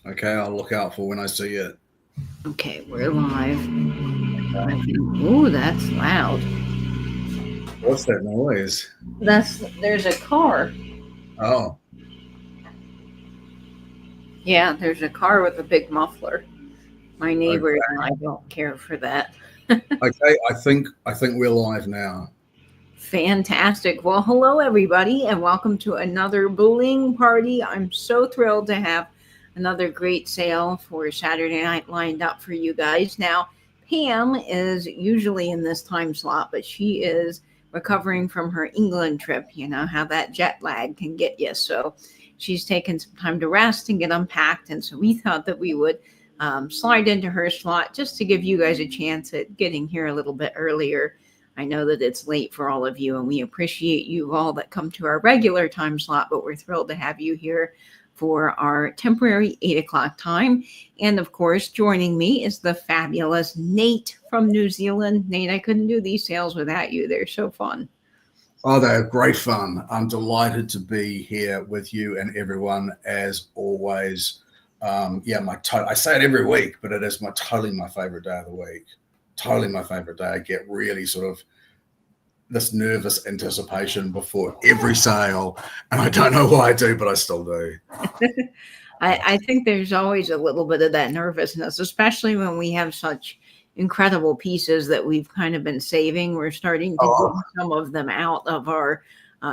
Okay, I'll look out for when I see it. Okay, we're live. Oh, that's loud. What's that noise? There's a car. Oh, Yeah, there's a car with a big muffler. My okay. neighbors and I don't care for that. Okay, I think we're live now. Fantastic. Well, hello everybody, and welcome to another bling party. I'm so thrilled to have another great sale for Saturday night lined up for you guys. Now, Pam is usually in this time slot, but she is recovering from her England trip. You know how that jet lag can get you. So she's taken some time to rest and get unpacked. And so we thought that we would slide into her slot just to give you guys a chance at getting here a little bit earlier. I know that it's late for all of you, and we appreciate you all that come to our regular time slot, but we're thrilled to have you here for our temporary 8 o'clock time. And of course, joining me is the fabulous Nate from New Zealand. Nate, I couldn't do these sales without you. They're so fun. Oh, they're great fun. I'm delighted to be here with you and everyone as always. Yeah, I say it every week, but it is totally my favorite day of the week. Totally my favorite day. I get really sort of this nervous anticipation before every sale, and I don't know why I do, but I still do. I think there's always a little bit of that nervousness, especially when we have such incredible pieces that we've kind of been saving. We're starting to dig Oh, some of them out of our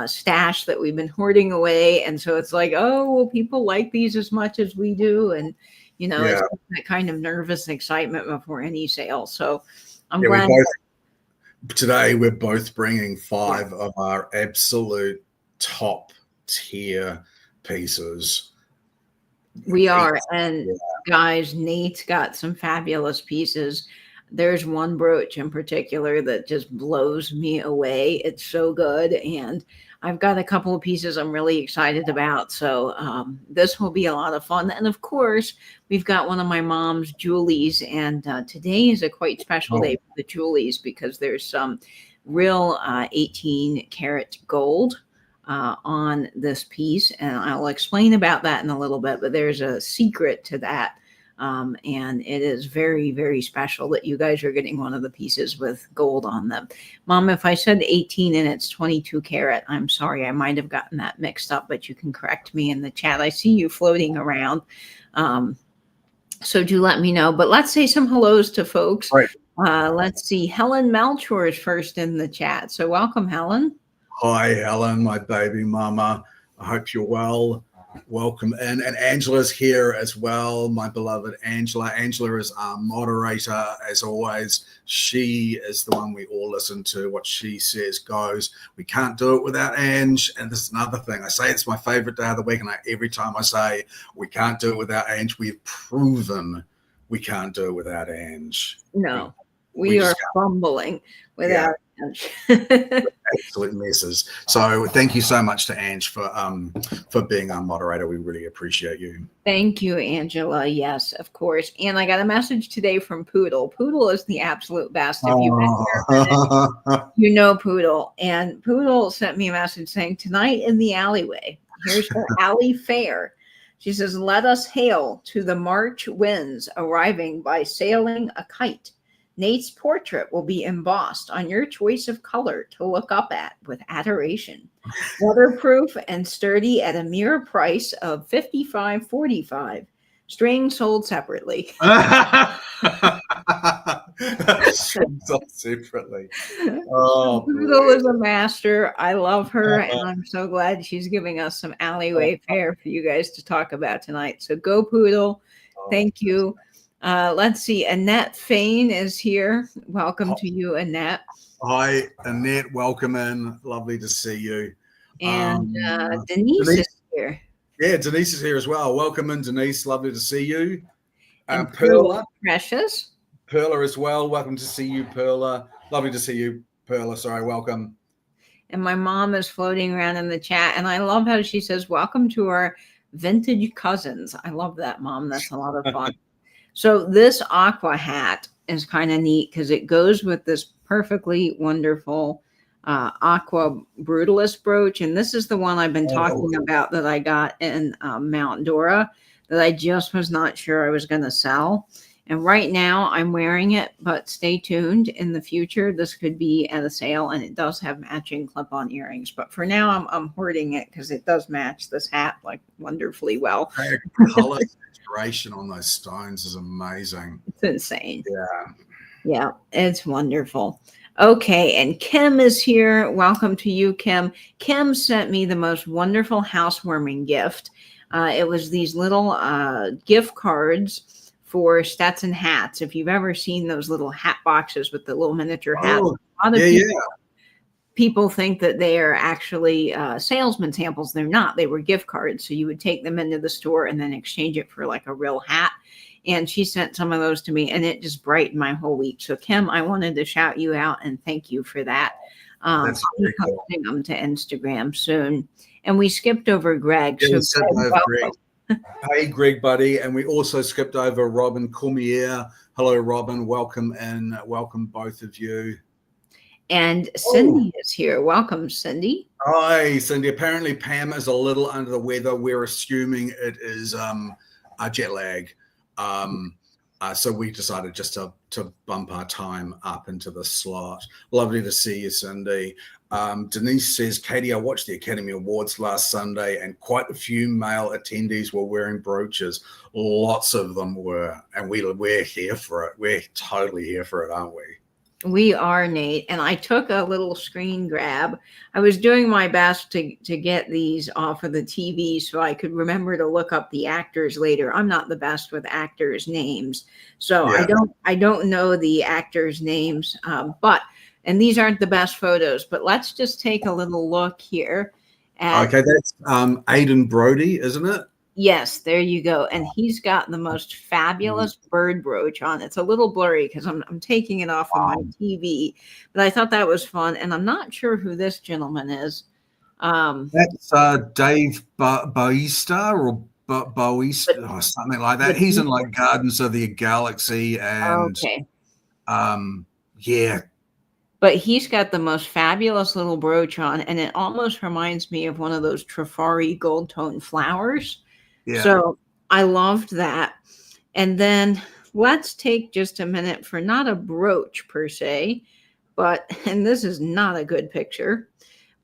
stash that we've been hoarding away. And so it's like, oh, well, people like these as much as we do. And, yeah, it's that kind of nervous excitement before any sale. So I'm yeah. We glad. both today we're both bringing Yeah, five of our absolute top tier pieces. we Eight. are. And Yeah. guys, Nate's got some fabulous pieces. There's one brooch in particular that just blows me away. It's so good. And I've got a couple of pieces I'm really excited about. So this will be a lot of fun. And of course, we've got one of my mom's jewelries. And today is a quite special day Oh, for the jewelries because there's some real 18 karat gold on this piece. And I'll explain about that in a little bit, but there's a secret to that. And it is very, very special that you guys are getting one of the pieces with gold on them. Mom, if I said 18 and it's 22 karat, I'm sorry, I might have gotten that mixed up, but you can correct me in the chat. I see you floating around. Um, so do let me know. But let's say some hellos to folks. great. Let's see. Helen Melchor is first in the chat. So welcome, Helen. Hi, Helen, my baby mama. I hope you're well. Welcome in. And Angela's here as well, my beloved Angela. Angela is our moderator, as always. She is the one we all listen to. What she says goes. We can't do it without Ange. And this is another thing. I say it's my favorite day of the week, and every time I say we can't do it without Ange, we've proven we can't do it without Ange. No, We we are just can't. fumbling Yeah. without. Absolute messes. So thank you so much to Ange for being our moderator. We really appreciate you. Thank you, Angela. Yes, of course. And I got a message today from Poodle. Poodle is the absolute best. If you've been here a minute, Oh. you know Poodle. And Poodle sent me a message saying, tonight in the alleyway, here's her alley fair. She says, let us hail to the March winds arriving by sailing a kite. Nate's portrait will be embossed on your choice of color to look up at with adoration. Waterproof and sturdy at a mere price of $55.45. String sold separately. Separately. Oh, Poodle is a master. I love her, and I'm so glad she's giving us some alleyway fare for you guys to talk about tonight. So go, Poodle. Thank you. Let's see. Annette Fain is here. Welcome to you, Annette. Hi, Annette. Welcome in. Lovely to see you. And Denise is here. Yeah, Denise is here as well. Welcome in, Denise. Lovely to see you. And Perla. Precious. Perla as well. Welcome to see you, Perla. Lovely to see you, Perla. Sorry, welcome. And my mom is floating around in the chat. And I love how she says, welcome to our vintage cousins. I love that, Mom. That's a lot of fun. So this aqua hat is kind of neat because it goes with this perfectly wonderful aqua brutalist brooch. And this is the one I've been talking about that I got in Mount Dora. that I just was not sure I was going to sell. And right now I'm wearing it, but stay tuned. In the future, this could be at a sale, and it does have matching clip-on earrings. But for now, I'm hoarding it because it does match this hat like wonderfully well. The color saturation on those stones is amazing. It's insane. Yeah. Yeah, it's wonderful. Okay, and Kim is here. Welcome to you, Kim. Kim sent me the most wonderful housewarming gift. It was these little gift cards for Stetson hats. If you've ever seen those little hat boxes with the little miniature hats, a lot of people think that they are actually salesman samples. They're not. They were gift cards. So you would take them into the store and then exchange it for like a real hat. And she sent some of those to me, and it just brightened my whole week. So Kim, I wanted to shout you out and thank you for that. That's very cool. Posting them to Instagram soon. And we skipped over Greg. Yeah, so Greg. Hey, Greg, buddy. And we also skipped over Robin Cormier. Hello, Robin. Welcome in. Welcome, both of you. And Cindy is here. Welcome, Cindy. Hi, Cindy. Apparently, Pam is a little under the weather. We're assuming it is a jet lag. So we decided just to bump our time up into the slot. Lovely to see you, Cindy. Denise says, Katie, I watched the Academy Awards last Sunday and quite a few male attendees were wearing brooches. Lots of them were. And we're here for it. We're totally here for it, aren't we? We are, Nate. And I took a little screen grab. I was doing my best to get these off of the TV so I could remember to look up the actors later. I'm not the best with actors' names. So yeah. I don't know the actors' names, and these aren't the best photos, but let's just take a little look here. Okay, that's Aidan Brody, isn't it? Yes, there you go. And he's got the most fabulous bird brooch on. It's a little blurry because I'm taking it off of my TV, but I thought that was fun. And I'm not sure who this gentleman is. That's Dave Boista or Boista or something like that. He's in like Gardens of the Galaxy and yeah. But he's got the most fabulous little brooch on, and it almost reminds me of one of those Trifari gold tone flowers. Yeah. So I loved that. And then let's take just a minute for not a brooch per se, and this is not a good picture,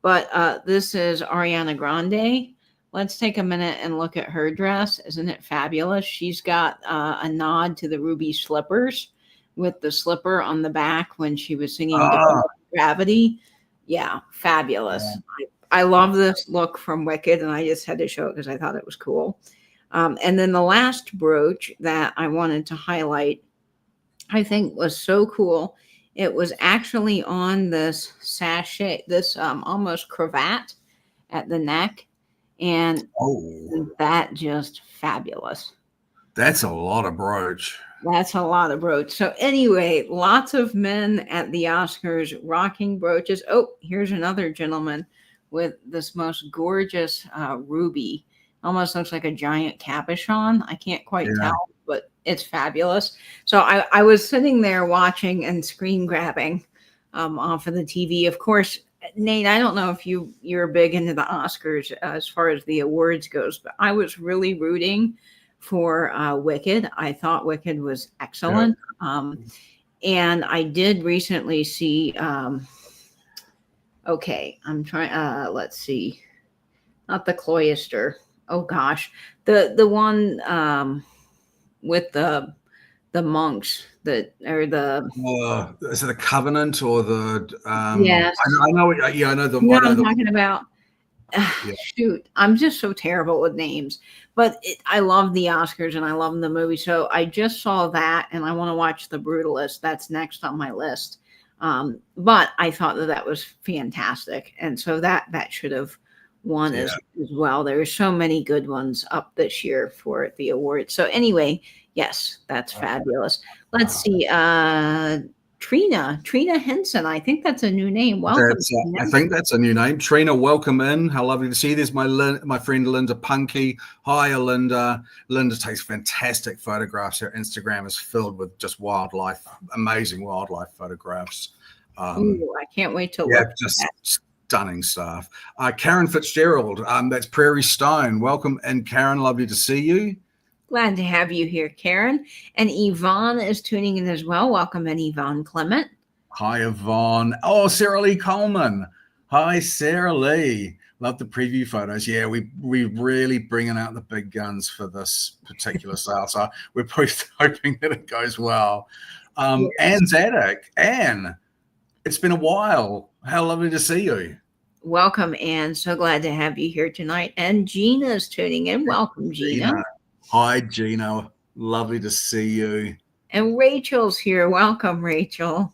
but this is Ariana Grande. Let's take a minute and look at her dress. Isn't it fabulous? She's got a nod to the ruby slippers with the slipper on the back when she was singing Gravity. Yeah, fabulous. Yeah. I love this look from Wicked, and I just had to show it because I thought it was cool. And then the last brooch that I wanted to highlight, I think was so cool. It was actually on this sachet, this almost cravat at the neck. And that just fabulous. That's a lot of brooch. That's a lot of brooch. So anyway, lots of men at the Oscars rocking brooches. Oh, here's another gentleman with this most gorgeous ruby. Almost looks like a giant cabochon. I can't quite tell, but it's fabulous. So I was sitting there watching and screen grabbing off of the TV. Of course, Nate, I don't know if you're big into the Oscars as far as the awards goes, but I was really rooting for Wicked. I thought Wicked was excellent. And I did recently see, I'm trying, let's see, not the Cloister. Oh gosh, the one with the monks that are the is it the Covenant or the yes. I know I know the one I'm talking about. Shoot, I'm just so terrible with names, but I love the Oscars and I love the movie. So I just saw that and I want to watch The Brutalist. That's next on my list. But I thought that was fantastic. And so that should have won as well. There are so many good ones up this year for the awards. So anyway, yes, that's fabulous. Let's see. Trina Henson. I think that's a new name. Welcome. I think that's a new name. Trina, welcome in. How lovely to see you. There's my friend Linda Punky. Hi, Linda. Linda takes fantastic photographs. Her Instagram is filled with just wildlife, amazing wildlife photographs. I can't wait to look at just that. Stunning stuff. Karen Fitzgerald, that's Prairie Stone. Welcome in, Karen. Lovely to see you. Glad to have you here, Karen. And Yvonne is tuning in as well. Welcome in, Yvonne Clement. Hi, Yvonne. Oh, Sarah Lee Coleman. Hi, Sarah Lee. Love the preview photos. Yeah, we really bringing out the big guns for this particular sale. So we're both hoping that it goes well. Anne's Attic. Anne, it's been a while. How lovely to see you. Welcome, Anne. So glad to have you here tonight. And Gina's tuning in. Welcome, Gina. Hi, Gina. Lovely to see you. And Rachel's here. Welcome, Rachel.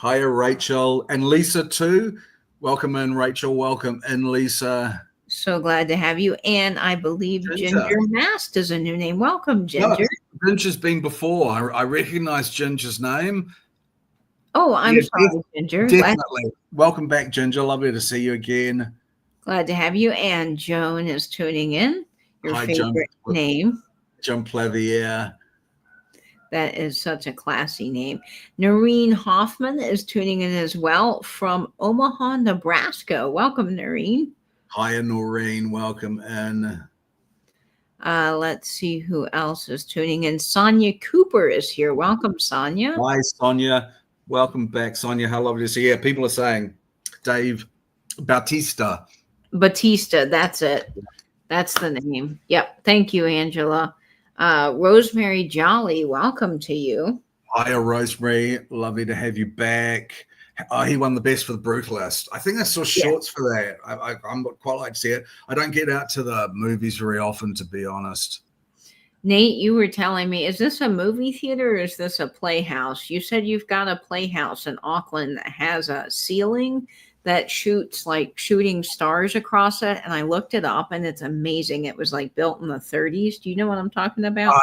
Hiya, Rachel. And Lisa, too. Welcome in, Rachel. Welcome in, Lisa. So glad to have you. And I believe Ginger Mast is a new name. Welcome, Ginger. No, Ginger's been before. I recognize Ginger's name. Oh, I'm sorry, Ginger. Definitely. Welcome back, Ginger. Lovely to see you again. Glad to have you. And Joan is tuning in. Your favorite name. Joan Plavier. That is such a classy name. Noreen Hoffman is tuning in as well from Omaha, Nebraska. Welcome, Noreen. Hiya, Noreen. Welcome in. Let's see who else is tuning in. Sonia Cooper is here. Welcome, Sonia. Hi, Sonia. Welcome back, Sonia. How lovely to see you. Yeah, people are saying Dave Bautista. Batista, that's it. That's the name. Yep. Thank you, Angela. Rosemary Jolly, welcome to you. Hiya, Rosemary. Lovely to have you back. He won the best for the Brutalist. I think I saw shorts for that. I'm quite like to see it. I don't get out to the movies very often, to be honest. Nate, you were telling me, is this a movie theater or is this a playhouse? You said you've got a playhouse in Auckland that has a ceiling that shoots like shooting stars across it. And I looked it up and it's amazing. It was like built in the 30s. Do you know what I'm talking about?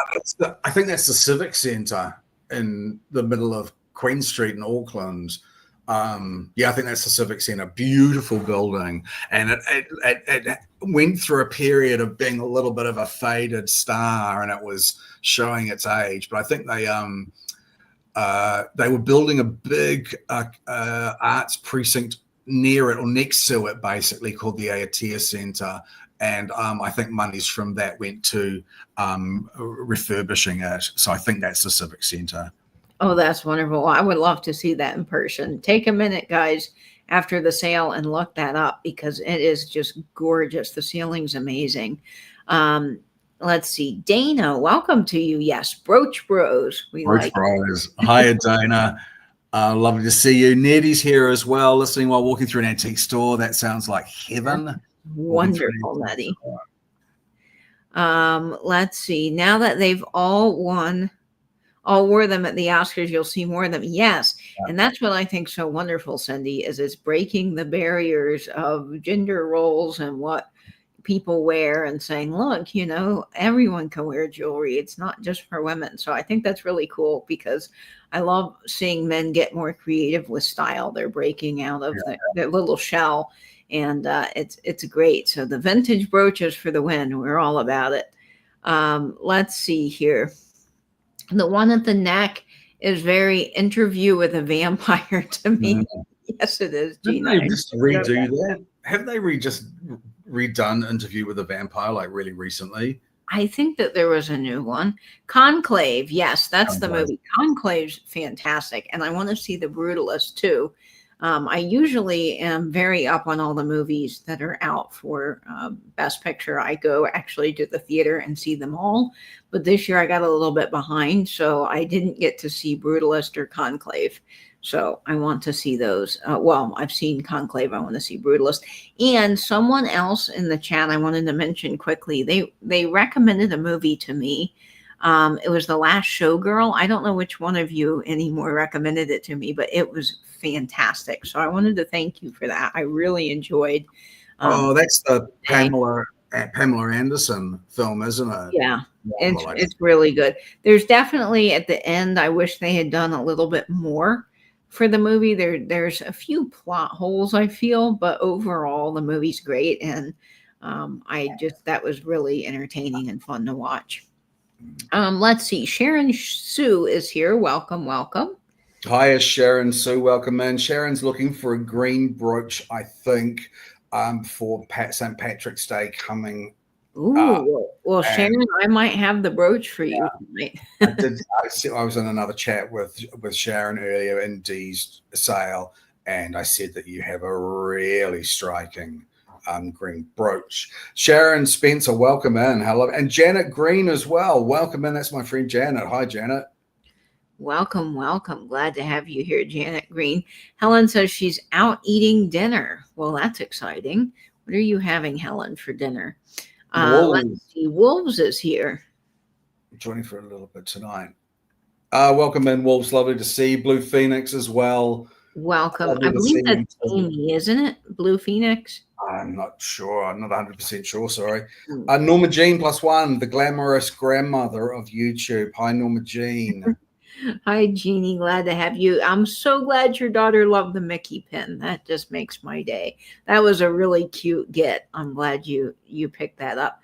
I think that's the Civic Centre in the middle of Queen Street in Auckland. Yeah, I think that's the Civic Centre. Beautiful building. And it went through a period of being a little bit of a faded star and it was showing its age. But I think they were building a big arts precinct near it or next to it, basically called the Aotea Centre. And I think monies from that went to refurbishing it. So I think that's the Civic Centre. Oh, that's wonderful. I would love to see that in person. Take a minute, guys, after the sale and look that up because it is just gorgeous. The ceiling's amazing. Let's see. Dana, welcome to you. Yes, Brooch Bros. Brooch Bros. Hiya, Dana. Lovely to see you. Neddy's here as well, listening while walking through an antique store. That sounds like heaven. Wonderful, Nettie. Let's see. Now that they've all wore them at the Oscars, you'll see more of them. Yes. And that's what I think so wonderful, Cindy, is it's breaking the barriers of gender roles and what people wear and saying, look, everyone can wear jewelry. It's not just for women. So I think that's really cool because I love seeing men get more creative with style. They're breaking out of their little shell and it's great. So the vintage brooches for the win. We're all about it. Let's see here. The one at the neck is very Interview with a Vampire to me. Mm-hmm. Yes, it is, Gina. Didn't they just redo that? Have they just redone Interview with a Vampire like really recently? I think that there was a new one. Conclave. Yes, that's the movie. Conclave's fantastic. And I want to see The Brutalist too. I usually am very up on all the movies that are out for Best Picture. I go actually to the theater and see them all. But this year I got a little bit behind, so I didn't get to see Brutalist or Conclave. So I want to see those. Well, I've seen Conclave. I want to see Brutalist. And someone else in the chat I wanted to mention quickly, they recommended a movie to me. It was The Last Showgirl. I don't know which one of you anymore recommended it to me, but it was fantastic. So I wanted to thank you for that. I really enjoyed. That's the Pamela Anderson film, isn't it? Yeah, it's really good. There's definitely at the end, I wish they had done a little bit more for the movie. There's a few plot holes, I feel, but overall the movie's great. And that was really entertaining and fun to watch. Let's see. Sharon Sue is here. Welcome. Hi, Sharon Sue. Welcome in. Sharon's looking for a green brooch, I think, for St. Patrick's Day coming Ooh, well, And Sharon, I might have the brooch for you tonight. I was in another chat with Sharon earlier in Dee's sale, and I said that you have a really striking green brooch. Sharon Spencer, welcome in. Hello. And Janet Green as well. Welcome in. That's my friend Janet. Hi, Janet. Welcome, welcome. Glad to have you here, Janet Green. Helen says she's out eating dinner. Well, that's exciting. What are you having, Helen, for dinner? Let's see. Wolves is here. Joining for a little bit tonight. Welcome in, Wolves. Lovely to see you. Blue Phoenix as well. Welcome. I believe that's Amy, isn't it? Blue Phoenix? I'm not sure. I'm not 100% sure. Sorry. Norma Jean +1, the glamorous grandmother of YouTube. Hi, Norma Jean. Hi, Jeannie. Glad to have you. I'm so glad your daughter loved the Mickey pin. That just makes my day. That was a really cute get. I'm glad you picked that up.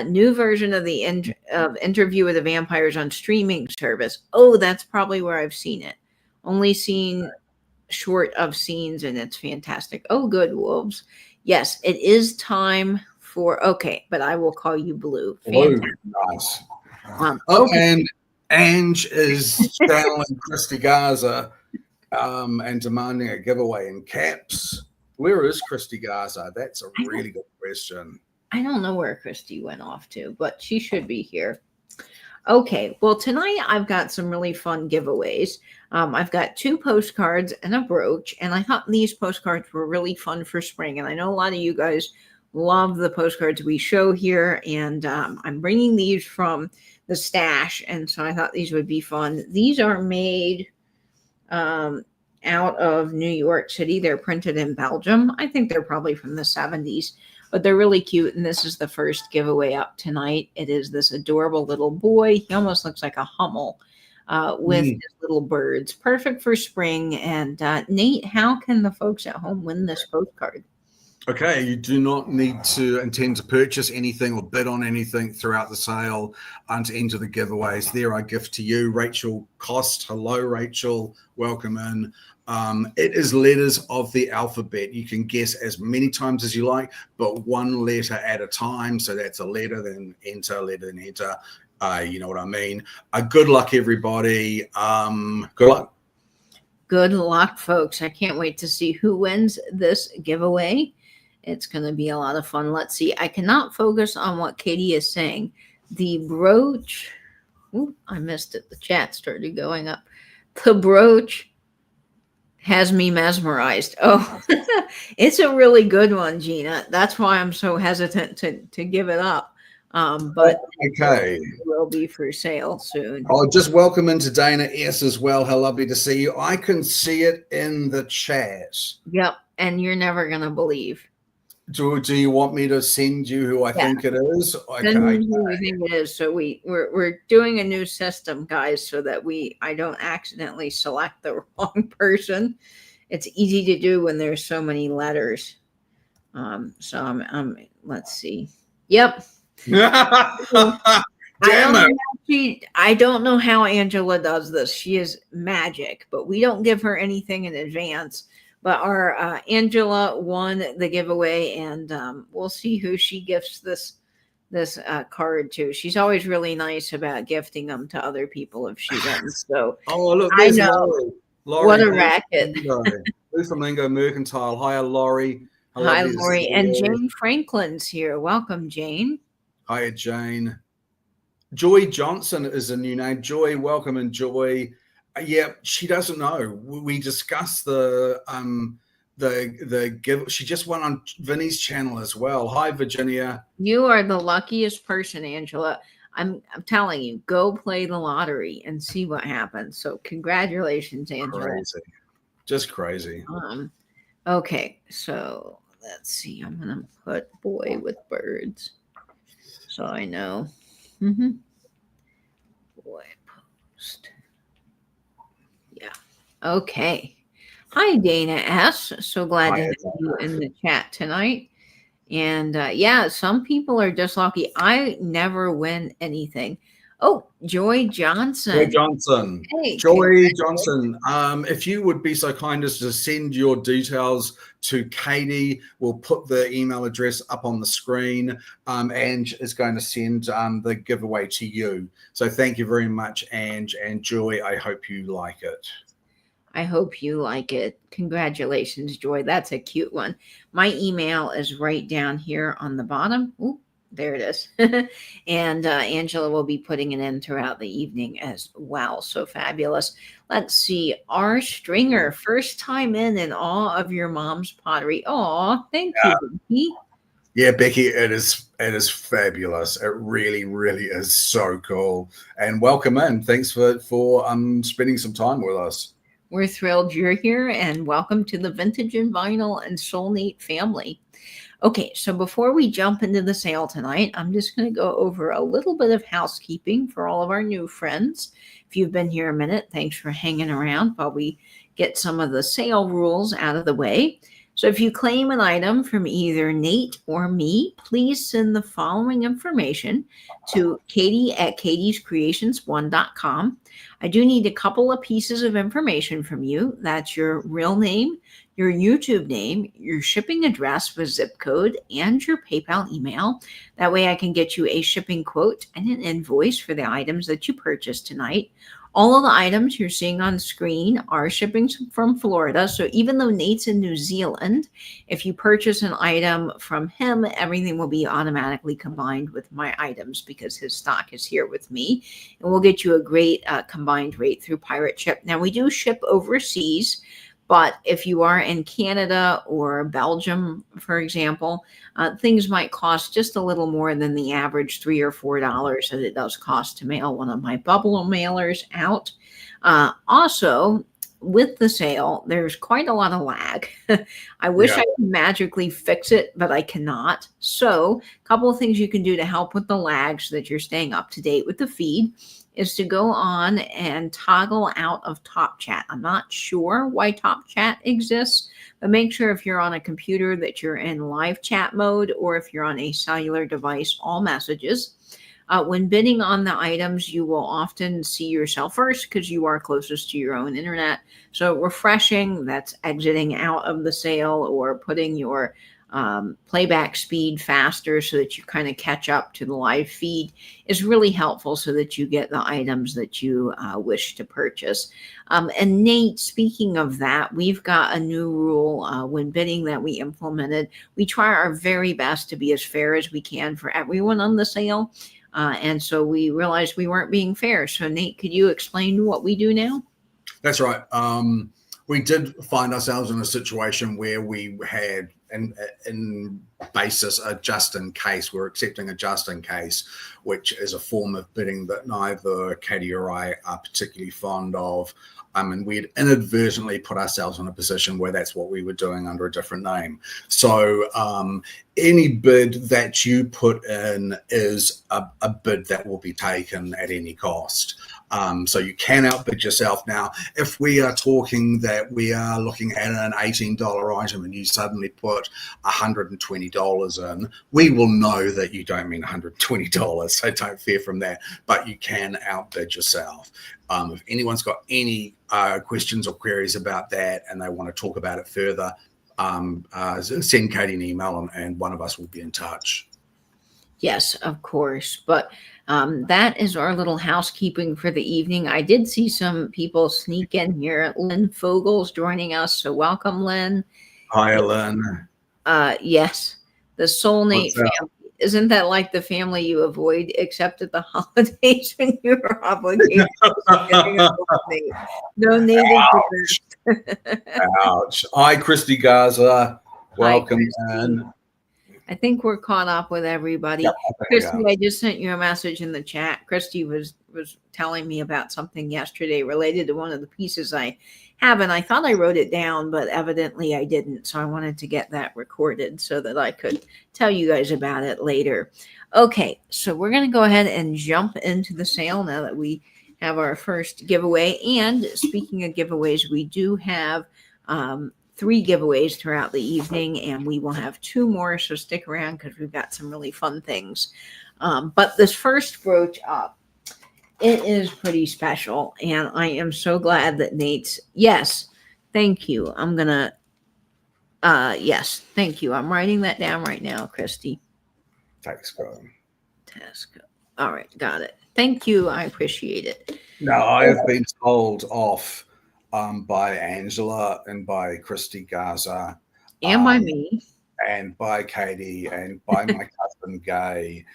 New version of the Interview with the Vampires on streaming service. Oh, that's probably where I've seen it. Only seen short of scenes, and it's fantastic. Oh, good, Wolves. Yes, it is time for, okay, but I will call you Blue. Fantastic. Blue, nice. Okay. And Ange is channeling Christy Garza and demanding a giveaway in caps. Where is Christy Garza? That's a really good question. I don't know where Christy went off to, but she should be here. Okay, well, tonight I've got some really fun giveaways. I've got 2 postcards and a brooch, and I thought these postcards were really fun for spring. And I know a lot of you guys love the postcards we show here, and I'm bringing these from the stash, and so I thought these would be fun. These are made out of New York City. They're printed in Belgium. I think they're probably from the 70s, but they're really cute, and this is the first giveaway up tonight. It is this adorable little boy. He almost looks like a Hummel with his little birds. Perfect for spring. And Nate, how can the folks at home win this postcard? Okay, you do not need to intend to purchase anything or bid on anything throughout the sale to enter the giveaways. They're our gift to you. Rachel Cost, hello, Rachel. Welcome in. It is letters of the alphabet. You can guess as many times as you like, but 1 letter at a time. So that's a letter, then enter, letter, then enter. You know what I mean? Good luck, everybody. Good luck. Good luck, folks. I can't wait to see who wins this giveaway. It's going to be a lot of fun. Let's see. I cannot focus on what Katie is saying. The brooch. Ooh, I missed it. The chat started going up. The brooch has me mesmerized. Oh, it's a really good one, Gina. That's why I'm so hesitant to give it up. But okay, it will be for sale soon. Oh, just welcome into Dana S as well. How lovely to see you. I can see it in the chat. Yep, and you're never gonna believe. Do you want me to send you who I think it is? Okay. Who you think it is. So we're doing a new system, guys, so that I don't accidentally select the wrong person. It's easy to do when there's so many letters. So I'm let's see. Yep. I don't know how Angela does this. She is magic, but we don't give her anything in advance. But our Angela won the giveaway, and we'll see who she gifts this card to. She's always really nice about gifting them to other people if she wins. So look, I know Laurie, what a racket. Blue Flamingo Mercantile. Hi, Laurie. Hi, Laurie. And Jane Franklin's here. Welcome, Jane. Hi, Jane. Joy Johnson is a new name. Joy, welcome, and Joy. Yeah, she doesn't know. We discussed the give. She just went on Vinny's channel as well. Hi, Virginia. You are the luckiest person, Angela. I'm telling you, go play the lottery and see what happens. So congratulations, Angela. Crazy. Just crazy. Okay, so let's see. I'm gonna put boy with birds, so I know. Boy post. Yeah. Okay. Hi, Dana S. So glad to have you in the chat tonight. And yeah, some people are just lucky. I never win anything. Oh, Joy Joy Johnson. Johnson. Hey, Joy congratulations. Johnson. If you would be so kind as to send your details to Katie, we'll put the email address up on the screen. Ange is going to send the giveaway to you. So thank you very much, Ange and Joy. I hope you like it. I hope you like it. Congratulations, Joy. That's a cute one. My email is right down here on the bottom. Ooh, there it is. And Angela will be putting it in throughout the evening as well. So fabulous. Let's see. R. Stringer, first time in all of your mom's pottery. Oh, thank you, Becky. Yeah, Becky, it is fabulous. It really, really is so cool. And welcome in. Thanks for spending some time with us. We're thrilled you're here, and welcome to the Vintage and Vinyl and Soulmate family. Okay, so before we jump into the sale tonight, I'm just going to go over a little bit of housekeeping for all of our new friends. If you've been here a minute, thanks for hanging around while we get some of the sale rules out of the way. So if you claim an item from either Nate or me, please send the following information to Katie at katiescreations1.com. I do need a couple of pieces of information from you. That's your real name, your YouTube name, your shipping address with zip code, and your PayPal email. That way I can get you a shipping quote and an invoice for the items that you purchased tonight. All of the items you're seeing on screen are shipping from Florida. So even though Nate's in New Zealand, if you purchase an item from him, everything will be automatically combined with my items because his stock is here with me. And we'll get you a great combined rate through Pirate Ship. Now, we do ship overseas. But if you are in Canada or Belgium, for example, things might cost just a little more than the average $3 or $4 that it does cost to mail one of my bubble mailers out. Also, with the sale, there's quite a lot of lag. I wish I could magically fix it, but I cannot. So a couple of things you can do to help with the lag so that you're staying up to date with the feed is to go on and toggle out of Top Chat. I'm not sure why Top Chat exists, but make sure if you're on a computer that you're in live chat mode, or if you're on a cellular device, all messages. When bidding on the items, you will often see yourself first because you are closest to your own internet. So refreshing, that's exiting out of the sale or putting your playback speed faster so that you kind of catch up to the live feed is really helpful so that you get the items that you wish to purchase. And Nate, speaking of that, we've got a new rule when bidding that we implemented. We try our very best to be as fair as we can for everyone on the sale. And so we realized we weren't being fair. So Nate, could you explain what we do now? That's right. We did find ourselves in a situation where we had in basis a just in case. We're accepting a just in case, which is a form of bidding that neither Katie or I are particularly fond of. And we'd inadvertently put ourselves in a position where that's what we were doing under a different name. So any bid that you put in is a bid that will be taken at any cost. So you can outbid yourself. Now, if we are talking that we are looking at an $18 item and you suddenly put $120 in, we will know that you don't mean $120, so don't fear from that, but you can outbid yourself. If anyone's got any questions or queries about that and they want to talk about it further, send Katie an email and one of us will be in touch. Yes, of course. But that is our little housekeeping for the evening. I did see some people sneak in here. Lynn Fogel's joining us. So welcome, Lynn. Hi, Lynn. Yes, the Soulmate family. Isn't that like the family you avoid except at the holidays when you're obligated to getting a soulmate? No needed for that. Ouch. Hi, Christy Garza. Welcome in. I think we're caught up with everybody. Yep, Christy, I just sent you a message in the chat. Christy was telling me about something yesterday related to one of the pieces I have, and I thought I wrote it down, but evidently I didn't. So I wanted to get that recorded so that I could tell you guys about it later. Okay, so we're going to go ahead and jump into the sale now that we have our first giveaway. And speaking of giveaways, we do have 3 giveaways throughout the evening, and we will have 2 more, so stick around because we've got some really fun things. But this first brooch up It is pretty special, and I am so glad that Nate's. Yes, thank you. I'm gonna. Yes, thank you. I'm writing that down right now, Christy. Thanks, girl. Task. All right, got it. Thank you. I appreciate it. No, I have been told off by Angela and by Christy Garza, And by um, me. and by Katie and by my cousin Gay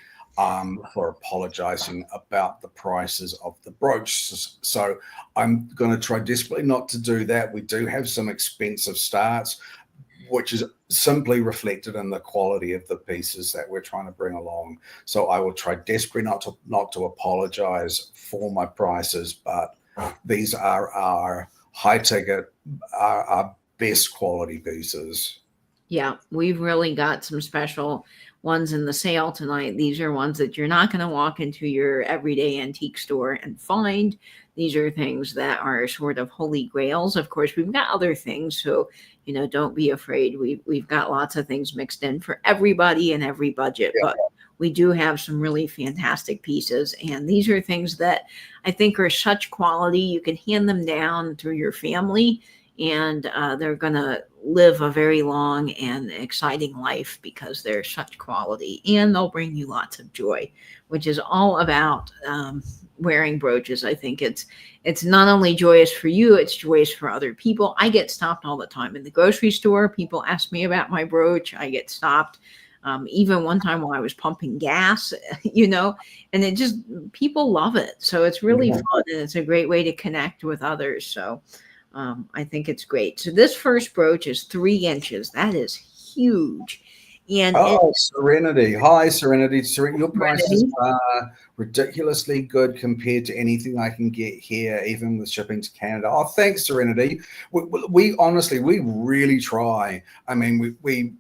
for apologizing about the prices of the brooch. So I'm going to try desperately not to do that. We do have some expensive starts, which is simply reflected in the quality of the pieces that we're trying to bring along. So I will try desperately not to apologize for my prices, but these are our high ticket, our best quality pieces. Yeah, we've really got some special ones in the sale tonight. These are ones that you're not going to walk into your everyday antique store and find. These are things that are sort of holy grails. Of course, we've got other things, so don't be afraid. We've got lots of things mixed in for everybody and every budget, Yeah. but we do have some really fantastic pieces, and these are things that I think are such quality. You can hand them down through your family, and they're going to live a very long and exciting life because they're such quality, and they'll bring you lots of joy, which is all about wearing brooches. I think it's not only joyous for you, it's joyous for other people. I get stopped all the time in the grocery store. People ask me about my brooch. I get stopped. Even one time while I was pumping gas, and it just, people love it. So it's really fun, and it's a great way to connect with others. So I think it's great. So this first brooch is 3 inches. That is huge. And Serenity. Hi, Serenity. Your prices Serenity. are ridiculously good compared to anything I can get here, even with shipping to Canada. Oh, thanks, Serenity. We honestly, we really try. I mean, we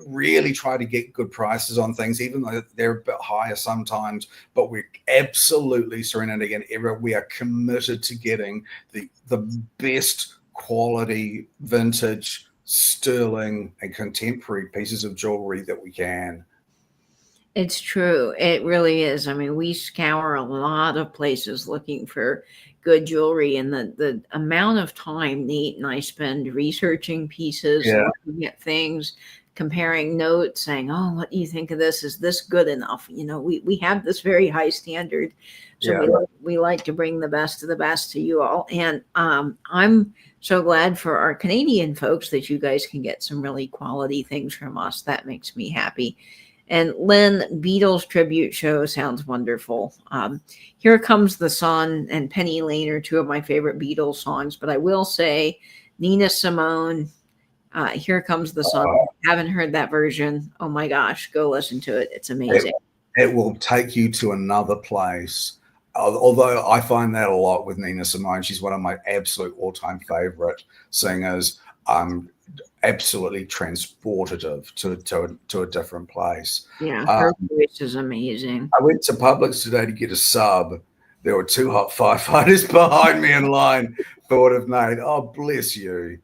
really try to get good prices on things, even though they're a bit higher sometimes. But we're absolutely, Serenity and Era, we are committed to getting the best quality vintage sterling and contemporary pieces of jewelry that we can. It's true. It really is. I mean, we scour a lot of places looking for good jewelry, and the amount of time Nate and I spend researching pieces, looking at things, comparing notes, saying, "Oh, what do you think of this? Is this good enough?" We have this very high standard, so we like to bring the best of the best to you all. And I'm so glad for our Canadian folks that you guys can get some really quality things from us. That makes me happy. And Lynn, Beatles tribute show sounds wonderful. Here Comes the Sun and Penny Lane are 2 of my favorite Beatles songs, but I will say Nina Simone, Here Comes the Sun. Haven't heard that version. Oh my gosh, go listen to it. It's amazing. It will take you to another place. Although I find that a lot with Nina Simone. She's one of my absolute all-time favorite singers. Absolutely transportative to a different place. Yeah, her voice is amazing. I went to Publix today to get a sub. There were 2 hot firefighters behind me in line. Thought of Nate. Oh, bless you.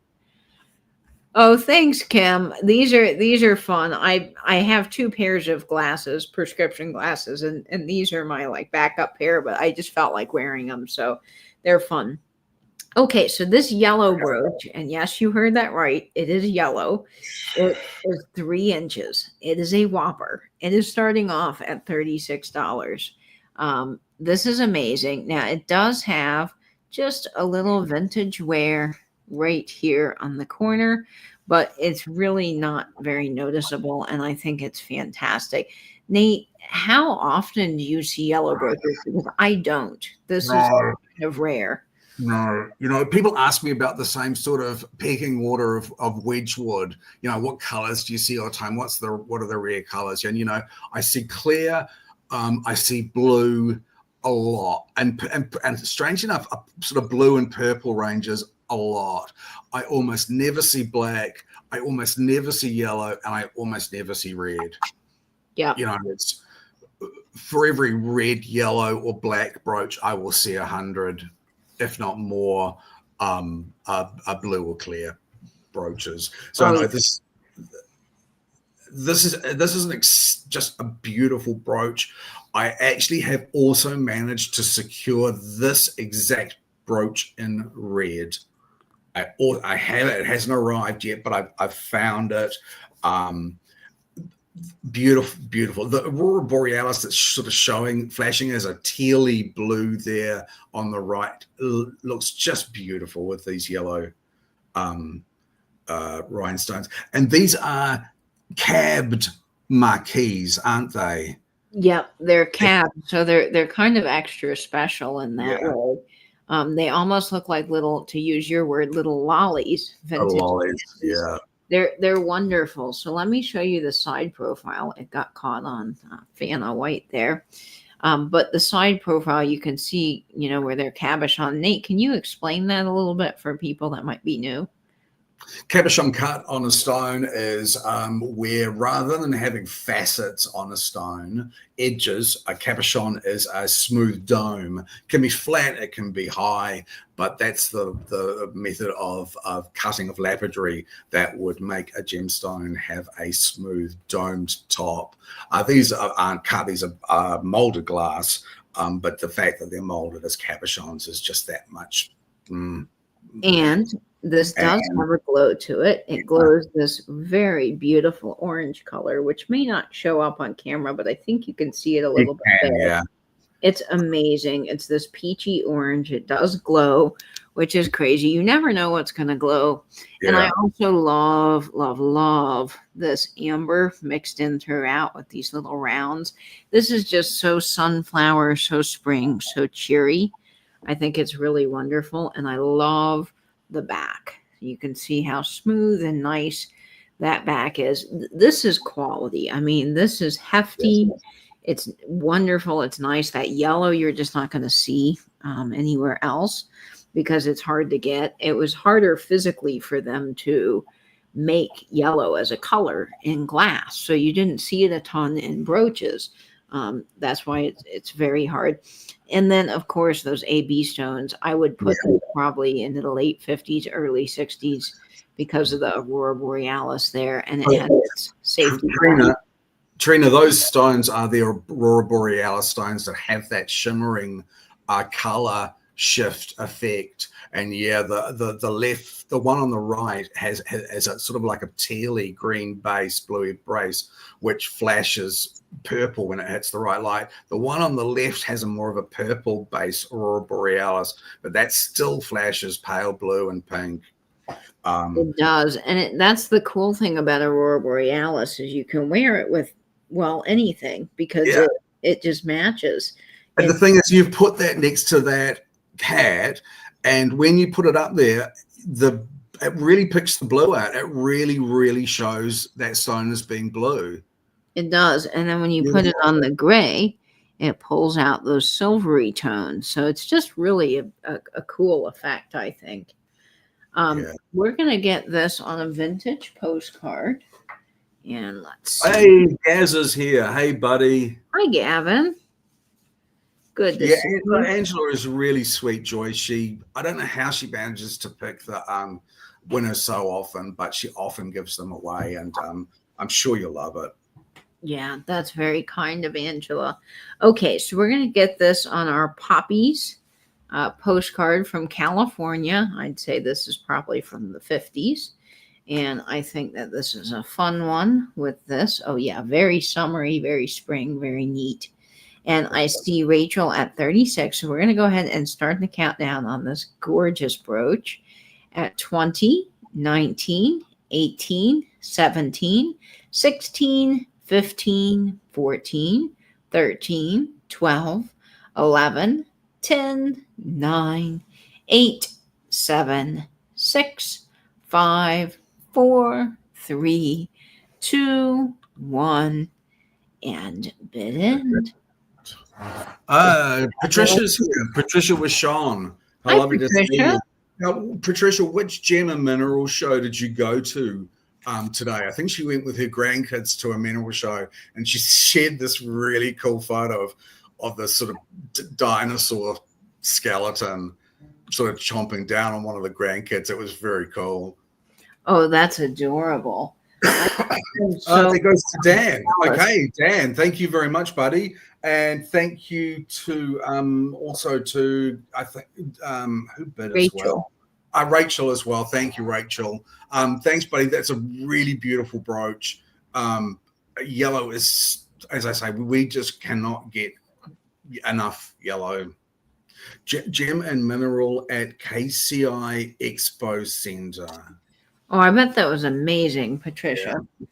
Oh, thanks, Kim. These are fun. I have 2 pairs of glasses, prescription glasses, and these are my like backup pair, but I just felt like wearing them, so they're fun. Okay, so this yellow brooch, and yes, you heard that right, it is yellow. It is 3 inches. It is a whopper. It is starting off at $36. This is amazing. Now, it does have just a little vintage wear right here on the corner, but it's really not very noticeable, and I think it's fantastic. Nate, how often do you see yellow brooches? Because I don't. This is kind of rare. No, people ask me about the same sort of pecking order of Wedgwood. What colors do you see all the time? What are the rare colors? And I see clear, I see blue a lot, and strange enough, sort of blue and purple ranges a lot. I almost never see black. I almost never see yellow, and I almost never see red. Yeah, it's for every red, yellow, or black brooch, I will see 100. If not more, are blue or clear brooches. So no, this is just a beautiful brooch. I actually have also managed to secure this exact brooch in red. I have it. It hasn't arrived yet, but I've found it. Beautiful, beautiful. The aurora borealis that's sort of flashing as a tealy blue there on the right looks just beautiful with these yellow rhinestones. And these are cabbed marquise, aren't they? Yep, they're capped, so they're kind of extra special in that Yeah. way. They almost look like little, to use your word, little lollies. Vintage Lollies, yeah. They're wonderful. So let me show you the side profile. It got caught on Fana White there. But the side profile, you can see, where they're cabochon. Nate, can you explain that a little bit for people that might be new? Cabochon cut on a stone is where, rather than having facets on a stone, edges, a cabochon is a smooth dome. It can be flat, it can be high, but that's the method of cutting of lapidary that would make a gemstone have a smooth domed top. These aren't cut, these are molded glass, but the fact that they're molded as cabochons is just that much. And this does have a glow to it. It glows this very beautiful orange color, which may not show up on camera, but I think you can see it a little bit there. Yeah. It's amazing. It's this peachy orange. It does glow, which is crazy. You never know what's going to glow. Yeah. And I also love, love, love this amber mixed in throughout with these little rounds. This is just so sunflower, so spring, so cheery. I think it's really wonderful. And I love the back. You can see how smooth and nice that back is. This is quality. I mean, this is hefty. Yes. It's wonderful. It's nice. That yellow you're just not going to see anywhere else because it's hard to get. It was harder physically for them to make yellow as a color in glass. So you didn't see it a ton in brooches. That's why it's very hard. And then, of course, those AB stones, I would put them probably into the late 50s, early 60s because of the aurora borealis there. And it has its safety. Trina, those stones are the aurora borealis stones that have that shimmering color shift effect. And yeah, the left, the one on the right has a sort of like a tealy green base, bluey base, which flashes purple when it hits the right light. The one on the left has a more of a purple base, aurora borealis, but that still flashes pale blue and pink. It does. And that's the cool thing about aurora borealis is you can wear it with, well, anything because it just matches. And the thing is, you've put that next to that cat, and when you put it up there, it really picks the blue out. It really, really shows that stone as being blue. It does. And then when you put it on the gray, it pulls out those silvery tones. So it's just really a cool effect, I think. We're going to get this on a vintage postcard. And let's see. Hey, Gaz is here. Hey, buddy. Hi, Gavin. Good to see you. Angela is really sweet, Joy. I don't know how she manages to pick the winners so often, but she often gives them away, and I'm sure you'll love it. Yeah, that's very kind of Angela. Okay, so we're going to get this on our Poppies postcard from California. I'd say this is probably from the 50s. And I think that this is a fun one with this. Oh, yeah, very summery, very spring, very neat. And I see Rachel at 36. So we're going to go ahead and start the countdown on this gorgeous brooch at 20, 19, 18, 17, 16, 15, 14, 13, 12, 11, 10, 9, 8, 7, 6, 5, 4, 3, 2, 1, and bid in. Patricia's here. Patricia with Sean. Hi, Patricia. Now, Patricia, which gem and mineral show did you go to today? I think she went with her grandkids to a mineral show, and she shared this really cool photo of this sort of dinosaur skeleton sort of chomping down on one of the grandkids. It was very cool. Oh, that's adorable. It goes to Dan. Okay, Dan, thank you very much, buddy. And thank you to also to I think who bid as Rachel. well. Rachel as well. Thank you, Rachel. Thanks, buddy. That's a really beautiful brooch. Yellow is, as I say, we just cannot get enough yellow. Gem and Mineral at KCI Expo Center. Oh, I bet that was amazing, Patricia. Yeah.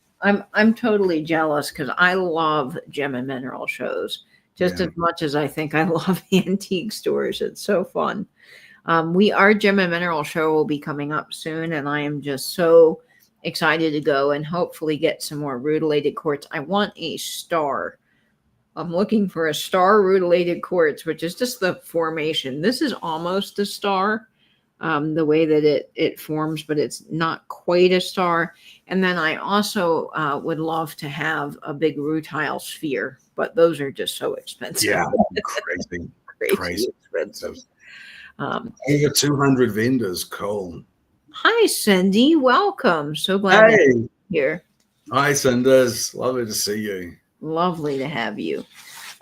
I'm totally jealous because I love gem and mineral shows just as much as I think I love antique stores. It's so fun. Our gem and mineral show will be coming up soon, and I am just so excited to go and hopefully get some more rutilated quartz. I want a star. I'm looking for a star rutilated quartz, which is just the formation. This is almost a star, the way that it forms, but it's not quite a star. And then I also would love to have a big rutile sphere, but those are just so expensive. Yeah, crazy expensive. Over 200 vendors. Cool. Hi, Cindy. Welcome. So glad to have you here. Hi, Cinders. Lovely to see you. Lovely to have you.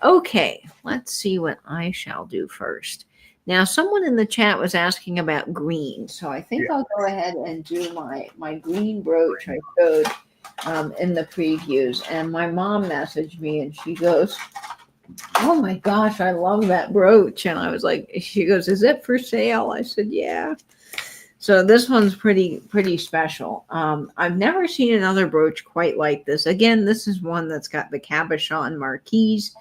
Okay, let's see what I shall do first. Now, someone in the chat was asking about green, so I think I'll go ahead and do my green brooch I showed in the previews. And my mom messaged me, and she goes, "Oh my gosh, I love that brooch!" And I was like, "She goes, is it for sale?" I said, "Yeah." So this one's pretty special. I've never seen another brooch quite like this. Again, this is one that's got the cabochon marquise,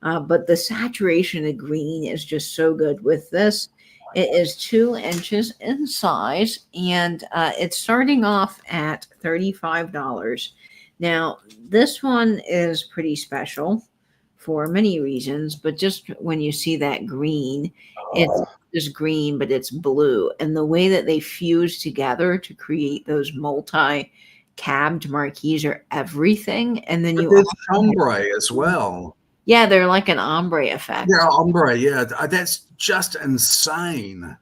but the saturation of green is just so good with this. It is 2 inches in size, and it's starting off at $35. Now, this one is pretty special for many reasons, but just when you see that green, it's just green, but it's blue. And the way that they fuse together to create those multi-cabbed marquise are everything. And then there's ombre as well. Yeah, they're like an ombre effect. Yeah, ombre. Yeah, that's just insane.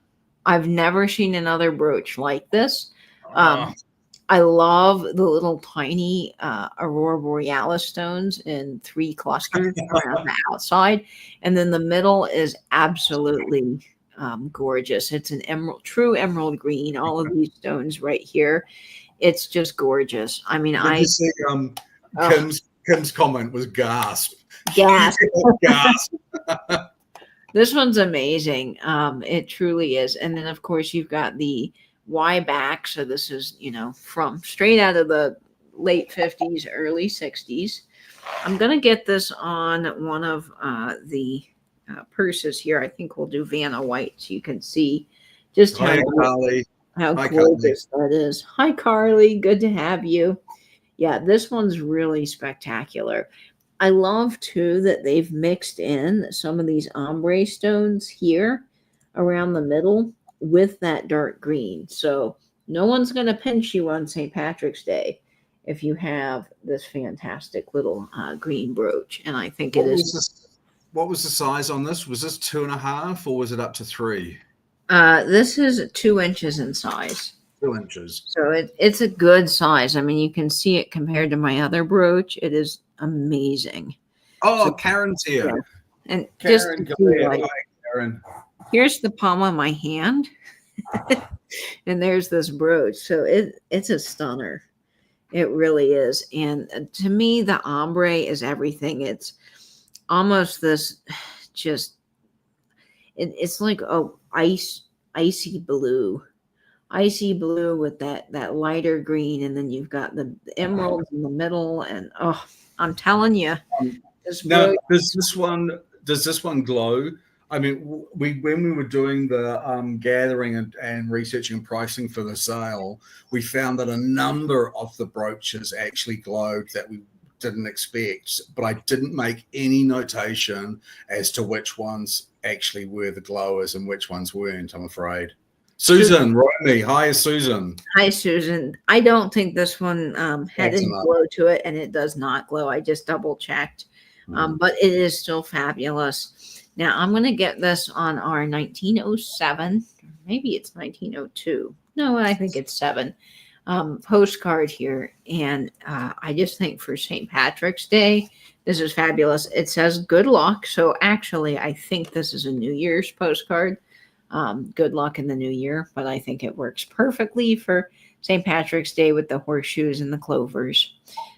I've never seen another brooch like this. I love the little tiny Aurora Borealis stones in 3 clusters around the outside. And then the middle is absolutely gorgeous. It's an true emerald green. All of these stones right here. It's just gorgeous. I mean, I see Kim's comment was gasp. Gasp. Gasp. This one's amazing. It truly is. And then, of course, you've got the Y back. So this is, from straight out of the late 50s, early 60s. I'm going to get this on one of the purses here. I think we'll do Vanna White so you can see just how gorgeous that is. Hi, Carly. Good to have you. Yeah, this one's really spectacular. I love, too, that they've mixed in some of these ombre stones here around the middle with that dark green. So no one's going to pinch you on St. Patrick's Day if you have this fantastic little green brooch. And I think what was the size on this? Was this 2.5 or was it up to 3? This is 2 inches in size. 2 inches. So it's a good size. I mean, you can see it compared to my other brooch. It is amazing. Oh, so, Karen's here. Yeah. And Karen, hi, Karen. Here's the palm of my hand. And there's this brooch. So it's a stunner. It really is. And to me, the ombre is everything. It's almost this it's like icy blue with that lighter green, and then you've got the emeralds in the middle, and I'm telling you, now does this one glow? I mean, when we were doing the gathering and researching and pricing for the sale, we found that a number of the brooches actually glowed that we didn't expect, but I didn't make any notation as to which ones actually were the glowers and which ones weren't, I'm afraid. Susan, write me. Hi, Susan. Hi, Susan. I don't think this one had any glow to it, and it does not glow. I just double checked, but it is still fabulous. Now, I'm going to get this on our 1907. Maybe it's 1902. No, I think it's 7. postcard here. And I just think for St. Patrick's Day, this is fabulous. It says good luck. So actually, I think this is a New Year's postcard. Good luck in the new year. But I think it works perfectly for St. Patrick's Day with the horseshoes and the clovers.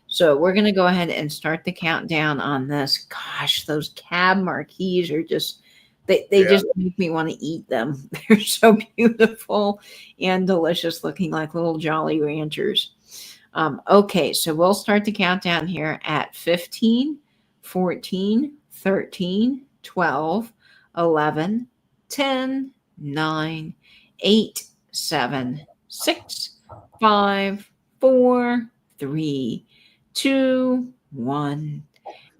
So we're going to go ahead and start the countdown on this. Gosh, those cab marquees are just, they just make me want to eat them. They're so beautiful and delicious, looking like little Jolly Ranchers. Okay, so we'll start the countdown here at 15, 14, 13, 12, 11, 10, 9, 8, 7, 6, 5, 4, 3, 2, 1,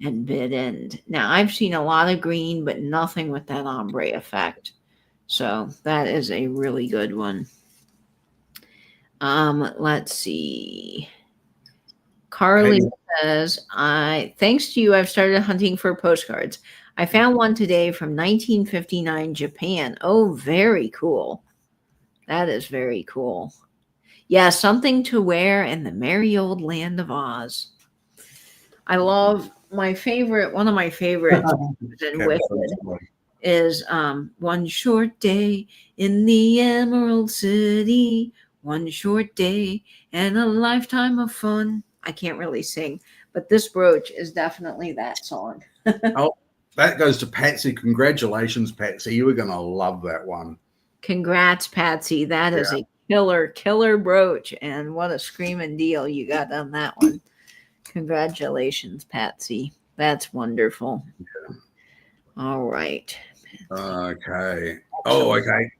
and bid end. Now, I've seen a lot of green, but nothing with that ombre effect. So that is a really good one. Let's see. Carly says, thanks to you, I've started hunting for postcards. I found one today from 1959 Japan. Oh, very cool. That is very cool. Yeah, something to wear in the merry old land of Oz. I love one of my favorites in Wicked is One Short Day in the Emerald City, one short day and a lifetime of fun. I can't really sing, but this brooch is definitely that song. Oh, that goes to Patsy. Congratulations, Patsy. You were going to love that one. Congrats, Patsy. That is a killer brooch, and what a screaming deal you got on that one. Congratulations, Patsy. That's wonderful. Yeah. All right. Okay. Oh, okay.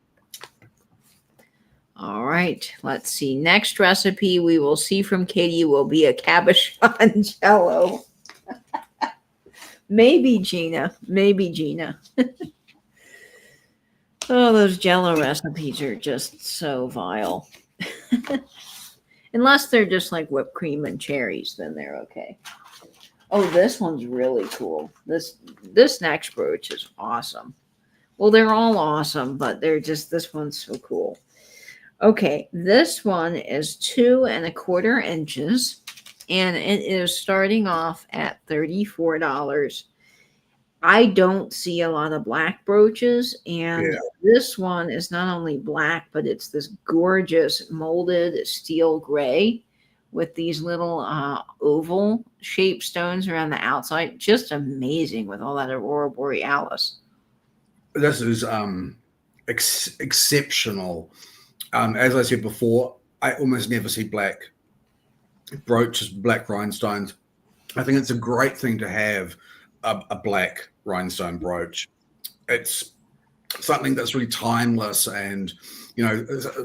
All right. Let's see. Next recipe we will see from Katie will be a cabochon jello. Maybe Gina. Oh, those jello recipes are just so vile. Unless they're just like whipped cream and cherries, then they're okay. Oh, this one's really cool. This next brooch is awesome. Well, they're all awesome, but this one's so cool. Okay, this one is 2 1/4 inches, and it is starting off at $34. I don't see a lot of black brooches, and this one is not only black, but it's this gorgeous molded steel gray with these little oval shaped stones around the outside. Just amazing with all that Aurora Borealis. This is exceptional. As I said before, I almost never see black brooches, black rhinestones. I think it's a great thing to have a black rhinestone brooch. It's something that's really timeless and,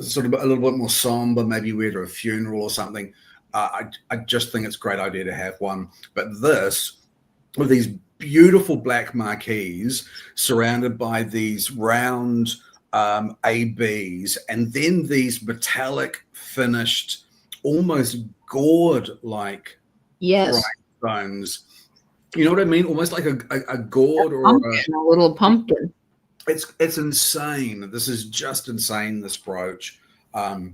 sort of a little bit more somber, maybe wear to a funeral or something. I just think it's a great idea to have one. But this, with these beautiful black marquees surrounded by these round ABs, and then these metallic finished, almost gourd-like rhinestones. You know what I mean? Almost like a gourd or a little pumpkin. It's insane. This is just insane, this brooch. I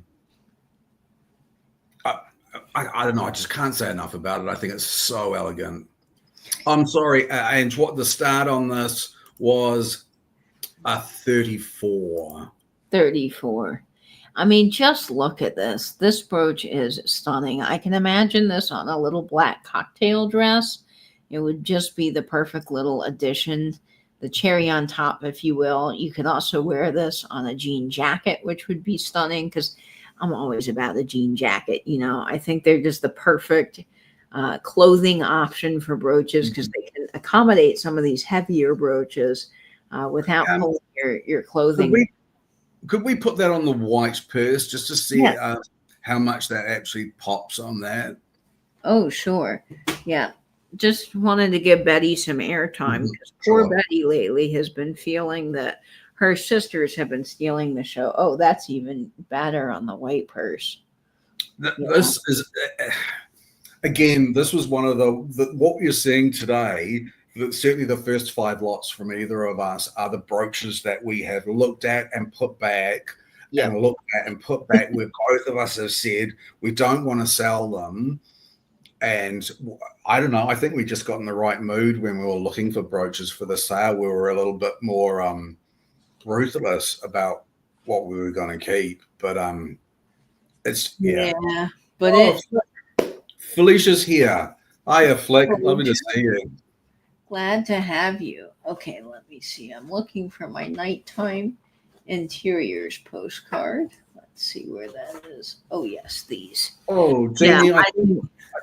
don't know. I just can't say enough about it. I think it's so elegant. I'm sorry, and what the start on this was a 34. 34. I mean, just look at this. This brooch is stunning. I can imagine this on a little black cocktail dress. It would just be the perfect little addition, the cherry on top, if you will. You could also wear this on a jean jacket, which would be stunning because I'm always about the jean jacket. I think they're just the perfect clothing option for brooches because they can accommodate some of these heavier brooches without pulling your clothing. Could we put that on the white purse just to see how much that actually pops on that? Oh, sure. Yeah. Just wanted to give Betty some airtime because poor Betty lately has been feeling that her sisters have been stealing the show. Oh, that's even better on the white purse. This is, again, this was one of the what you're seeing today. Certainly the first 5 lots from either of us are the brooches that we have looked at and put back. Yep. and looked at and put back where both of us have said we don't want to sell them. And I don't know, I think we just got in the right mood when we were looking for brooches for the sale. We were a little bit more ruthless about what we were going to keep. But it's, yeah. But Felicia's here. Hiya, Flick. Lovely to see you. Glad to have you. Okay, let me see. I'm looking for my nighttime interiors postcard. Let's see where that is. Oh, yes, these. Oh, Jenny, I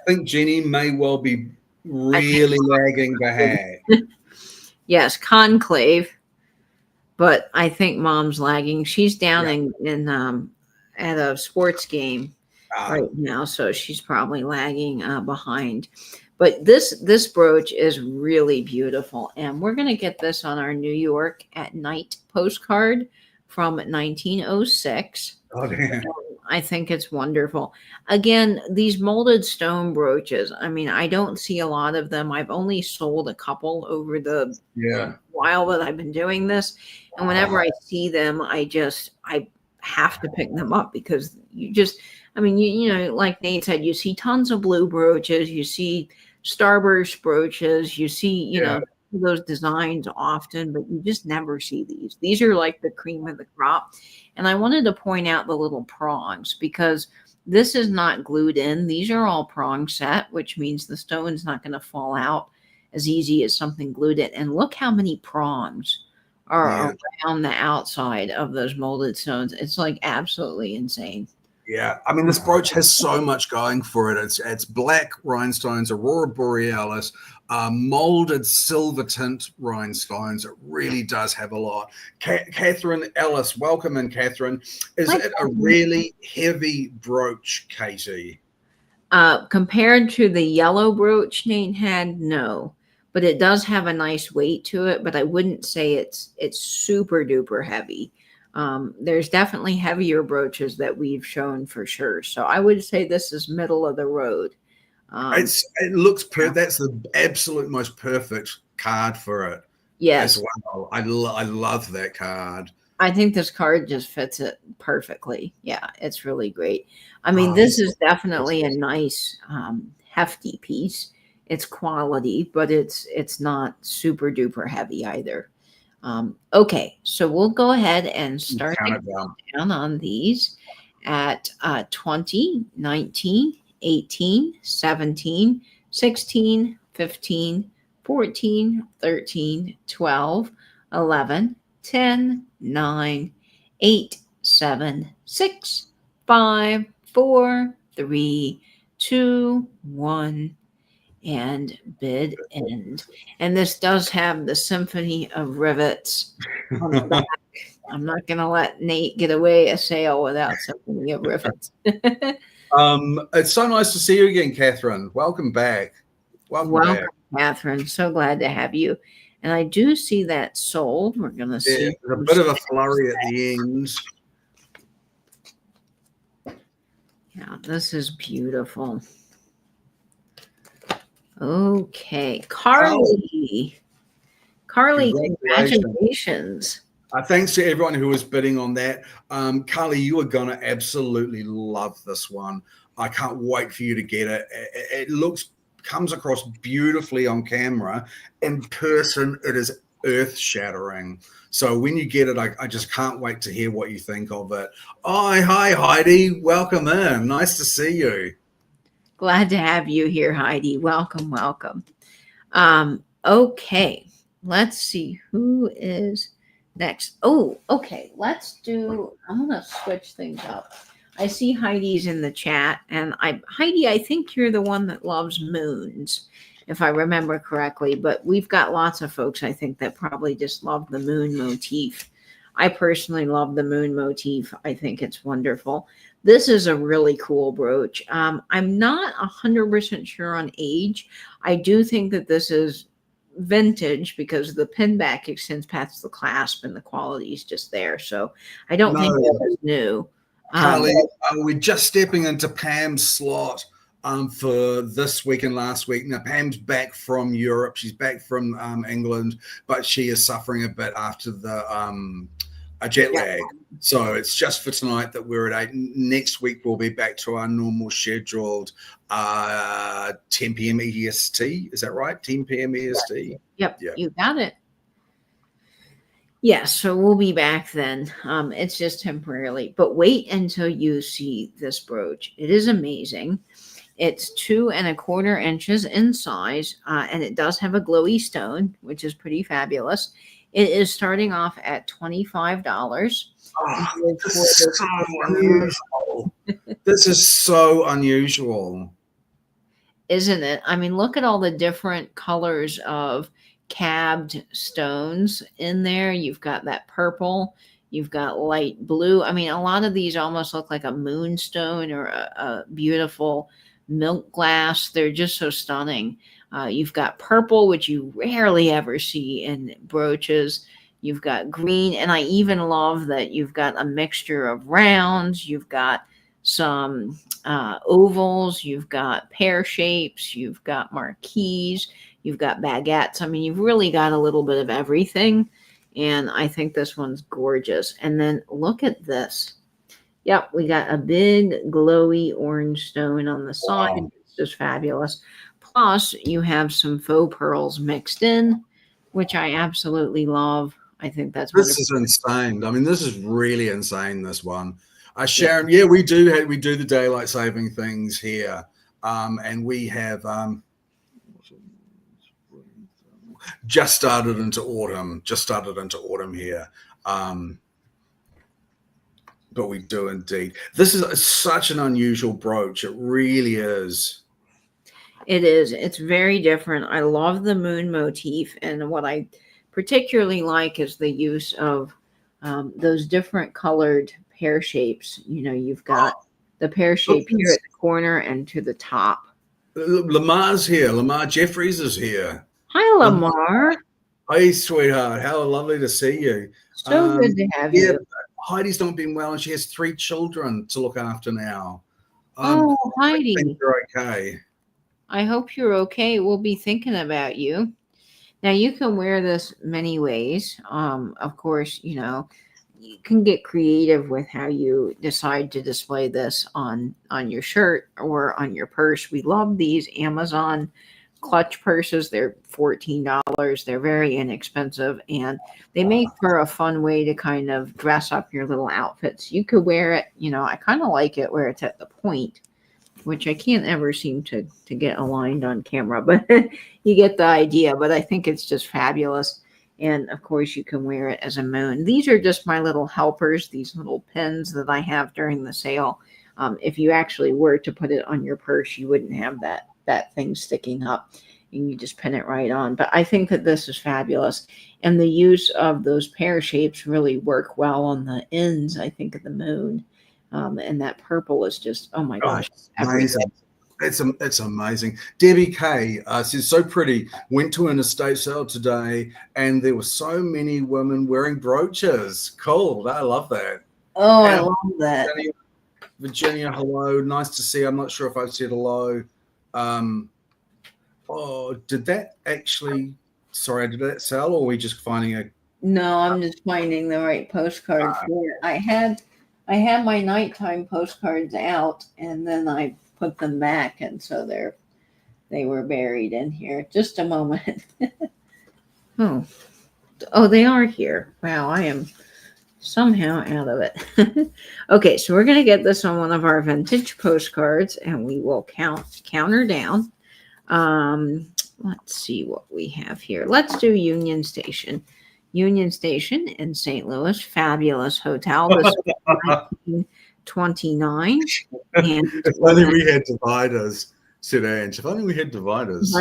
think Jenny may well be really lagging behind. Yes, conclave. But I think Mom's lagging. She's down in at a sports game right now, so she's probably lagging behind. But this brooch is really beautiful, and we're gonna get this on our New York at Night postcard from 1906. Oh, damn. I think it's wonderful. Again, these molded stone brooches, I mean, I don't see a lot of them. I've only sold a couple over the while that I've been doing this. And whenever I see them, I have to pick them up because I mean, you know, like Nate said, you see tons of blue brooches, you see starburst brooches, you see, you know, those designs often, but you just never see these. These are like the cream of the crop. And I wanted to point out the little prongs because this is not glued in. These are all prong set, which means the stone's not going to fall out as easy as something glued in. And look how many prongs are around the outside of those molded stones. It's like absolutely insane. Yeah, I mean, this brooch has so much going for it. It's black rhinestones, Aurora Borealis, molded silver tint rhinestones. It really does have a lot. Catherine Ellis, welcome in, Catherine. Is it a really heavy brooch, Katie? Compared to the yellow brooch Nate had, no. But it does have a nice weight to it, but I wouldn't say it's super duper heavy. There's definitely heavier brooches that we've shown for sure. So I would say this is middle of the road. It looks that's the absolute most perfect card for it. Yes. As well. I love that card. I think this card just fits it perfectly. Yeah, it's really great. I mean, this is definitely a nice hefty piece. It's quality, but it's not super duper heavy either. Okay, so we'll go ahead and start down on these at 20, 19, 18, 17, 16, 15, 14, 13, 12, 11, 10, 9, 8, 7, 6, 5, 4, 3, 2, 1. And bid end. And this does have the symphony of rivets on the back. I'm not going to let Nate get away a sale without symphony of rivets. It's so nice to see you again, Catherine. Welcome back. Welcome back, Catherine. So glad to have you. And I do see that sold. We're going to see a bit of a flurry at the end. Yeah, this is beautiful. Okay, Carly, congratulations. Thanks to everyone who was bidding on that. Carly, you are going to absolutely love this one. I can't wait for you to get it. It comes across beautifully on camera. In person, it is earth-shattering. So when you get it, I just can't wait to hear what you think of it. Oh, hi, Heidi. Welcome in. Nice to see you. Glad to have you here, Heidi. Welcome, welcome. Okay, let's see who is next. Oh, okay, I'm gonna switch things up. I see Heidi's in the chat, and Heidi, I think you're the one that loves moons, if I remember correctly, but we've got lots of folks, I think, that probably just love the moon motif. I personally love the moon motif. I think it's wonderful. This is a really cool brooch. I'm not 100% sure on age. I do think that this is vintage because the pin back extends past the clasp and the quality is just there. So I don't think that was new. Carly, we're just stepping into Pam's slot for this week and last week. Now, Pam's back from Europe. She's back from England, but she is suffering a bit after the a jet Yeah. lag. So it's just for tonight that we're at 8. Next week we'll be back to our normal scheduled 10 p.m. EST. Is that right? 10 p.m. EST. Yep, Yeah. you got it. Yes, so we'll be back then. It's just temporarily, but wait until you see this brooch. It is amazing. It's 2¼ inches in size, and it does have a glowy stone, which is pretty fabulous. It is starting off at $25. Oh, this is so unusual. This is so unusual. Isn't it? I mean, look at all the different colors of cabbed stones in there. You've got that purple, you've got light blue. I mean, a lot of these almost look like a moonstone or a beautiful milk glass. They're just so stunning. You've got purple, which you rarely ever see in brooches. You've got green, and I even love that you've got a mixture of rounds. You've got some ovals, you've got pear shapes, you've got marquise, you've got baguettes. I mean, you've really got a little bit of everything, and I think this one's gorgeous. And then look at this. Yep, we got a big glowy orange stone on the side. Wow. It's just fabulous. Plus, you have some faux pearls mixed in, which I absolutely love. I think that's This is insane. I mean, this is really insane, this one. Sharon, yeah, we do the daylight saving things here, and we have just started into autumn here, but we do indeed. This is such an unusual brooch. It really is. It is. It's very different. I love the moon motif, and what I particularly like is the use of those different colored pear shapes. You know, you've got the pear shape here at the corner and to the top. Lamar's here. Lamar Jeffries is here. Hi, Lamar. Hi, sweetheart. How lovely to see you. So good to have you. Heidi's not been well, and she has 3 children to look after now. Oh, Heidi. I think you're okay. I hope you're okay. We'll be thinking about you. Now, you can wear this many ways. Of course, you know, you can get creative with how you decide to display this on your shirt or on your purse. We love these Amazon clutch purses. They're $14. They're very inexpensive, and they make for a fun way to kind of dress up your little outfits. You could wear it, you know, I kind of like it where it's at the point, which I can't ever seem to get aligned on camera, but you get the idea. But I think it's just fabulous. And of course, you can wear it as a moon. These are just my little helpers, these little pins that I have during the sale. If you actually were to put it on your purse, you wouldn't have that thing sticking up, and you just pin it right on. But I think that this is fabulous. And the use of those pear shapes really work well on the ends, I think, of the moon. And that purple is just, oh my gosh. Amazing. It's amazing. Debbie Kay says, so pretty. Went to an estate sale today, and there were so many women wearing brooches. Cool. I love that. Oh, I love that. Virginia, hello. Nice to see you. I'm not sure if I've said hello. Did that sell, or are we just finding a... No, I'm just finding the right postcard for it. I had my nighttime postcards out, and then I put them back, and so they were buried in here. Just a moment. Oh, they are here. Wow, I am somehow out of it. Okay, so we're going to get this on one of our vintage postcards, and we will count her down. Let's see what we have here. Let's do Union Station. Union Station in St. Louis. Fabulous hotel. This was 1929. If only we had dividers, said Ange. If only we had dividers.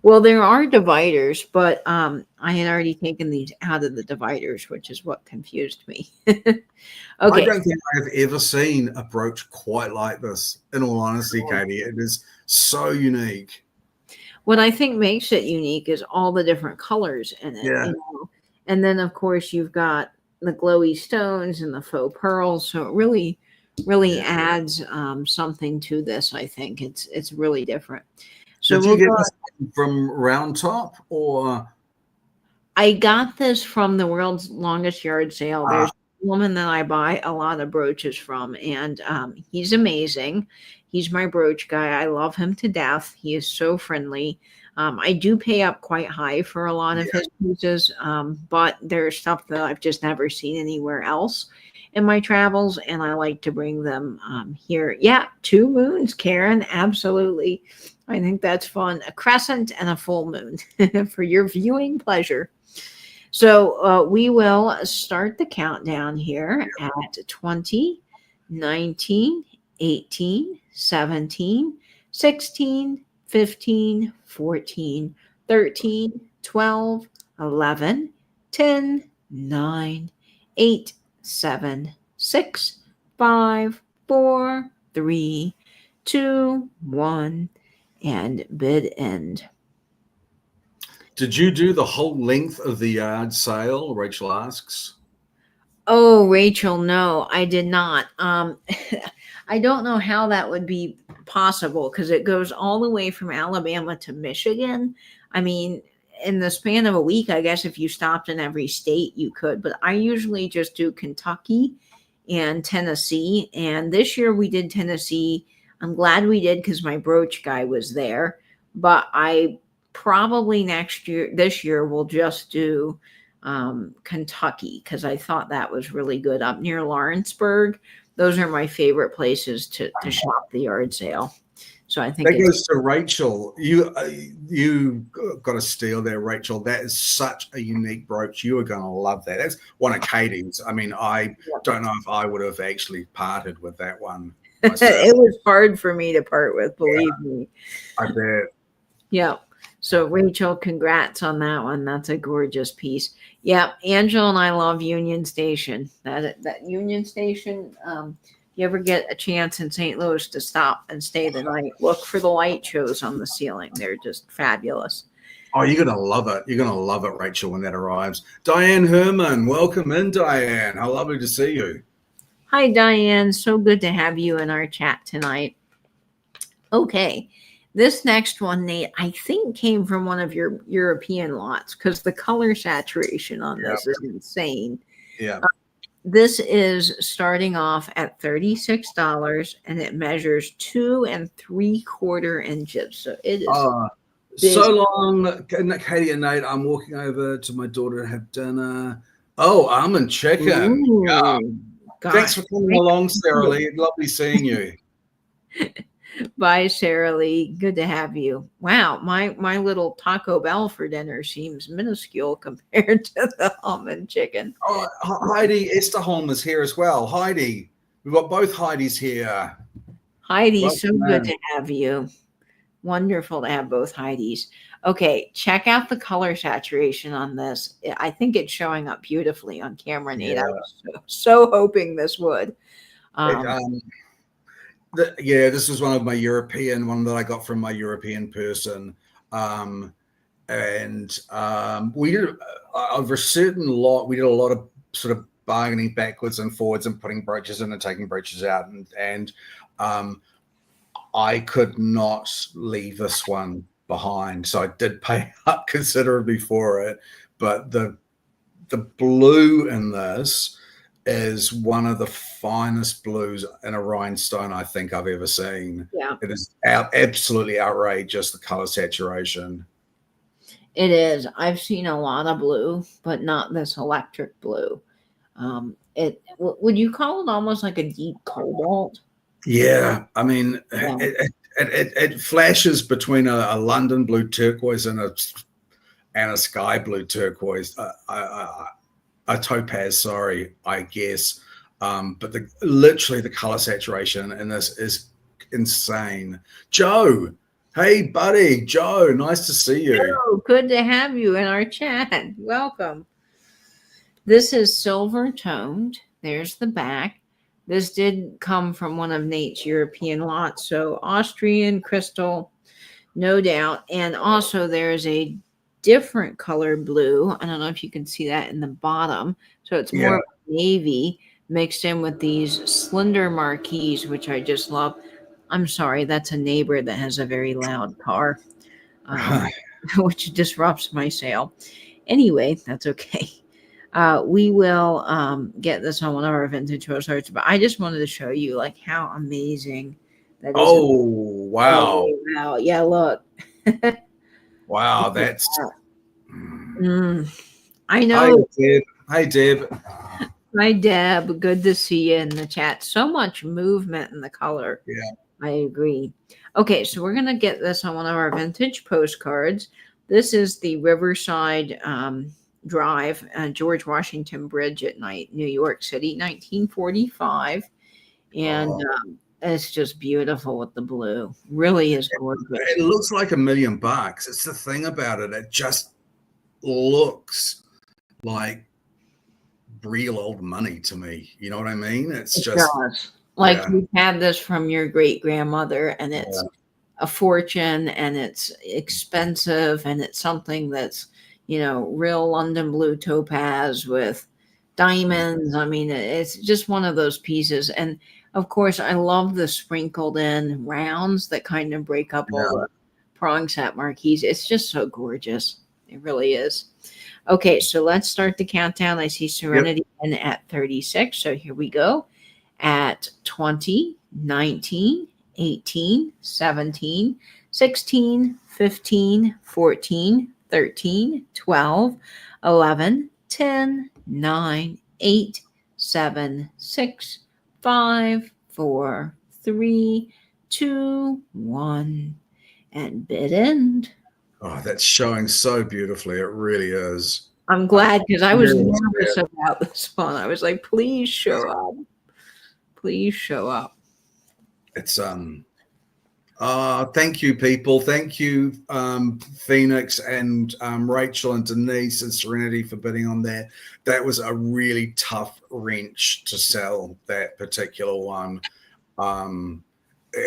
Well, there are dividers, but I had already taken these out of the dividers, which is what confused me. Okay. I don't think I have ever seen a brooch quite like this, in all honesty, Katie. It is so unique. What I think makes it unique is all the different colors in it. Yeah. You know? And then, of course, you've got the glowy stones and the faux pearls. So it really adds something to this. I think it's really different. So did you get this from Round Top, or? I got this from the world's longest yard sale. There's woman that I buy a lot of brooches from, and he's amazing. He's my brooch guy. I love him to death. He is so friendly. I do pay up quite high for a lot of his pieces, but there's stuff that I've just never seen anywhere else in my travels, and I like to bring them here. Yeah, 2 moons, Karen. Absolutely. I think that's fun. A crescent and a full moon for your viewing pleasure. So we will start the countdown here at 20, 19, 18, 17, 16, 15, 14, 13, 12, 11, 10, 9, 8, 7, 6, 5, 4, 3, 2, 1, and bid end. Did you do the whole length of the yard sale? Rachel asks. Oh, Rachel, no, I did not. I don't know how that would be possible because it goes all the way from Alabama to Michigan. I mean, in the span of a week, I guess if you stopped in every state, you could. But I usually just do Kentucky and Tennessee. And this year we did Tennessee. I'm glad we did because my brooch guy was there. But I probably this year, we'll just do Kentucky because I thought that was really good up near Lawrenceburg. Those are my favorite places to shop the yard sale. So I think that goes to Rachel. You got to steal there, Rachel. That is such a unique brooch. You are going to love that. That's one of Katie's. I mean, I don't know if I would have actually parted with that one myself. It was hard for me to part with, believe me. I bet. Yeah. So Rachel, congrats on that one. That's a gorgeous piece. Yeah, Angela and I love Union Station. That Union Station. You ever get a chance in St. Louis to stop and stay the night, look for the light shows on the ceiling. They're just fabulous. Oh, you're going to love it. You're going to love it, Rachel, when that arrives. Diane Herman, welcome in, Diane. How lovely to see you. Hi, Diane. So good to have you in our chat tonight. Okay. This next one, Nate, I think came from one of your European lots because the color saturation on this is insane. Yeah. This is starting off at $36 and it measures 2 3/4 inches. So it is so long, Katie and Nate. I'm walking over to my daughter to have dinner. Oh, almond chicken. Yeah. Thanks for coming along, Sarah Lee. Lovely seeing you. Bye, Sarah Lee. Good to have you. Wow, my little Taco Bell for dinner seems minuscule compared to the almond chicken. Oh, Heidi Esterholm is here as well. Heidi, we've got both Heidis here. Heidi, welcome, so good to have you. Wonderful to have both Heidis. Okay, check out the color saturation on this. I think it's showing up beautifully on camera, Nate. I was so hoping this would. This was one of my European, one that I got from my European person. We did over a certain lot, we did a lot of sort of bargaining backwards and forwards and putting brooches in and taking brooches out. And I could not leave this one behind. So I did pay up considerably for it. But the blue in this is one of the finest blues in a rhinestone I think I've ever seen. Yeah. It is absolutely outrageous, the color saturation. It is. I've seen a lot of blue, but not this electric blue. Would you call it almost like a deep cobalt? Yeah. I mean, it flashes between a London blue turquoise and a sky blue turquoise. A topaz, sorry, I guess. But literally the color saturation in this is insane. Joe, hey buddy, Joe, nice to see you. Oh, good to have you in our chat. Welcome. This is silver toned. There's the back. This did come from one of Nate's European lots, so Austrian crystal, no doubt. And also there's a different color blue. I don't know if you can see that in the bottom. So it's more navy mixed in with these slender marquees, which I just love. I'm sorry, that's a neighbor that has a very loud car, which disrupts my sale. Anyway, that's okay. We will get this on one of our vintage postcards, but I just wanted to show you like how amazing that is. Oh, wow. Oh, wow. Yeah, look. Wow, that's Mm, I Hi know. Deb. Hi Deb. Hi, Deb. Good to see you in the chat. So much movement in the color. Yeah. I agree. Okay, so we're going to get this on one of our vintage postcards. This is the Riverside Drive, George Washington Bridge at night, New York City, 1945. And it's just beautiful with the blue. Really is gorgeous. It looks like $1,000,000. It's the thing about it. It just looks like real old money to me. You know what I mean? It's It just does. Like yeah. you had this from your great grandmother, and it's a fortune, and it's expensive, and it's something that's, you know, real London blue topaz with diamonds. I mean, it's just one of those pieces. And of course, I love the sprinkled in rounds that kind of break up all the prong set marquise. It's just so gorgeous. It really is. Okay, so let's start the countdown. I see Serenity in at 36. So here we go. At 20, 19, 18, 17, 16, 15, 14, 13, 12, 11, 10, 9, 8, 7, 6, 5, 4, 3, 2, 1. And bid end. Oh, that's showing so beautifully. It really is. I'm glad because I was nervous about this one. I was like, please show up. Please show up. It's thank you, people. Thank you, Phoenix and Rachel and Denise and Serenity for bidding on that. That was a really tough wrench to sell, that particular one.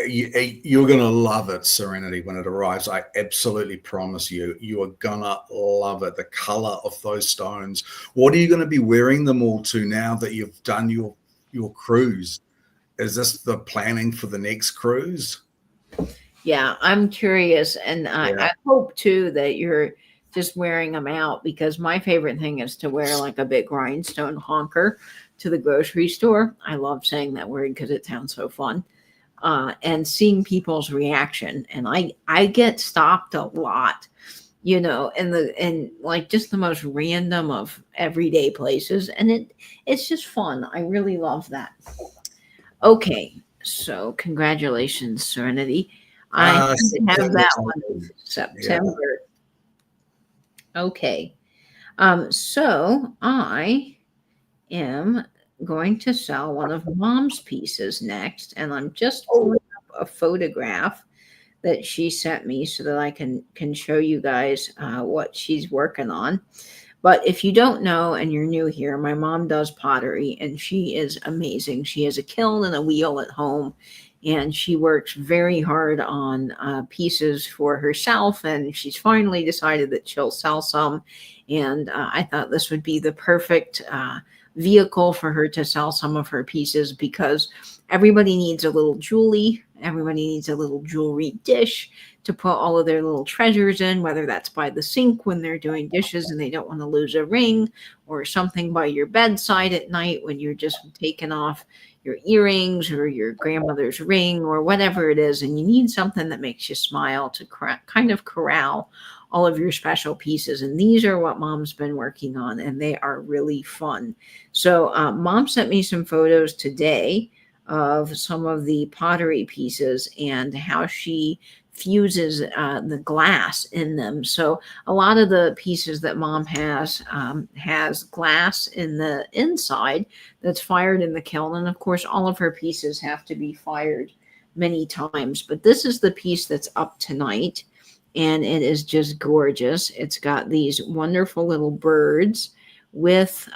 You're going to love it, Serenity, when it arrives. I absolutely promise you. You are going to love it. The color of those stones. What are you going to be wearing them all to now that you've done your cruise? Is this the planning for the next cruise? Yeah, I'm curious. And I hope, too, that you're just wearing them out, because my favorite thing is to wear like a big rhinestone honker to the grocery store. I love saying that word because it sounds so fun. And seeing people's reaction. And I get stopped a lot, you know, in like just the most random of everyday places. And it's just fun. I really love that. Okay, so congratulations, Serenity. I have that one in September. Yeah. Okay. So I am going to sell one of Mom's pieces next, and I'm just pulling up a photograph that she sent me so that I can show you guys what she's working on. But if you don't know and you're new here, my mom does pottery, and she is amazing. She has a kiln and a wheel at home, and she works very hard on pieces for herself, and she's finally decided that she'll sell some. And I thought this would be the perfect vehicle for her to sell some of her pieces, because everybody needs a little jewelry. Everybody needs a little jewelry dish to put all of their little treasures in, whether that's by the sink when they're doing dishes and they don't want to lose a ring, or something by your bedside at night when you're just taking off your earrings or your grandmother's ring or whatever it is, and you need something that makes you smile to kind of corral all of your special pieces. And these are what Mom's been working on, and they are really fun. So Mom sent me some photos today of some of the pottery pieces and how she fuses the glass in them. So a lot of the pieces that Mom has glass in the inside that's fired in the kiln. And of course, all of her pieces have to be fired many times. But this is the piece that's up tonight, and it is just gorgeous. It's got these wonderful little birds with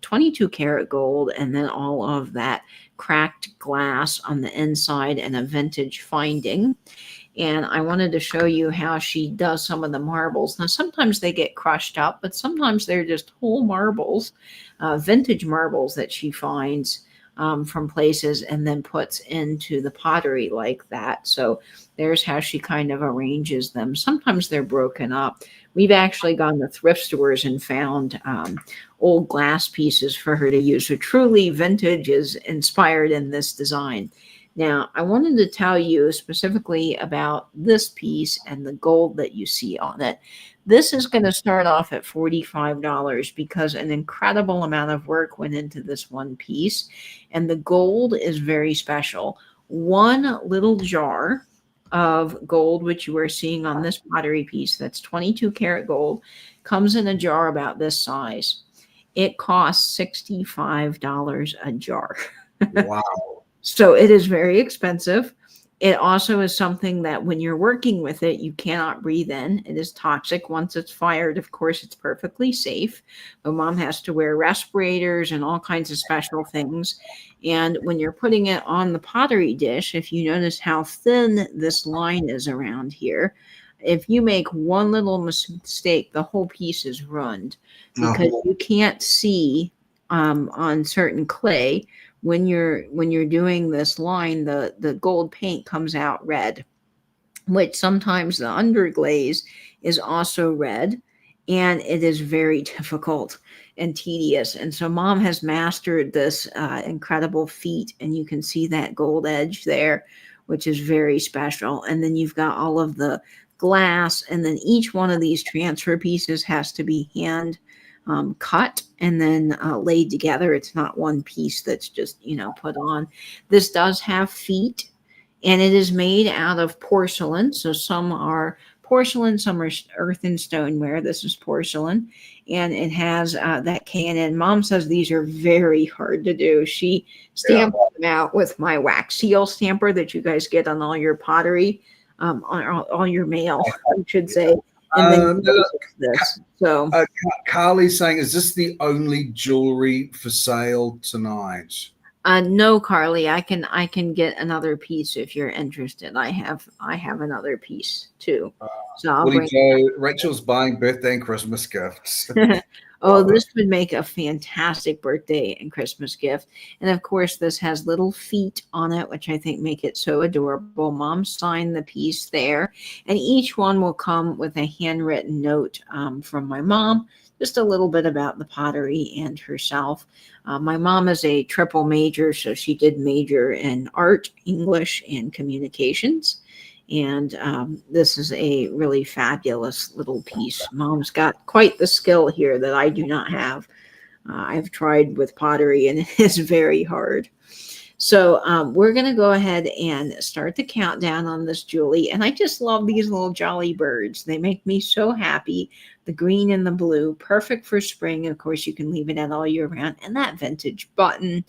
22 karat gold, and then all of that cracked glass on the inside and a vintage finding. And I wanted to show you how she does some of the marbles. Now, sometimes they get crushed up, but sometimes they're just whole marbles, vintage marbles that she finds from places and then puts into the pottery like that. So there's how she kind of arranges them. Sometimes they're broken up, We've actually gone to thrift stores and found old glass pieces for her to use. So truly vintage is inspired in this design. Now, I wanted to tell you specifically about this piece and the gold that you see on it. This is going to start off at $45 because an incredible amount of work went into this one piece. And the gold is very special. One little jar of gold, which you are seeing on this pottery piece, that's 22 karat gold, comes in a jar about this size. It costs $65 a jar. Wow. So it is very expensive. It also is something that when you're working with it, you cannot breathe in. It is toxic. Once it's fired, of course, it's perfectly safe. But mom has to wear respirators and all kinds of special things. And when you're putting it on the pottery dish, if you notice how thin this line is around here, if you make one little mistake, the whole piece is ruined because you can't see on certain clay. When you're doing this line, the gold paint comes out red, which sometimes the underglaze is also red, and it is very difficult and tedious. And so mom has mastered this incredible feat, and you can see that gold edge there, which is very special. And then you've got all of the glass, and then each one of these transfer pieces has to be hand cut and then laid together. It's not one piece that's just, put on. This does have feet, and it is made out of porcelain. So some are porcelain, some are earth and stoneware. This is porcelain, and it has that K&N. Mom says these are very hard to do. She stamped them out with my wax seal stamper that you guys get on all your pottery, on all your mail, I should say. And then this. So Carly's saying, is this the only jewelry for sale tonight? No, Carly, I can get another piece if you're interested. I have another piece too. So I'll bring Rachel's buying birthday and Christmas gifts. Oh, this would make a fantastic birthday and Christmas gift. And of course, this has little feet on it, which I think make it so adorable. Mom signed the piece there. And each one will come with a handwritten note from my mom, just a little bit about the pottery and herself. My mom is a triple major, so she did major in art, English, and communications. And this is a really fabulous little piece. Mom's got quite the skill here that I do not have. I've tried with pottery, and it is very hard. So we're going to go ahead and start the countdown on this Julie. And I just love these little jolly birds. They make me so happy. The green and the blue, perfect for spring. Of course, you can leave it out all year round. And that vintage button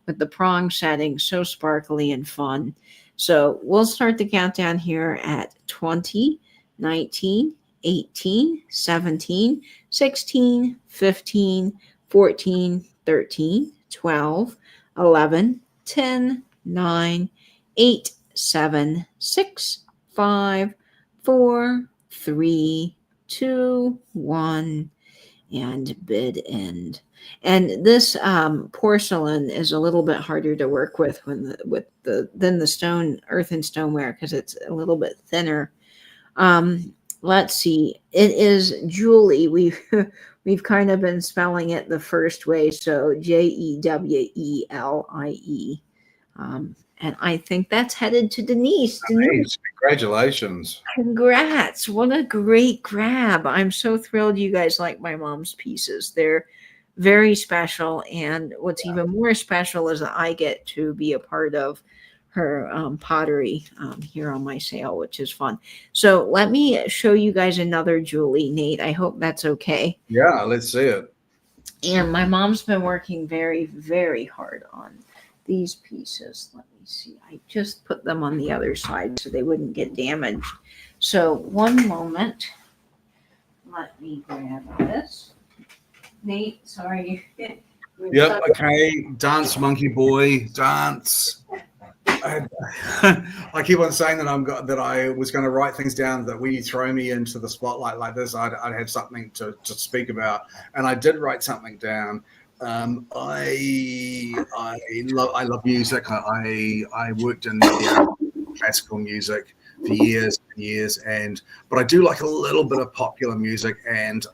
with the prong setting, so sparkly and fun. So we'll start the countdown here at 20, 19, 18, 17, 16, 15, 14, 13, 12, 11, 10, 9, 8, 7, 6, 5, 4, 3, 2, 1, and bid end. And this porcelain is a little bit harder to work with than the stone, earth and stoneware, because it's a little bit thinner. Let's see. It is Julie. We've kind of been spelling it the first way, so Jewellie. And I think that's headed to Denise. Denise, congratulations. Congrats. What a great grab. I'm so thrilled you guys like my mom's pieces. They're very special. And what's even more special is that I get to be a part of her pottery here on my sale, which is fun. So let me show you guys another Julie, Nate. I hope that's okay. Yeah, let's see it. And my mom's been working very, very hard on these pieces. Let me see. I just put them on the other side so they wouldn't get damaged. So one moment. Let me grab this. Nate, sorry. Yep, okay. Dance, monkey boy, dance. I keep on saying that I was going to write things down, that when you throw me into the spotlight like this, I'd have something to speak about. And I did write something down. I love music. I worked in classical music for years and years, but I do like a little bit of popular music. And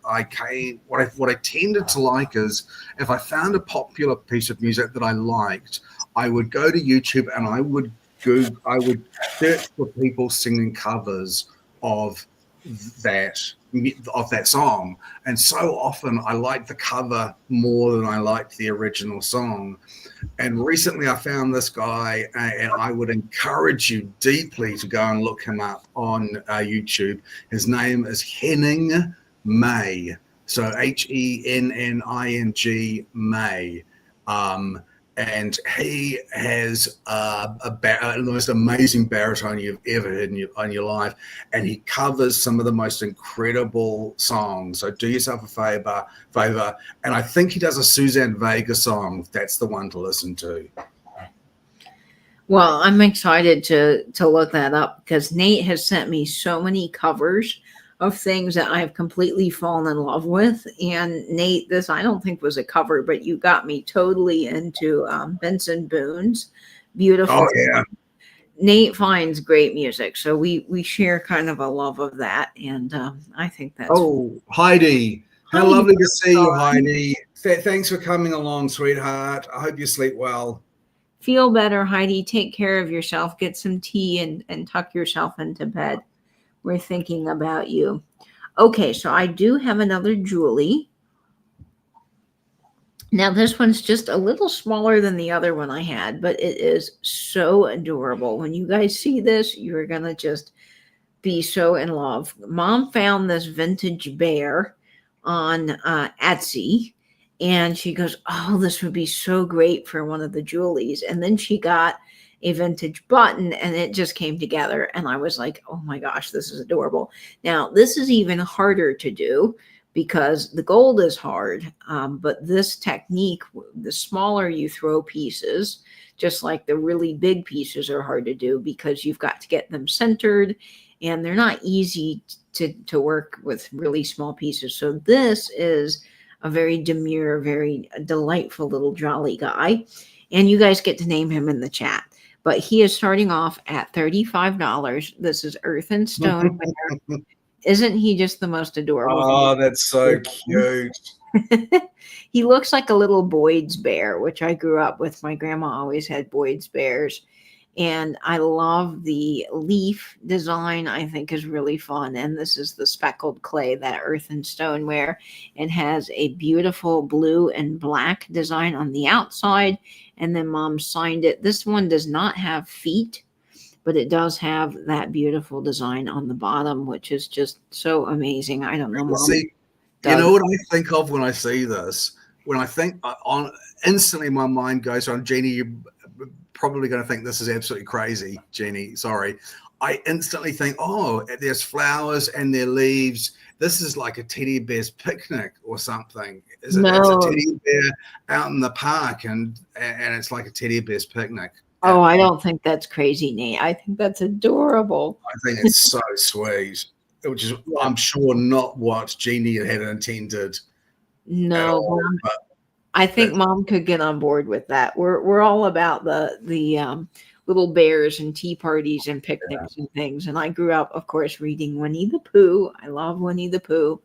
what I tended to like is if I found a popular piece of music that I liked, I would go to YouTube and I would search for people singing covers of that song. And so often I like the cover more than I liked the original song. And recently I found this guy, and I would encourage you deeply to go and look him up on YouTube. His name is Henning May. So Henning May. And he has the most amazing baritone you've ever heard in your life. And he covers some of the most incredible songs. So do yourself a favor. And I think he does a Suzanne Vega song. That's the one to listen to. Well, I'm excited to look that up because Nate has sent me so many covers of things that I've completely fallen in love with. And Nate, this I don't think was a cover, but you got me totally into Benson Boone's Beautiful. Oh yeah. Nate finds great music, so we share kind of a love of that, and I think that's. Oh, Heidi, how lovely to see you, Heidi. Thanks for coming along, sweetheart. I hope you sleep well. Feel better, Heidi. Take care of yourself. Get some tea and tuck yourself into bed. We're thinking about you. Okay, so I do have another Julie. Now, this one's just a little smaller than the other one I had, but it is so adorable. When you guys see this, you're going to just be so in love. Mom found this vintage bear on Etsy, and she goes, oh, this would be so great for one of the Julies. And then she got a vintage button, and it just came together. And I was like, oh my gosh, this is adorable. Now, this is even harder to do because the gold is hard. But this technique, the smaller you throw pieces, just like the really big pieces are hard to do because you've got to get them centered, and they're not easy to work with really small pieces. So this is a very demure, very delightful little jolly guy. And you guys get to name him in the chat. But he is starting off at $35. This is Earth and Stone. Isn't he just the most adorable? Oh, that's so cute. He looks like a little Boyd's bear, which I grew up with. My grandma always had Boyd's bears. And I love the leaf design. I think is really fun. And this is the speckled clay that Earth and Stone wear. It has a beautiful blue and black design on the outside. And then Mom signed it. This one does not have feet, but it does have that beautiful design on the bottom, which is just so amazing. I don't know. Mom see, you know what I think of when I see this? When I think on instantly my mind goes on, Jeannie, you're probably going to think this is absolutely crazy, Jeannie. Sorry. I instantly think, oh, there's flowers and their leaves. This is like a teddy bear's picnic or something. It's a teddy bear out in the park, and it's like a teddy bear's picnic. Oh, I don't think that's crazy, Nate. I think that's adorable. I think it's so sweet, which is, I'm sure, not what Jeannie had intended. No, all, I think Mom could get on board with that. We're all about the little bears and tea parties and picnics and things. And I grew up, of course, reading Winnie the Pooh. I love Winnie the Pooh.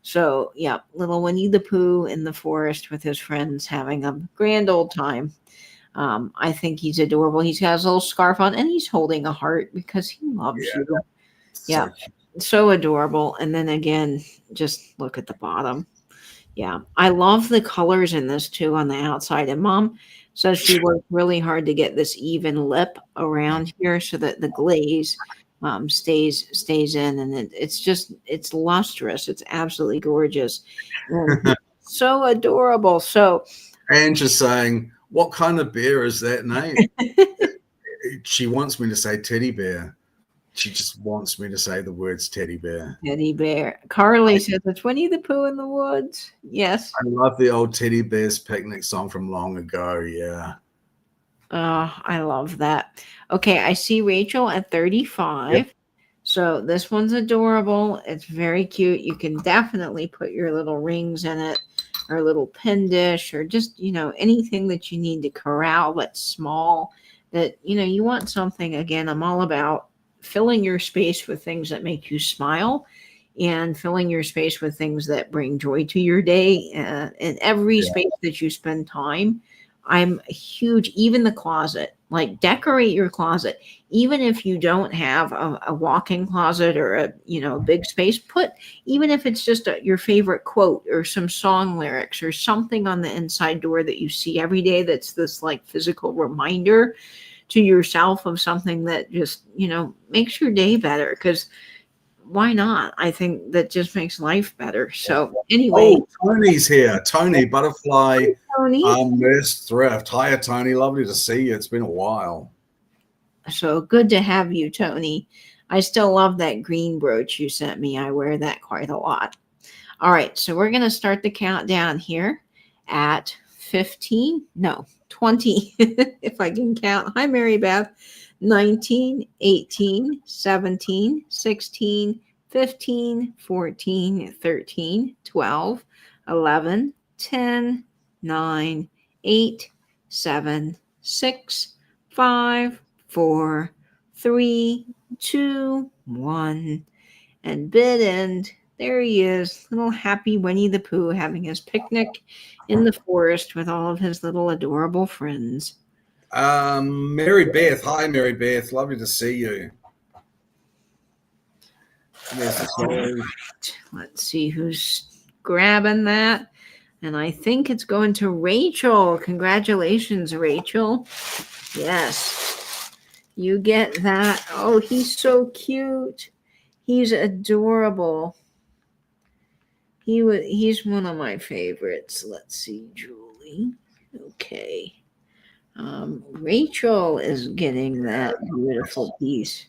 So, yeah, little Winnie the Pooh in the forest with his friends having a grand old time. I think he's adorable. He's got his little scarf on, and he's holding a heart because he loves you. Yeah, so adorable. And then again, just look at the bottom. Yeah, I love the colors in this too on the outside. And Mom says she worked really hard to get this even lip around here so that the glaze stays in, and it's lustrous. It's absolutely gorgeous, and so adorable. So, and just saying, what kind of bear is that name? She wants me to say teddy bear. She just wants me to say the words teddy bear. Teddy bear. Carly says it's Winnie the Pooh in the woods. Yes. I love the old Teddy Bear's Picnic song from long ago. Yeah. Oh, I love that. Okay, I see Rachel at 35. Yep. So this one's adorable. It's very cute. You can definitely put your little rings in it, or a little pin dish, or just, anything that you need to corral that's small, that, you want something. Again, I'm all about filling your space with things that make you smile and filling your space with things that bring joy to your day. In every Yeah. space that you spend time, I'm a huge, even the closet, like decorate your closet. Even if you don't have a walk-in closet or a big space, put, even if it's just your favorite quote or some song lyrics or something on the inside door that you see every day that's this like physical reminder to yourself of something that just, makes your day better. Because why not? I think that just makes life better. So anyway, Oh, Tony's here. Tony, Butterfly Tony. Nurse Thrift. Hiya, Tony. Lovely to see you. It's been a while. So good to have you, Tony. I still love that green brooch you sent me. I wear that quite a lot. All right, so we're going to start the countdown here at 15, no, 20, if I can count. Hi, Mary Beth. 19, 18, 17, 16, 15, 14, 13, 12, 11, 10, 9, 8, 7, 6, 5, 4, 3, 2, 1. And bid end. There he is, little happy Winnie the Pooh having his picnic in the forest with all of his little adorable friends. Mary Beth. Hi, Mary Beth. Lovely to see you. Let's see who's grabbing that. And I think it's going to Rachel. Congratulations, Rachel. Yes, you get that. Oh, he's so cute. He's adorable. He's one of my favorites. Let's see, Julie. Okay. Rachel is getting that beautiful piece.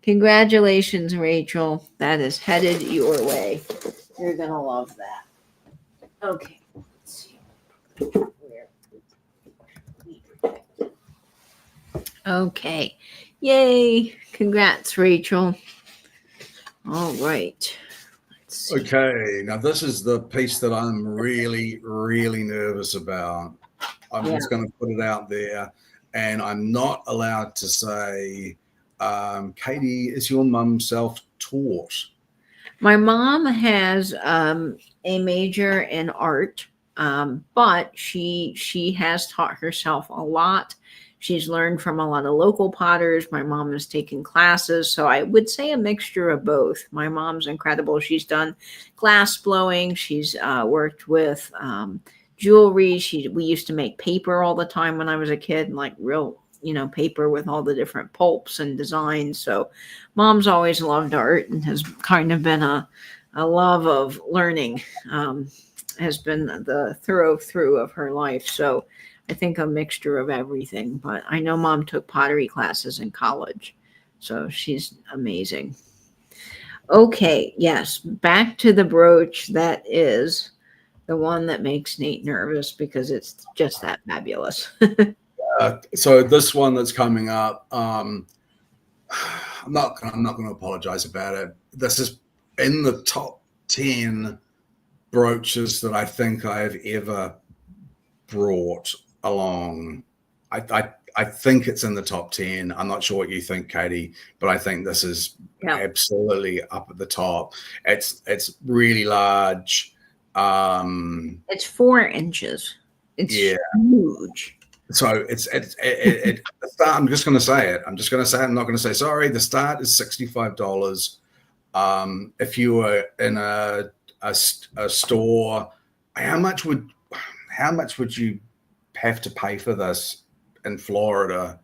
Congratulations, Rachel. That is headed your way. You're going to love that. Okay. Let's see. Okay. Yay. Congrats, Rachel. All right. Okay, now this is the piece that I'm really, really nervous about. I'm just going to put it out there, and I'm not allowed to say, Katie, is your mum self-taught? My mom has a major in art, but she has taught herself a lot. She's learned from a lot of local potters. My mom has taken classes. So I would say a mixture of both. My mom's incredible. She's done glass blowing. She's worked with jewelry. We used to make paper all the time when I was a kid, and like real, paper with all the different pulps and designs. So mom's always loved art and has kind of been a love of learning, has been the through of her life. So I think a mixture of everything, but I know mom took pottery classes in college, so she's amazing. Okay, yes, back to the brooch. That is the one that makes Nate nervous because it's just that fabulous. So this one that's coming up, I'm not going to apologize about it. This is in the top 10 brooches that I think I've ever brought along. I think it's in the top 10. I'm not sure what you think, Katie, but I think this is absolutely up at the top. It's really large. It's 4 inches. It's huge. So I'm just going to say it. I'm just going to say it. I'm not going to say sorry. The start is $65. If you were in a store, how much would you have to pay for this in Florida?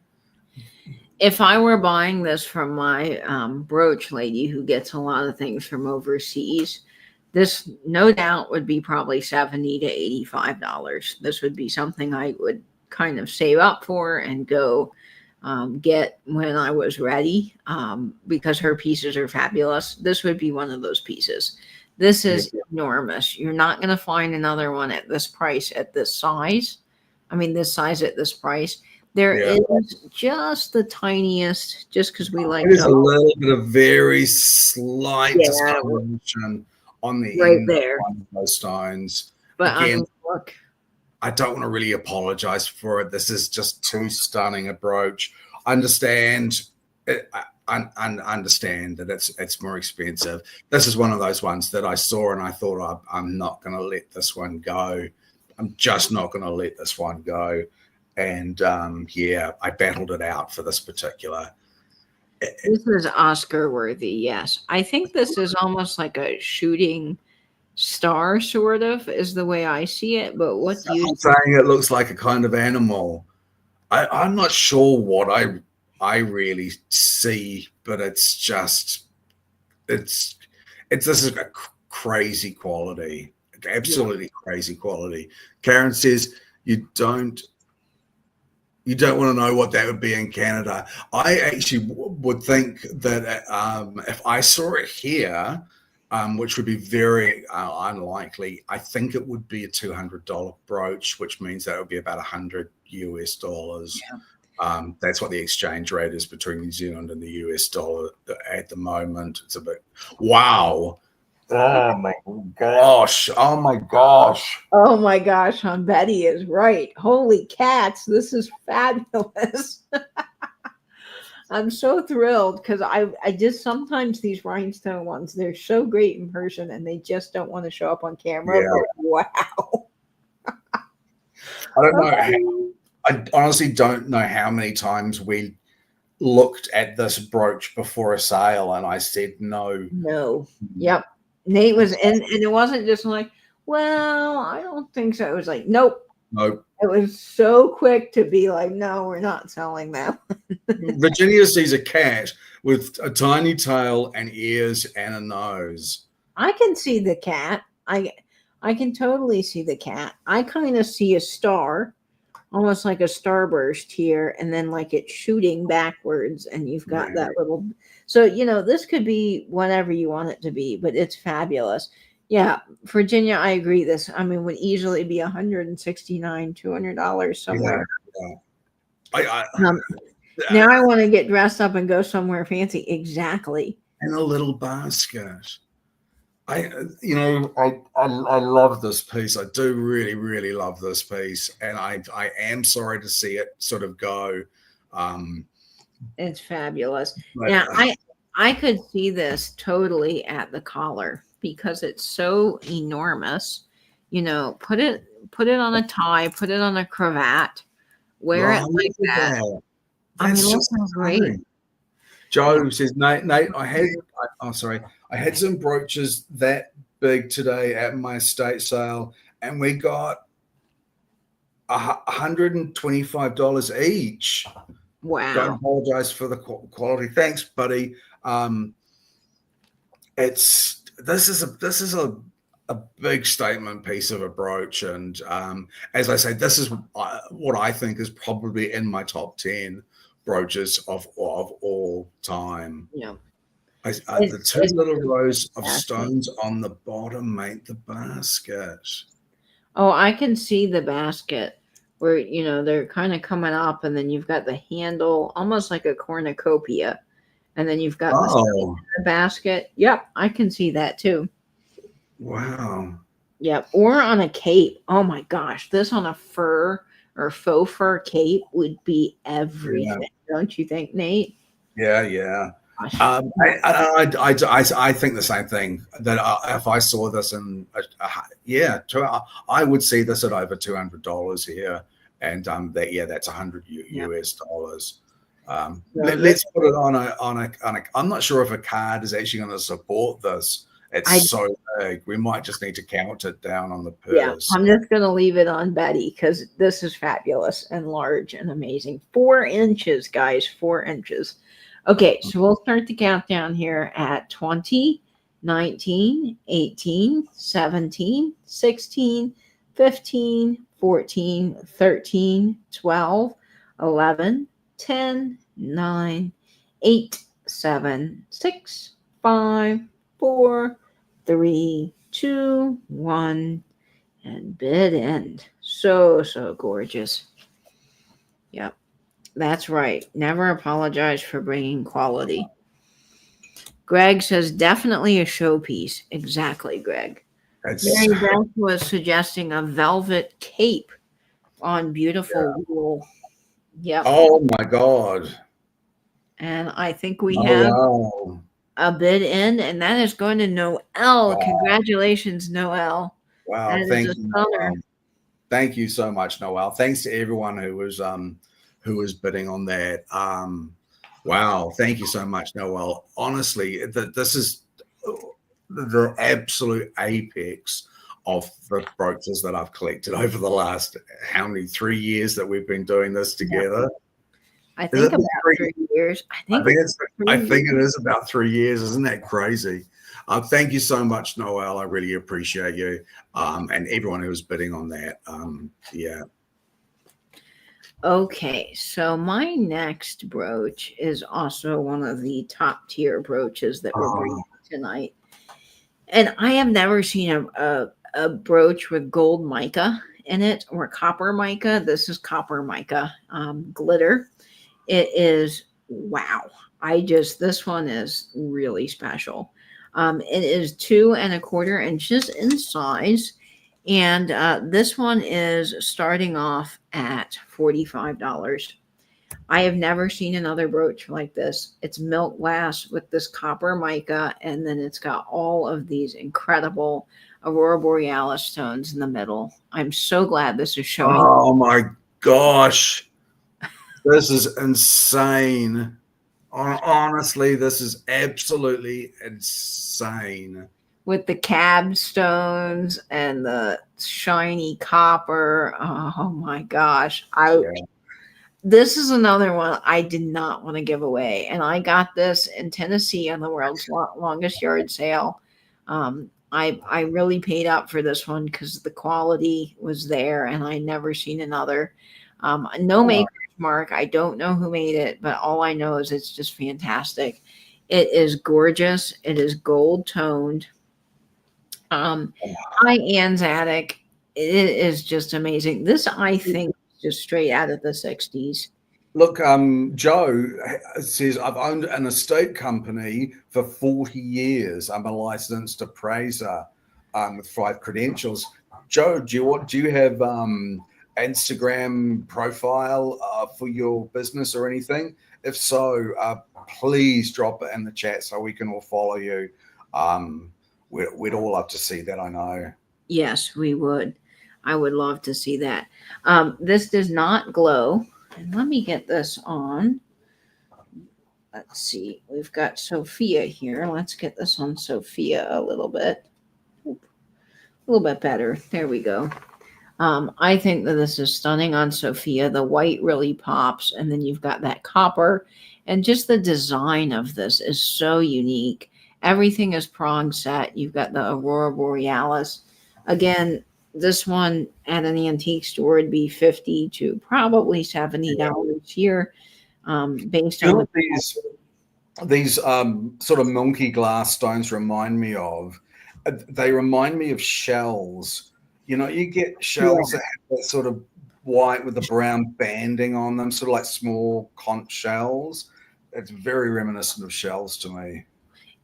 If I were buying this from my brooch lady who gets a lot of things from overseas, this no doubt would be probably $70 to $85. This would be something I would kind of save up for and go get when I was ready, because her pieces are fabulous. This would be one of those pieces. This is enormous. You're not going to find another one at this price, at this size. I mean, this size at this price. There is just the tiniest, just because we like. There's a little bit of very slight discoloration on the right end there. of one of those stones. But again, look. I don't want to really apologize for it. This is just too stunning a brooch. I understand. understand that it's more expensive. This is one of those ones that I saw and I thought I'm not going to let this one go. I'm just not going to let this one go. And yeah, I battled it out for this particular. This is Oscar worthy. Yes, I think this is almost like a shooting star, sort of, is the way I see it. But what do you? I'm saying it looks like a kind of animal. I'm not sure what I really see, but it's just this is a crazy quality, absolutely crazy quality. Karen says you don't want to know what that would be in Canada. I actually would think that if I saw it here, which would be very unlikely, I think it would be a $200 brooch, which means that would be about $100 US. Yeah. That's what the exchange rate is between New Zealand and the US dollar at the moment. It's a bit, wow. Oh my gosh. Oh my gosh. Oh my gosh, Betty is right. Holy cats, this is fabulous. I'm so thrilled because I just sometimes these rhinestone ones, they're so great in person and they just don't want to show up on camera. Yeah. Wow. I don't know. I honestly don't know how many times we looked at this brooch before a sale and I said no. No. Yep. Nate was and it wasn't just like, well, I don't think so. It was like, nope. Nope. It was so quick to be like, no, we're not selling that. Virginia sees a cat with a tiny tail and ears and a nose. I can see the cat. I can totally see the cat. I kind of see a star, almost like a starburst here, and then like it's shooting backwards, and you've got that little. So this could be whatever you want it to be, but it's fabulous. Yeah, Virginia, I agree. This, would easily be $169-$200 somewhere. Yeah. Now I want to get dressed up and go somewhere fancy. Exactly. In a little basket. I love this piece. I do really, really love this piece, and I am sorry to see it sort of go. It's fabulous. Now I could see this totally at the collar because it's so enormous. Put it on a tie, put it on a cravat, wear it like that. That's just great. Joe says, Nate, I had some brooches that big today at my estate sale, and we got $125 each. Wow! Don't apologize for the quality. Thanks, buddy. This is a big statement piece of a brooch, and as I say, this is what I think is probably in my top 10 brooches of all time. Yeah. The two little rows of stones on the bottom make the basket. Oh, I can see the basket where, they're kind of coming up, and then you've got the handle almost like a cornucopia, and then you've got the basket. Yep, I can see that too. Wow. Yep, or on a cape. Oh my gosh, this on a fur or faux fur cape would be everything. Yeah. Don't you think, Nate? Yeah. I think the same thing. That if I saw this in, I would see this at over $200 here, and that's $100 US. Let's put it on a. I'm not sure if a card is actually going to support this. It's so big. We might just need to count it down on the purse. Yeah, I'm just going to leave it on Betty because this is fabulous and large and amazing. 4 inches, guys, 4 inches. Okay, so we'll start the countdown here at 20, 19, 18, 17, 16, 15, 14, 13, 12, 11, 10, 9, 8, 7, 6, 5, 4, 3, 2, 1, and bid end. So gorgeous. Yep, that's right. Never apologize for bringing quality. Greg says definitely a showpiece. Exactly, Greg. Mary Beth was suggesting a velvet cape on beautiful wool. Yep. Oh my God. And I think we Oh, have wow. a bid in, and that is going to Noelle. Wow. Congratulations, Noelle. Wow. That is Thank a you, stunner. Noel. Thank you so much, Noel. Thanks to everyone who was bidding on that. Wow. Thank you so much, Noel. Honestly, this is the absolute apex of the brooches that I've collected over the last how many 3 years that we've been doing this Yeah. together. I Is think it about three? 3 years. I I think think it's it's. I 3 years. think it is about 3 years. Isn't that crazy? Thank you so much, Noel. I really appreciate you, and everyone who was bidding on that. Yeah. Okay, so my next brooch is also one of the top tier brooches that we're bringing Oh, tonight. And I have never seen a brooch with gold mica in it or copper mica. This is copper mica glitter. It is wow. This one is really special. It is 2¼ inches in size. And this one is starting off at $45. I have never seen another brooch like this. It's milk glass with this copper mica, and then it's got all of these incredible Aurora Borealis stones in the middle. I'm so glad this is showing. oh my gosh, this is insane. Honestly, this is absolutely insane. With the cab stones and the shiny copper. Oh my gosh. Yeah. This is another one I did not want to give away. And I got this in Tennessee on the world's longest yard sale. I really paid up for this one because the quality was there and I never seen another. No Oh, maker's mark. I don't know who made it, but all I know is it's just fantastic. It is gorgeous. It is gold toned. High anzatic. It is just amazing. This I think is just straight out of the 60s. look, Joe says I've owned an estate company for 40 years. I'm a licensed appraiser with 5 credentials. Joe, do you have Instagram profile for your business or anything? If so, please drop it in the chat so we can all follow you. We'd all love to see that. I know. Yes, we would. I would love to see that. This does not glow. And let me get this on. Let's see. We've got Sophia here. Let's get this on Sophia a little bit. A little bit better. There we go. I think that this is stunning on Sophia. The white really pops, and then you've got that copper, and just the design of this is so unique. Everything is prong set. You've got the Aurora Borealis. Again, this one at an antique store would be $50 to probably $70 here, based You on know the. what these sort of milky glass stones remind me of? They remind me of shells. You know, you get shells that have that sort of white with the brown banding on them, sort of like small conch shells. It's very reminiscent of shells to me.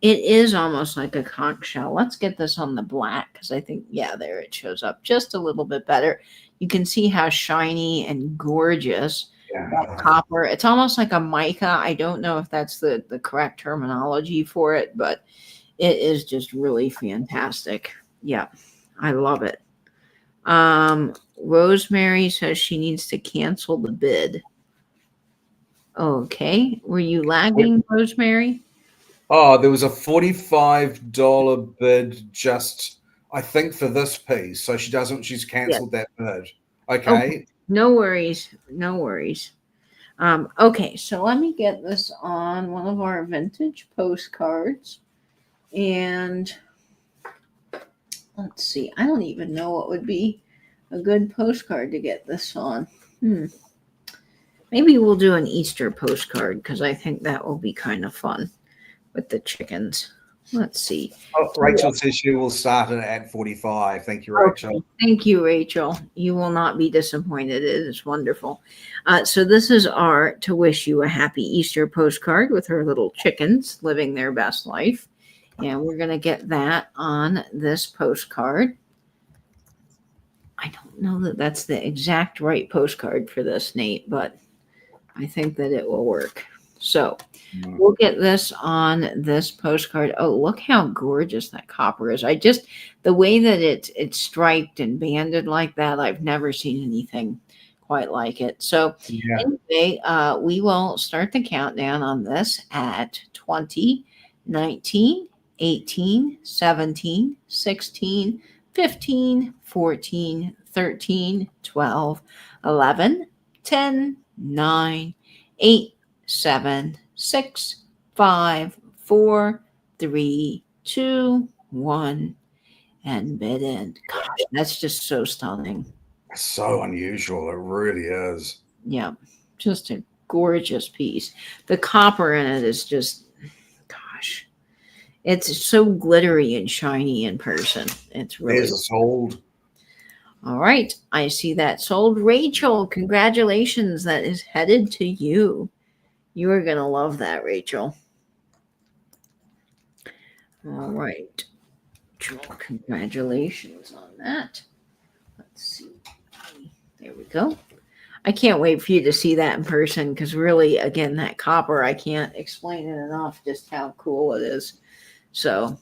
It is almost like a conch shell. Let's get this on the black because I think, yeah, there it shows up just a little bit better. You can see how shiny and gorgeous that copper. It's almost like a mica. I don't know if that's the correct terminology for it, but it is just really fantastic. Yeah, I love it. Rosemary says she needs to cancel the bid. Okay. Were you lagging, Rosemary? Oh, there was a $45 bid just, I think, for this piece. So she's cancelled that bid. Okay. No worries. No worries. Okay, so let me get this on one of our vintage postcards. And let's see. I don't even know what would be a good postcard to get this on. Maybe we'll do an Easter postcard because I think that will be kind of fun with the chickens. Let's see. Oh, Rachel says she will start it at 45. Thank you, Rachel. Okay. Thank you, Rachel. You will not be disappointed. It is wonderful. So this is our To Wish You a Happy Easter postcard with her little chickens living their best life. And we're going to get that on this postcard. I don't know that that's the exact right postcard for this, Nate, but I think that it will work. So we'll get this on this postcard. Oh, look how gorgeous that copper is. The way that it's striped and banded like that, I've never seen anything quite like it. So anyway, we will start the countdown on this at 20, 19, 18, 17, 16, 15, 14, 13, 12, 11, 10, 9, 8, 7, 6, 5, 4, 3, 2, 1, and bid in. Gosh, that's just so stunning. So unusual. It really is. Yeah, just a gorgeous piece. The copper in it is just, gosh, it's so glittery and shiny in person. It's really. There's a sold. All right, I see that sold. Rachel, congratulations. That is headed to you. You are going to love that, Rachel. All right. Congratulations on that. Let's see. There we go. I can't wait for you to see that in person because really, again, that copper, I can't explain it enough just how cool it is. So,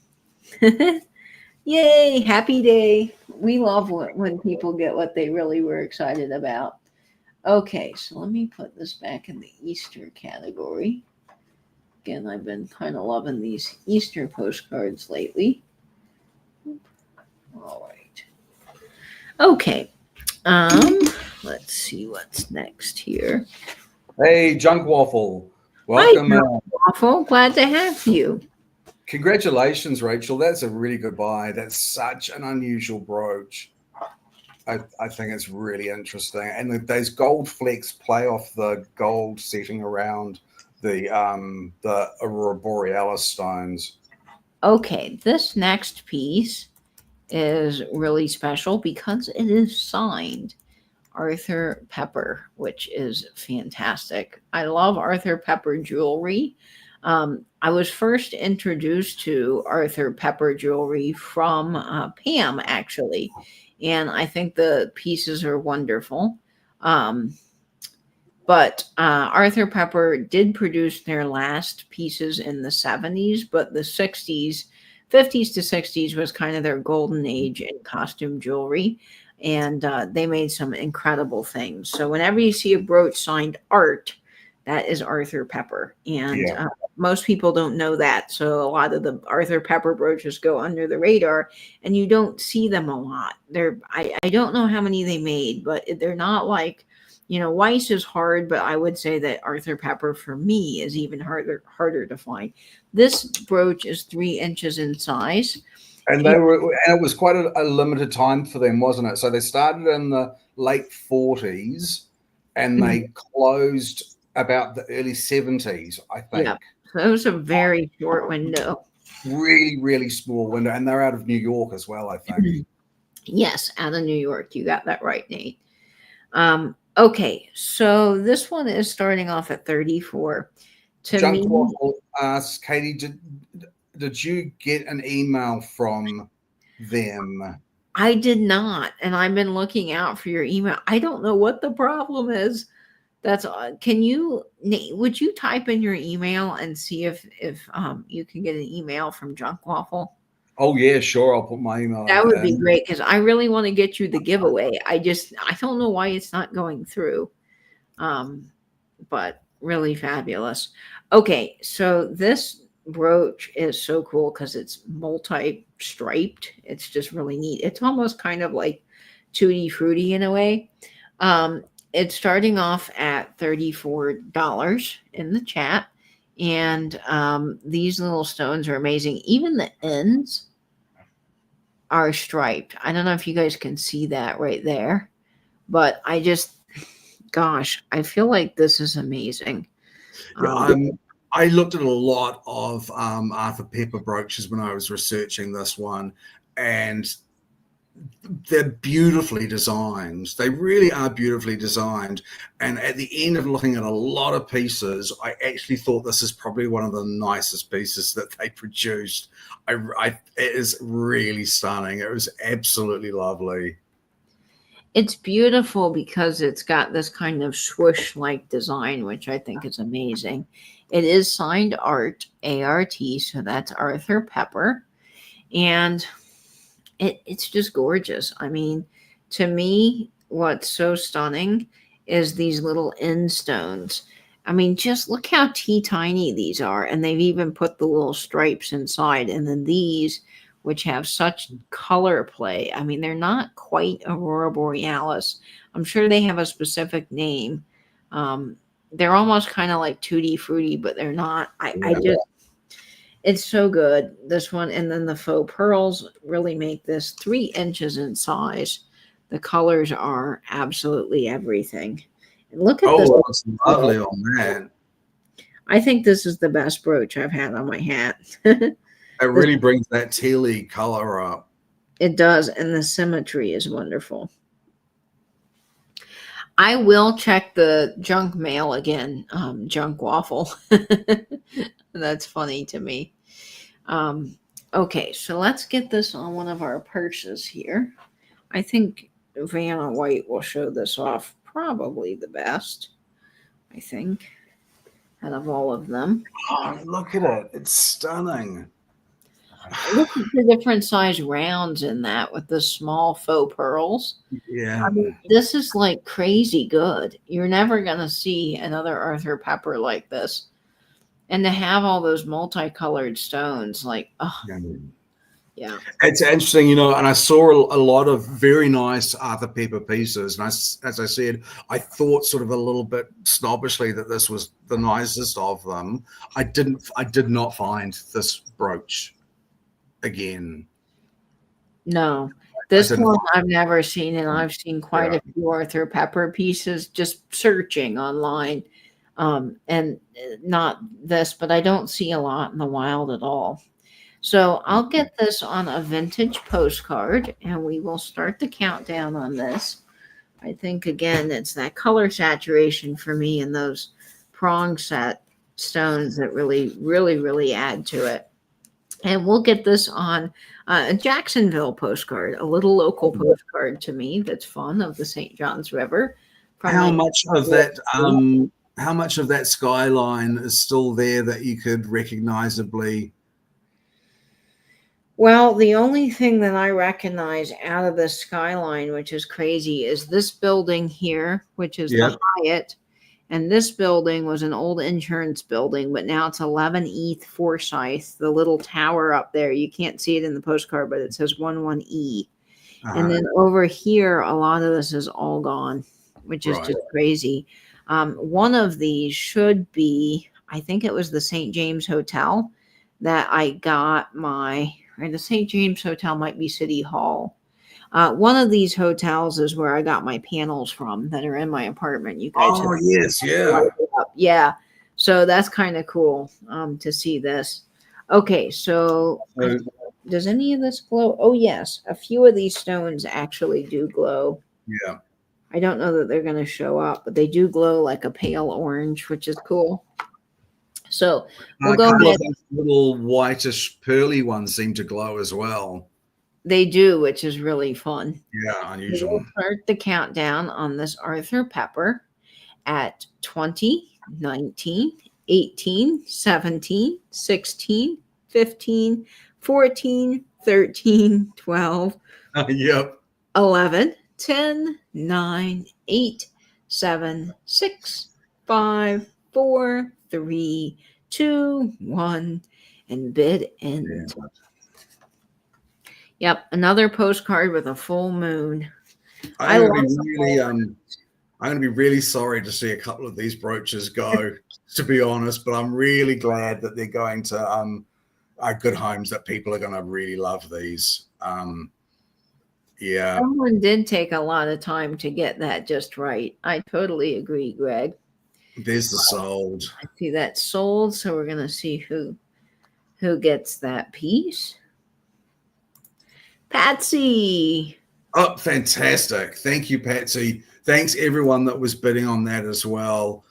yay, happy day. We love when people get what they really were excited about. Okay, so let me put this back in the Easter category. Again, I've been kind of loving these Easter postcards lately. All right. Okay. Let's see what's next here. Hey, Junk Waffle. Welcome. Hi, Junk Waffle. Glad to have you. Congratulations, Rachel. That's a really good buy. That's such an unusual brooch. I think it's really interesting. And those gold flecks play off the gold setting around the Aurora Borealis stones. Okay, this next piece is really special because it is signed Arthur Pepper, which is fantastic. I love Arthur Pepper jewelry. I was first introduced to Arthur Pepper jewelry from Pam, actually, and I think the pieces are wonderful. But Arthur Pepper did produce their last pieces in the 70s, but the 60s, 50s to 60s was kind of their golden age in costume jewelry. And they made some incredible things. So whenever you see a brooch signed Art, that is Arthur Pepper. And most people don't know that. So a lot of the Arthur Pepper brooches go under the radar and you don't see them a lot. I don't know how many they made, but they're not like, Weiss is hard, but I would say that Arthur Pepper for me is even harder to find. This brooch is 3 inches in size. And it was quite a limited time for them, wasn't it? So they started in the late 40s and they closed about the early 70s, I think. Yeah, so it was a very short window. Really, really small window. And they're out of New York as well, I think. Yes, out of New York. You got that right, Nate. Okay, so this one is starting off at 34. Junk Waffle asks, Katie, did you get an email from them? I did not, and I've been looking out for your email. I don't know what the problem is. That's would you type in your email and see if you can get an email from Junk Waffle? Oh yeah, sure. I'll put my email. That would be great because I really want to get you the giveaway. I don't know why it's not going through. But really fabulous. Okay, so this brooch is so cool because it's multi-striped. It's just really neat. It's almost kind of like Tutti Frutti in a way. It's starting off at $34 in the chat. And these little stones are amazing. Even the ends are striped. I don't know if you guys can see that right there. But gosh, I feel like this is amazing. I looked at a lot of Arthur Pepper brooches when I was researching this one, and they're beautifully designed. They really are beautifully designed. And at the end of looking at a lot of pieces, I actually thought this is probably one of the nicest pieces that they produced. It is really stunning. It was absolutely lovely. It's beautiful because it's got this kind of swoosh-like design, which I think is amazing. It is signed art, A-R-T, so that's Arthur Pepper. And it's just gorgeous. I mean, to me, what's so stunning is these little end stones. I mean, just look how tiny these are. And they've even put the little stripes inside. And then these, which have such color play. I mean, they're not quite Aurora Borealis. I'm sure they have a specific name. They're almost kind of like Tutti Frutti, but they're not. I just, it's so good, this one. And then the faux pearls really make this 3 inches in size. The colors are absolutely everything. And look at this. Oh, it's lovely on that. I think this is the best brooch I've had on my hat. It really brings that tealy color up. It does, and the symmetry is wonderful. I will check the junk mail again, junk waffle. That's funny to me. Okay, so let's get this on one of our purses here. I think Vanna White will show this off probably the best, I think, out of all of them. Oh, look at it. It's stunning. Look at the different size rounds in that with the small faux pearls. Yeah. I mean, this is like crazy good. You're never going to see another Arthur Pepper like this. And to have all those multicolored stones, like, oh, yeah. It's interesting, you know, and I saw a lot of very nice Arthur Pepper pieces. And as I said, I thought sort of a little bit snobbishly that this was the nicest of them. I did not find this brooch again. No, this one I've never seen, and I've seen quite a few Arthur Pepper pieces just searching online. And not this, but I don't see a lot in the wild at all. So I'll get this on a vintage postcard, and we will start the countdown on this. I think, again, it's that color saturation for me and those prong set stones that really, really, really add to it. And we'll get this on a Jacksonville postcard, a little local postcard to me that's fun, of the St. Johns River. How much of that skyline is still there that you could recognizably? Well, the only thing that I recognize out of the skyline, which is crazy, is this building here, which is the Hyatt. And this building was an old insurance building, but now it's 11 East Forsyth, the little tower up there. You can't see it in the postcard, but it says 11E. And then over here, a lot of this is all gone, which is just crazy. One of these should be, I think it was the St. James Hotel that I got the St. James Hotel might be City Hall. One of these hotels is where I got my panels from that are in my apartment. You guys. Oh, yes. Yeah. Yeah. So that's kind of cool to see this. Okay. So does any of this glow? Oh, yes. A few of these stones actually do glow. Yeah. I don't know that they're going to show up, but they do glow like a pale orange, which is cool. So we'll go ahead. Those little whitish pearly ones seem to glow as well. They do, which is really fun. Yeah, unusual. We'll start the countdown on this Arthur Pepper at 20, 19, 18, 17, 16, 15, 14, 13, 12, 11, 10, 9, 8, 7, 6, 5, 4, 3, 2, 1, and bid end. Yep, another postcard with a full moon. I'm going to be really sorry to see a couple of these brooches go, to be honest, but I'm really glad that they're going to good homes, that people are going to really love these. Yeah. Someone did take a lot of time to get that just right. I totally agree, Greg. There's the sold. I see that sold, so we're going to see who gets that piece. Patsy. Oh, fantastic. Thank you, Patsy. Thanks everyone that was bidding on that as well.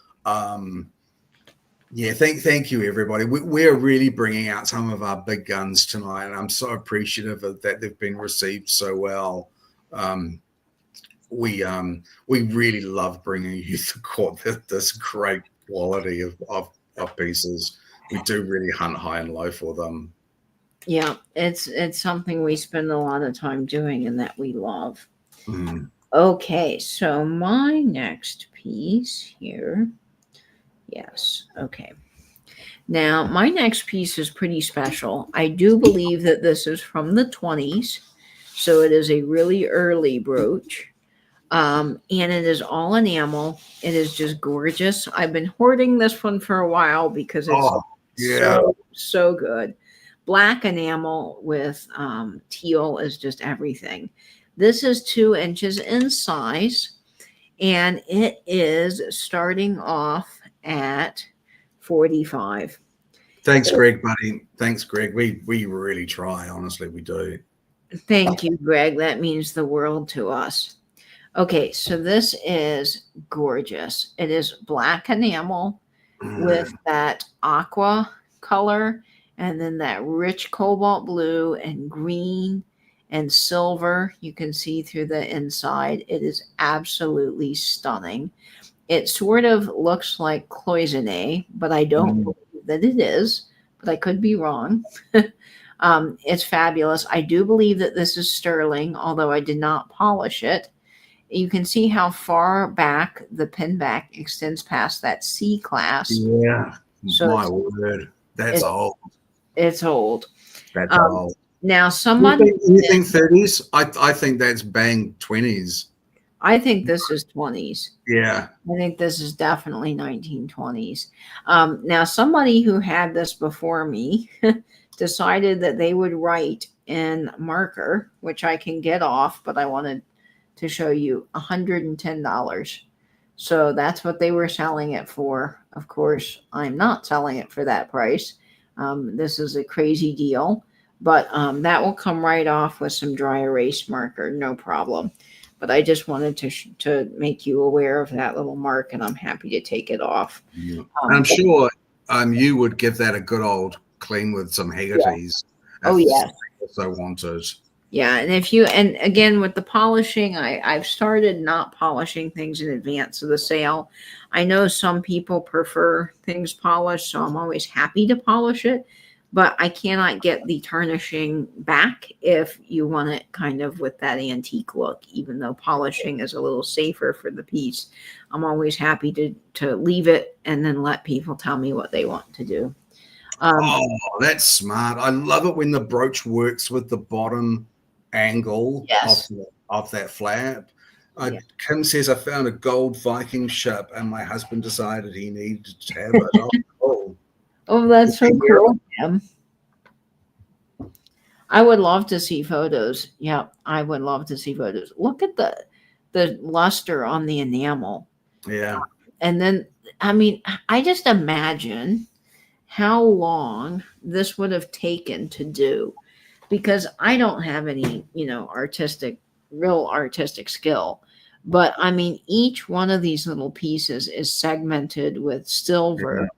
Yeah, thank you, everybody. We're really bringing out some of our big guns tonight, and I'm so appreciative of that they've been received so well. we really love bringing you this great quality of pieces. We do really hunt high and low for them. Yeah, it's something we spend a lot of time doing and that we love. Mm. Okay, so my next piece here. Yes, okay. Now, my next piece is pretty special. I do believe that this is from the 20s, so it is a really early brooch. And it is all enamel. It is just gorgeous. I've been hoarding this one for a while because it's Oh, yeah. so good. Black enamel with teal is just everything. This is 2 inches in size, and it is starting off at 45. Thanks, Greg, buddy. Thanks, Greg. We really try. Honestly, we do. Thank you, Greg. That means the world to us. Okay, so this is gorgeous. It is black enamel with that aqua color and then that rich cobalt blue and green and silver. You can see through the inside. It is absolutely stunning. It sort of looks like cloisonne, but I don't believe that it is, but I could be wrong. It's fabulous. I do believe that this is sterling, although I did not polish it. You can see how far back the pin back extends past that C class. Yeah. So My word. That's old. It's old. That's old. Now, somebody. You think 30s? I think that's bang 20s. I think this is 20s. Yeah. I think this is definitely 1920s. Now, somebody who had this before me decided that they would write in marker, which I can get off, but I wanted to show you $110. So that's what they were selling it for. Of course, I'm not selling it for that price. This is a crazy deal, but that will come right off with some dry erase marker, no problem. But I just wanted to make you aware of that little mark, and I'm happy to take it off. Yeah. I'm sure you would give that a good old clean with some Haggerty's. Oh, yes. Also wanted. Yeah, and again with the polishing, I've started not polishing things in advance of the sale. I know some people prefer things polished, so I'm always happy to polish it, but I cannot get the tarnishing back if you want it kind of with that antique look, even though polishing is a little safer for the piece. I'm always happy to leave it and then let people tell me what they want to do. Oh, that's smart. I love it when the brooch works with the bottom angle of that flap. Kim says, I found a gold Viking ship and my husband decided he needed to have it. Oh, cool. Oh, that's so cool, Kim. I would love to see photos. Yeah, I would love to see photos. Look at the luster on the enamel. Yeah. And then, I mean, I just imagine how long this would have taken to do, because I don't have any, real artistic skill. But I mean, each one of these little pieces is segmented with silver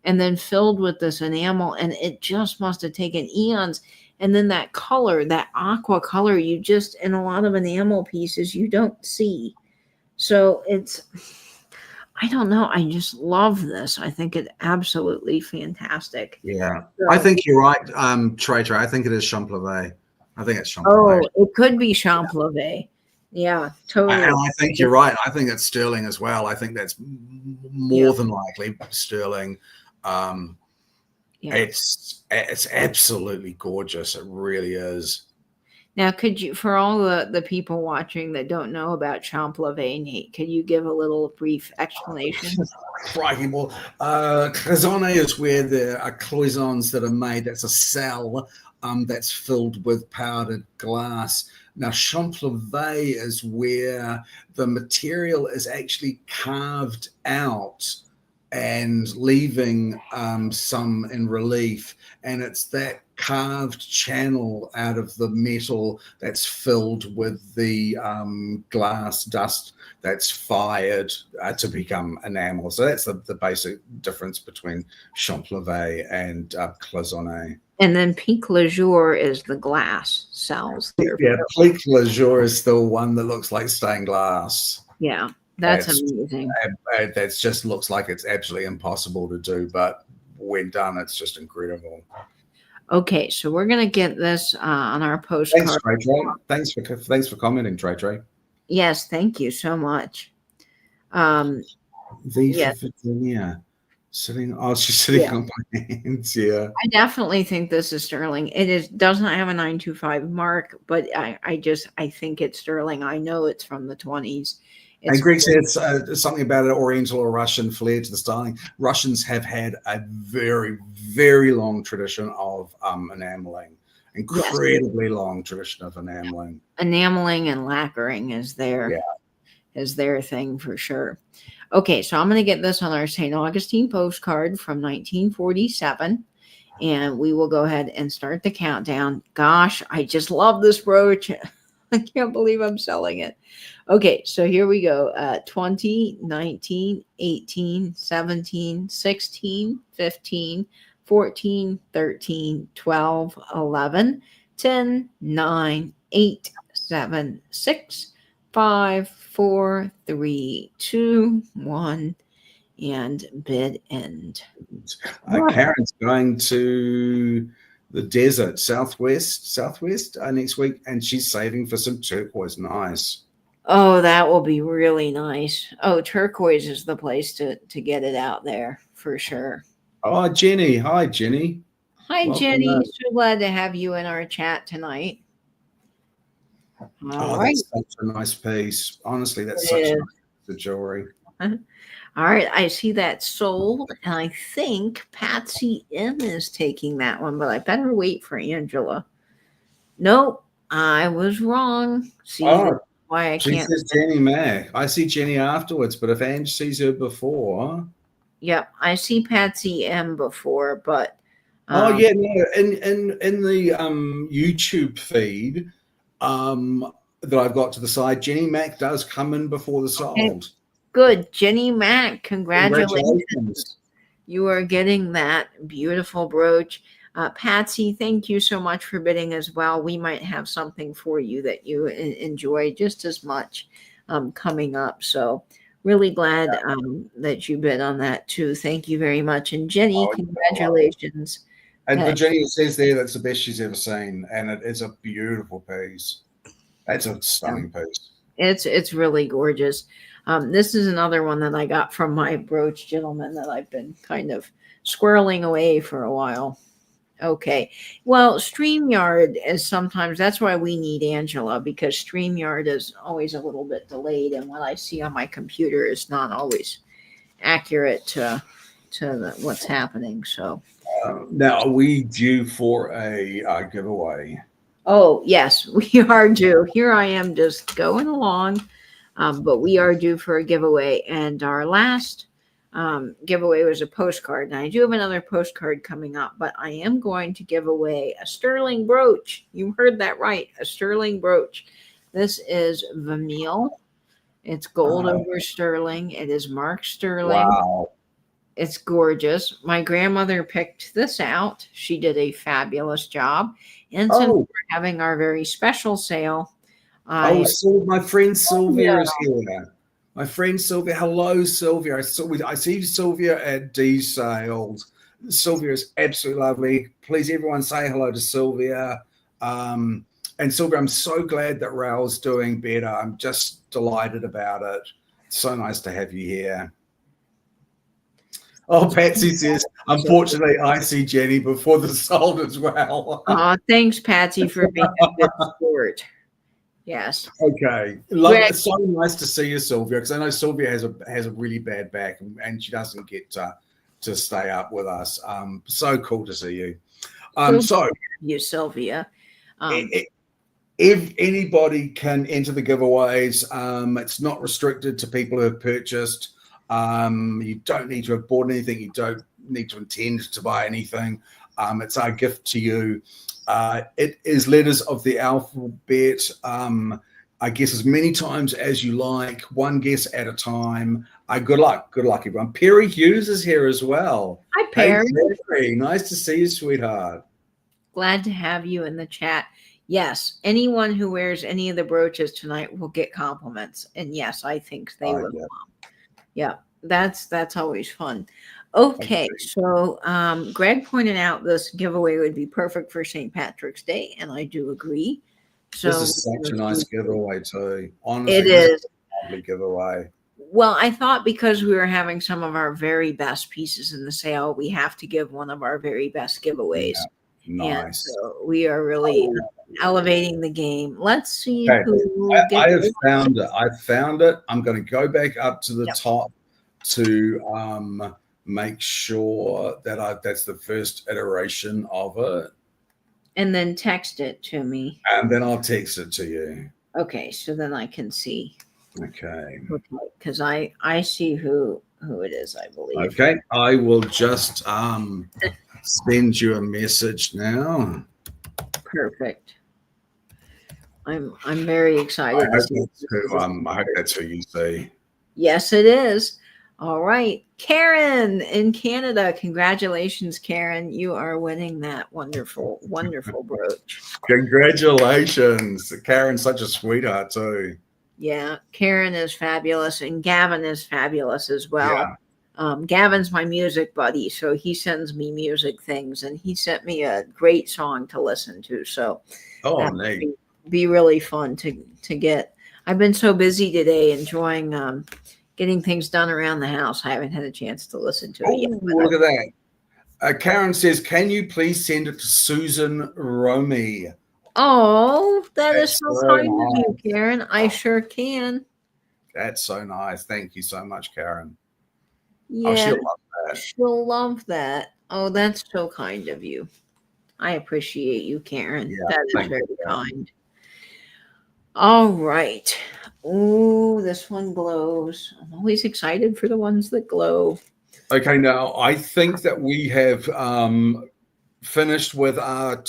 and then filled with this enamel. And it just must have taken eons. And then that color, that aqua color, you just, in a lot of enamel pieces, you don't see. So I don't know. I just love this. I think it's absolutely fantastic. Yeah. So, I think you're right, Trey. I think it is Champlavé. I think it's Champlavé. Oh, it could be Champlavé. Yeah, totally. And I think you're right. I think it's sterling as well. I think that's more than likely sterling. It's absolutely gorgeous. It really is. Now, could you, for all the people watching that don't know about Champlavé, Nate, could you give a little brief explanation? Crikey, well, cloisonne is where there are cloisons that are made. That's a cell that's filled with powdered glass. Now, Champlavé is where the material is actually carved out and leaving some in relief. And it's that carved channel out of the metal that's filled with the glass dust that's fired to become enamel. So that's the basic difference between Champlevé and cloisonné. And then Pique Lejour is the glass cells. Yeah, Pique Lejour is the one that looks like stained glass. Yeah, that's amazing. That just looks like it's absolutely impossible to do, but when done, it's just incredible. Okay, so we're gonna get this on our postcard. Thanks, Trey. Thanks for commenting, Trey. Yes, thank you so much. Virginia. She's sitting on my hands. Yeah, I definitely think this is sterling. It doesn't have a 925 mark, but I think it's sterling. I know it's from the 20s. And Greg says something about an Oriental or Russian flair to the styling. Russians have had a very, very long tradition of enameling. Incredibly long tradition of enameling. Enameling and lacquering is their thing for sure. Okay, so I'm going to get this on our St. Augustine postcard from 1947, and we will go ahead and start the countdown. Gosh, I just love this brooch. I can't believe I'm selling it. Okay, so here we go. 20, 19, 18, 17, 16, 15, 14, 13, 12, 11, 10, 9, 8, 7, 6, 5, 4, 3, 2, 1, and bid end. Karen's going to the desert, southwest next week, and she's saving for some turquoise. Nice. Oh, that will be really nice. Oh, turquoise is the place to get it out there for sure. Oh, Jenny. Hi, Jenny. Hi, welcome Jenny. So glad to have you in our chat tonight. All right. That's such a nice piece. Honestly, that's such a nice piece of jewelry. All right. I see that sold, and I think Patsy M is taking that one, but I better wait for Angela. Nope, I was wrong. See why I can't. She says Jenny Mac. I see Jenny afterwards, but if Ange sees her before. Yep, I see Patsy M before, but. No, in the YouTube feed. That I've got to the side, Jenny Mac does come in before the sold. Good. Jenny Mac, congratulations. You are getting that beautiful brooch. Patsy, thank you so much for bidding as well. We might have something for you that you enjoy just as much coming up. So really glad that you bid on that too. Thank you very much. And Jenny, congratulations. And Virginia says there that's the best she's ever seen, and it is a beautiful piece. That's a stunning piece. It's really gorgeous. This is another one that I got from my brooch gentleman that I've been kind of squirreling away for a while. Okay. Well, StreamYard is sometimes, that's why we need Angela, because StreamYard is always a little bit delayed, and what I see on my computer is not always accurate to what's happening. So. Now, are we due for a giveaway? Oh, yes, we are due. Here I am just going along, but we are due for a giveaway. And our last giveaway was a postcard. And I do have another postcard coming up, but I am going to give away a sterling brooch. You heard that right, a sterling brooch. This is Vermeil. It's gold over sterling. It is marked sterling. Wow. It's gorgeous. My grandmother picked this out. She did a fabulous job. And since we're having our very special sale, I saw my friend Sylvia is here. My friend Sylvia. Hello, Sylvia. I see Sylvia at D's sales. Sylvia is absolutely lovely. Please, everyone, say hello to Sylvia. And Sylvia, I'm so glad that Raoul's doing better. I'm just delighted about it. It's so nice to have you here. Oh, Patsy says, unfortunately, I see Jenny before the sold as well. Thanks, Patsy, for being a good sport. Yes. Okay. It's so nice to see you, Sylvia, because I know Sylvia has a really bad back and she doesn't get to stay up with us. So cool to see you. So you, Sylvia. If anybody can enter the giveaways, it's not restricted to people who have purchased You don't need to have bought anything. You don't need to intend to buy anything. It's our gift to you. It is letters of the alphabet. I guess as many times as you like, one guess at a time. Good luck. Good luck, everyone. Perry Hughes is here as well. Hi, Perry. Hey, Perry. Nice to see you, sweetheart. Glad to have you in the chat. Yes, anyone who wears any of the brooches tonight will get compliments. And yes, I think they will. Yeah, that's always fun. Okay, so Greg pointed out this giveaway would be perfect for St. Patrick's Day, and I do agree. So this is such a nice giveaway too. Honestly, it is a lovely giveaway. Well, I thought because we were having some of our very best pieces in the sale, we have to give one of our very best giveaways. Yeah, nice. And so we are really elevating the game. Let's see who I have found it. I found it. I'm going to go back up to the top to make sure that that's the first iteration of it. And then text it to me. And then I'll text it to you. Okay, so then I can see. Okay. Because I see who it is, I believe. Okay, I will just send you a message now. Perfect. I'm very excited. I hope that's who you see. Yes, it is. All right. Karen in Canada. Congratulations, Karen. You are winning that wonderful, wonderful brooch. Congratulations. Karen's such a sweetheart too. Yeah, Karen is fabulous, and Gavin is fabulous as well. Yeah. Gavin's my music buddy, so he sends me music things, and he sent me a great song to listen to. So nice. Be really fun to get. I've been so busy today enjoying getting things done around the house. I haven't had a chance to listen to it yet. Look at that. Karen says, can you please send it to Susan Romy? Oh, that's so kind of you, Karen. I sure can. That's so nice. Thank you so much, Karen. Yeah, she'll love that. She'll love that. Oh, that's so kind of you. I appreciate you, Karen. Yeah, that is very kind. All right. Oh, this one glows. I'm always excited for the ones that glow. Okay, now I think that we have finished with our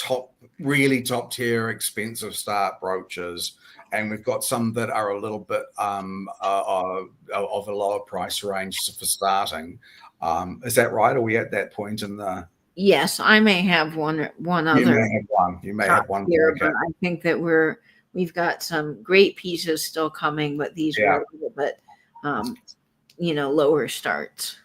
really top tier expensive start brooches, and we've got some that are a little bit of a lower price range for starting. Is that right? Are we at that point in the? Yes, I may have one other. You may have one here, but I think that we've got some great pieces still coming, but these are a little bit, lower starts.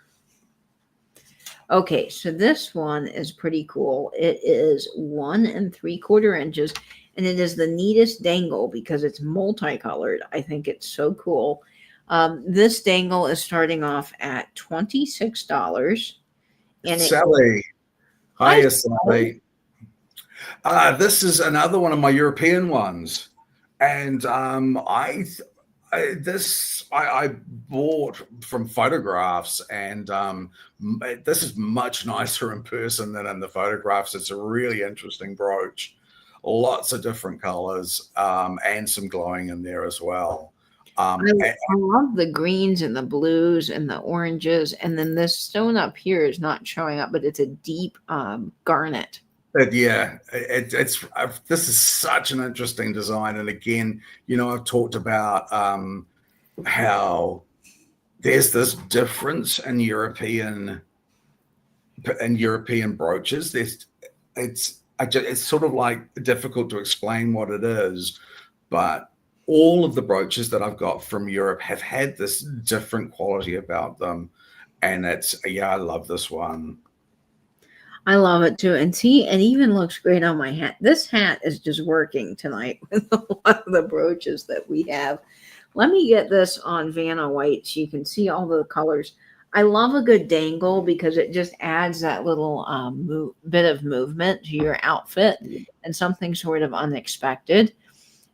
Okay, so this one is pretty cool. It is 1 3/4 inches, and it is the neatest dangle because it's multicolored. I think it's so cool. This dangle is starting off at $26. And Sally. Hi, Sally. This is another one of my European ones. And I bought from photographs, and this is much nicer in person than in the photographs. It's a really interesting brooch, lots of different colors, and some glowing in there as well. I love the greens and the blues and the oranges, and then this stone up here is not showing up, but it's a deep garnet. This is such an interesting design. And again, I've talked about how there's this difference in European brooches. It's sort of like difficult to explain what it is, but all of the brooches that I've got from Europe have had this different quality about them. And I love this one. I love it too. And see, it even looks great on my hat. This hat is just working tonight with a lot of the brooches that we have. Let me get this on Vanna White so you can see all the colors. I love a good dangle because it just adds that little bit of movement to your outfit and something sort of unexpected.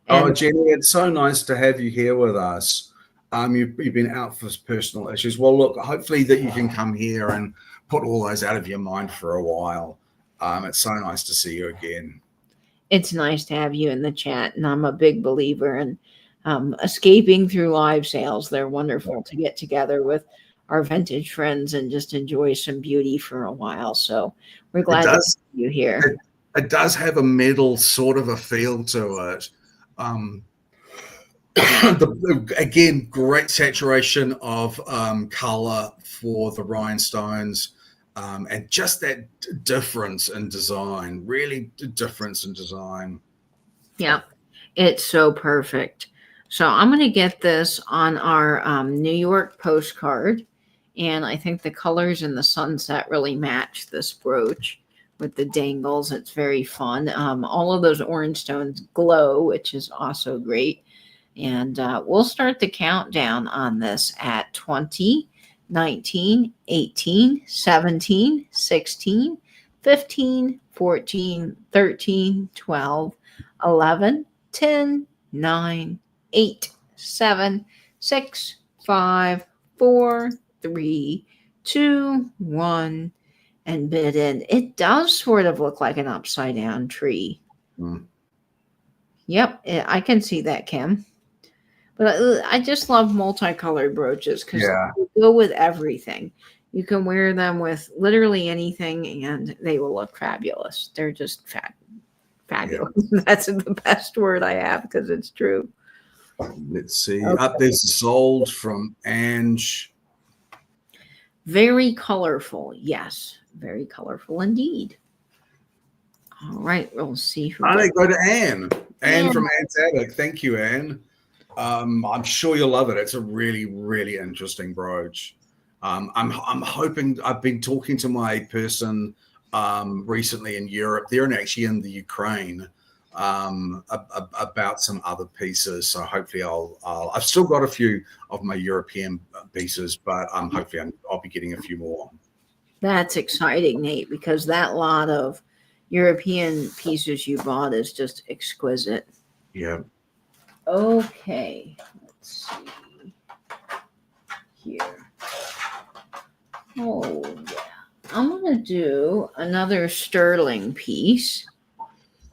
And Jenny, it's so nice to have you here with us. You've been out for personal issues. Well, look, hopefully that you can come here and put all those out of your mind for a while. It's so nice to see you again. It's nice to have you in the chat, and I'm a big believer in escaping through live sales. They're wonderful to get together with our vintage friends and just enjoy some beauty for a while. So we're It glad to does. see you here. It does have a metal sort of a feel to it. Again, great saturation of color for the rhinestones, and just that difference in design. Really, difference in design. Yeah, it's so perfect. So I'm going to get this on our New York postcard. And I think the colors in the sunset really match this brooch with the dangles. It's very fun. All of those orange stones glow, which is also great. And we'll start the countdown on this at 20, 19, 18, 17, 16, 15, 14, 13, 12, 11, 10, 9, 8, 7, 6, 5, 4, 3, 2, 1, and bid in. It does sort of look like an upside down tree. Mm. Yep, I can see that, Kim. But I just love multicolored brooches because they go with everything. You can wear them with literally anything and they will look fabulous. They're just fabulous. Yeah. That's the best word I have because it's true. Let's see. Okay. Up there's Zold from Ange. Very colorful. Yes, very colorful indeed. All right, we'll see who. I go to Anne. Anne from Anne's Attic. Thank you, Anne. I'm sure you'll love it. It's a really, really interesting brooch. I'm hoping. I've been talking to my person recently in Europe. They're actually in the Ukraine about some other pieces. So hopefully I've still got a few of my European pieces, but hopefully I'll be getting a few more. That's exciting, Nate, because that lot of European pieces you bought is just exquisite. Yeah. Okay, let's see here. Oh, yeah. I'm going to do another sterling piece.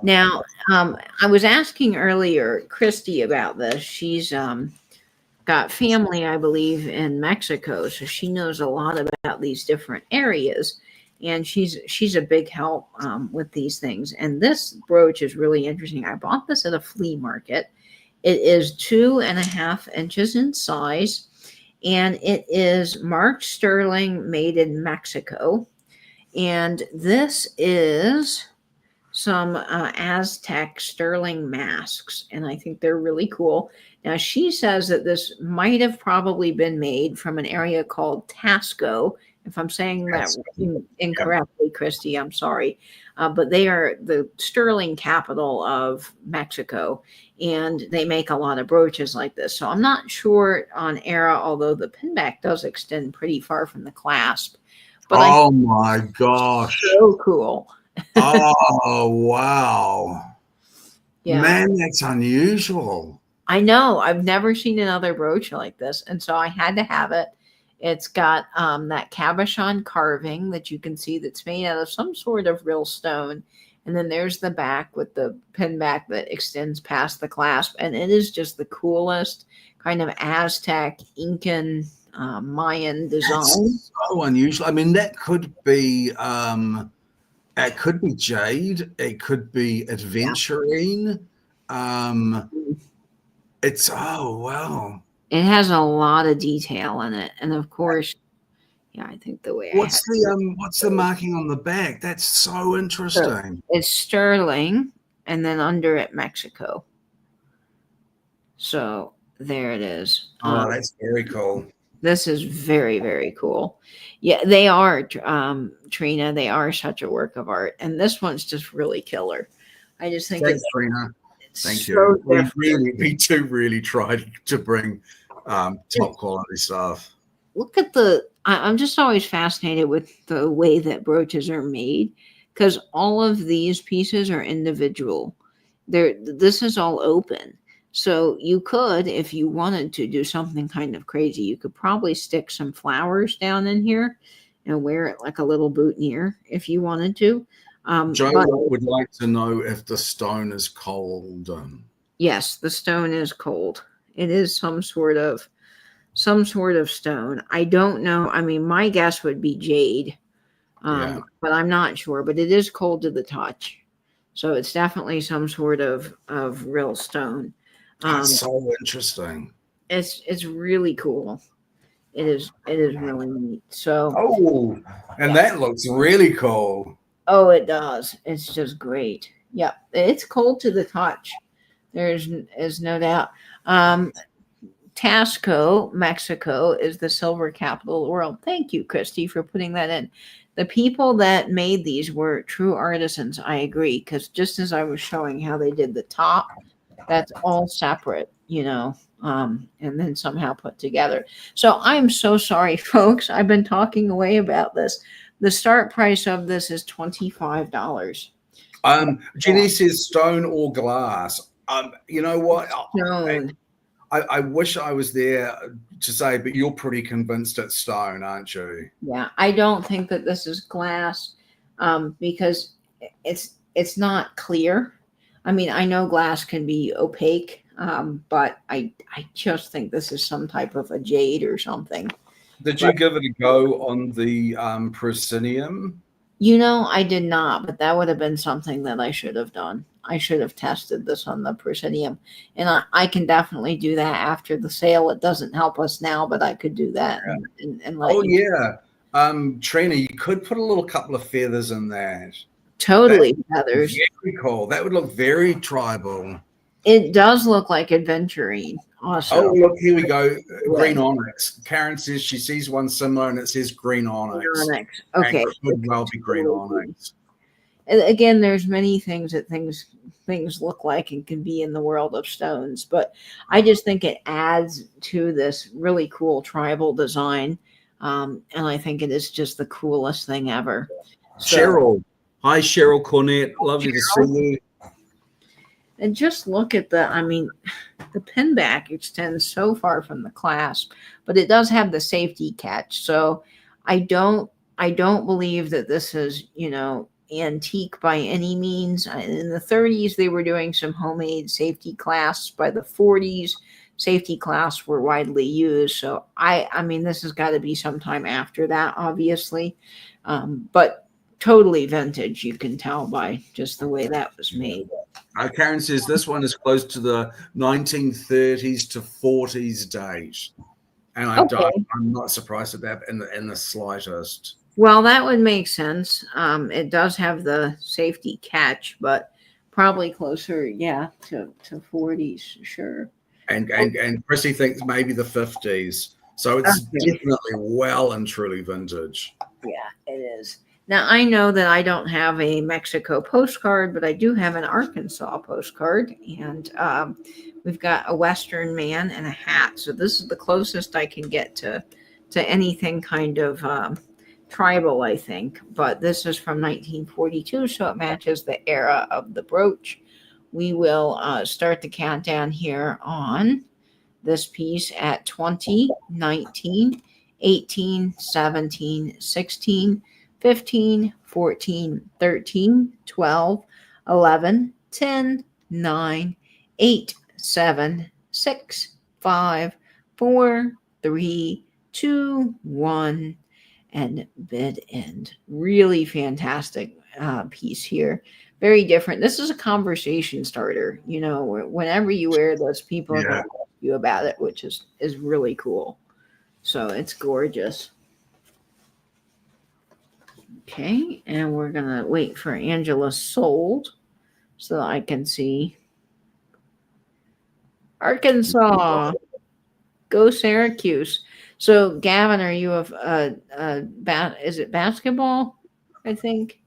Now, I was asking earlier Christy about this. She's got family, I believe, in Mexico, so she knows a lot about these different areas. And she's a big help with these things. And this brooch is really interesting. I bought this at a flea market. It is 2.5 inches in size, and it is marked sterling, made in Mexico. And this is some Aztec sterling masks, and I think they're really cool. Now, she says that this might have probably been made from an area called Tasco. If I'm saying that incorrectly, Christy, I'm sorry. But they are the sterling capital of Mexico, and they make a lot of brooches like this. So I'm not sure on era, although the pinback does extend pretty far from the clasp. But oh my gosh. So cool. Oh, wow. Yeah. Man, that's unusual. I know. I've never seen another brooch like this. And so I had to have it. It's got that cabochon carving that you can see that's made out of some sort of real stone. And then there's the back with the pin back that extends past the clasp. And it is just the coolest kind of Aztec, Incan, Mayan design. That's so unusual. I mean, that could be it could be jade. It could be adventurine. It's wow. It has a lot of detail in it, and of course, I think the way what's the marking on the back? That's so interesting. So it's sterling, and then under it Mexico. So there it is. Oh, that's very cool. This is very, very cool. Yeah, they are, Trina. They are such a work of art, and this one's just really killer. I just think Thanks, Trina. Thank you. We do really try to bring top quality stuff. Look at I'm just always fascinated with the way that brooches are made, because all of these pieces are individual. This is all open. So you could, if you wanted to do something kind of crazy, you could probably stick some flowers down in here and wear it like a little boutonniere if you wanted to. Joe would like to know if the stone is cold. Yes, the stone is cold. It is some sort of some sort of stone. I don't know. I mean, my guess would be jade, Yeah. but I'm not sure. But it is cold to the touch, so it's definitely some sort of real stone. That's so interesting. It's really cool. It is really neat. So Oh, and yeah. that looks really cool. Oh, it does. It's just great. Yep. It's cold to the touch. Is no doubt. Tasco, Mexico, is the silver capital of the world. Thank you, Christy, for putting that in. The people that made these were true artisans. I agree, because just as I was showing how they did the top, that's all separate, and then somehow put together. So I'm so sorry, folks. I've been talking away about this. The start price of this is $25. Jenny says stone or glass. You know what? Stone. I wish I was there to say, but you're pretty convinced it's stone, aren't you? Yeah, I don't think that this is glass, because it's not clear. I mean, I know glass can be opaque, but I just think this is some type of a jade or something. Did you give it a go on the proscenium? I did not, but that would have been something that I should have done. I should have tested this on the proscenium, and I can definitely do that after the sale. It doesn't help us now, but I could do that and let Oh you. yeah, Trina, you could put a little couple of feathers in that. Totally feathers. Very cool. That would look very tribal. It does look like adventurine. Also. Oh, look, here we go. Green onyx. Karen says she sees one similar and it says green onyx. Okay. And could well be green onyx. And again, there's many things that things look like and can be in the world of stones, but I just think it adds to this really cool tribal design. And I think it is just the coolest thing ever. So, Cheryl. Hi, Cheryl Cornett. Lovely to see you. And just look at the pin back extends so far from the clasp, but it does have the safety catch. So I don't believe that this is, antique by any means. In the 30s, they were doing some homemade safety clasps. By the 40s, safety clasps were widely used. So I mean, this has got to be sometime after that, obviously. But totally vintage, you can tell by just the way that was made. Karen says this one is close to the 1930s to 40s date, and I'm not surprised at that in the slightest. Well, that would make sense. It does have the safety catch, but probably closer, to 40s, sure. And Chrissy thinks maybe the 50s. So it's definitely well and truly vintage. Yeah, it is. Now, I know that I don't have a Mexico postcard, but I do have an Arkansas postcard. And we've got a Western man and a hat. So this is the closest I can get to anything kind of tribal, I think. But this is from 1942, so it matches the era of the brooch. We will start the countdown here on this piece at 20, 19, 18, 17, 16, 15, 14, 13, 12, 11, 10, 9, 8, 7, 6, 5, 4, 3, 2, 1, and bid end. Really fantastic piece here. Very different. This is a conversation starter. Whenever you wear this, people are going to ask you about it, which is really cool. So it's gorgeous. Okay, and we're going to wait for Angela sold so that I can see. Arkansas. Go Syracuse. So, Gavin, are you is it basketball, I think?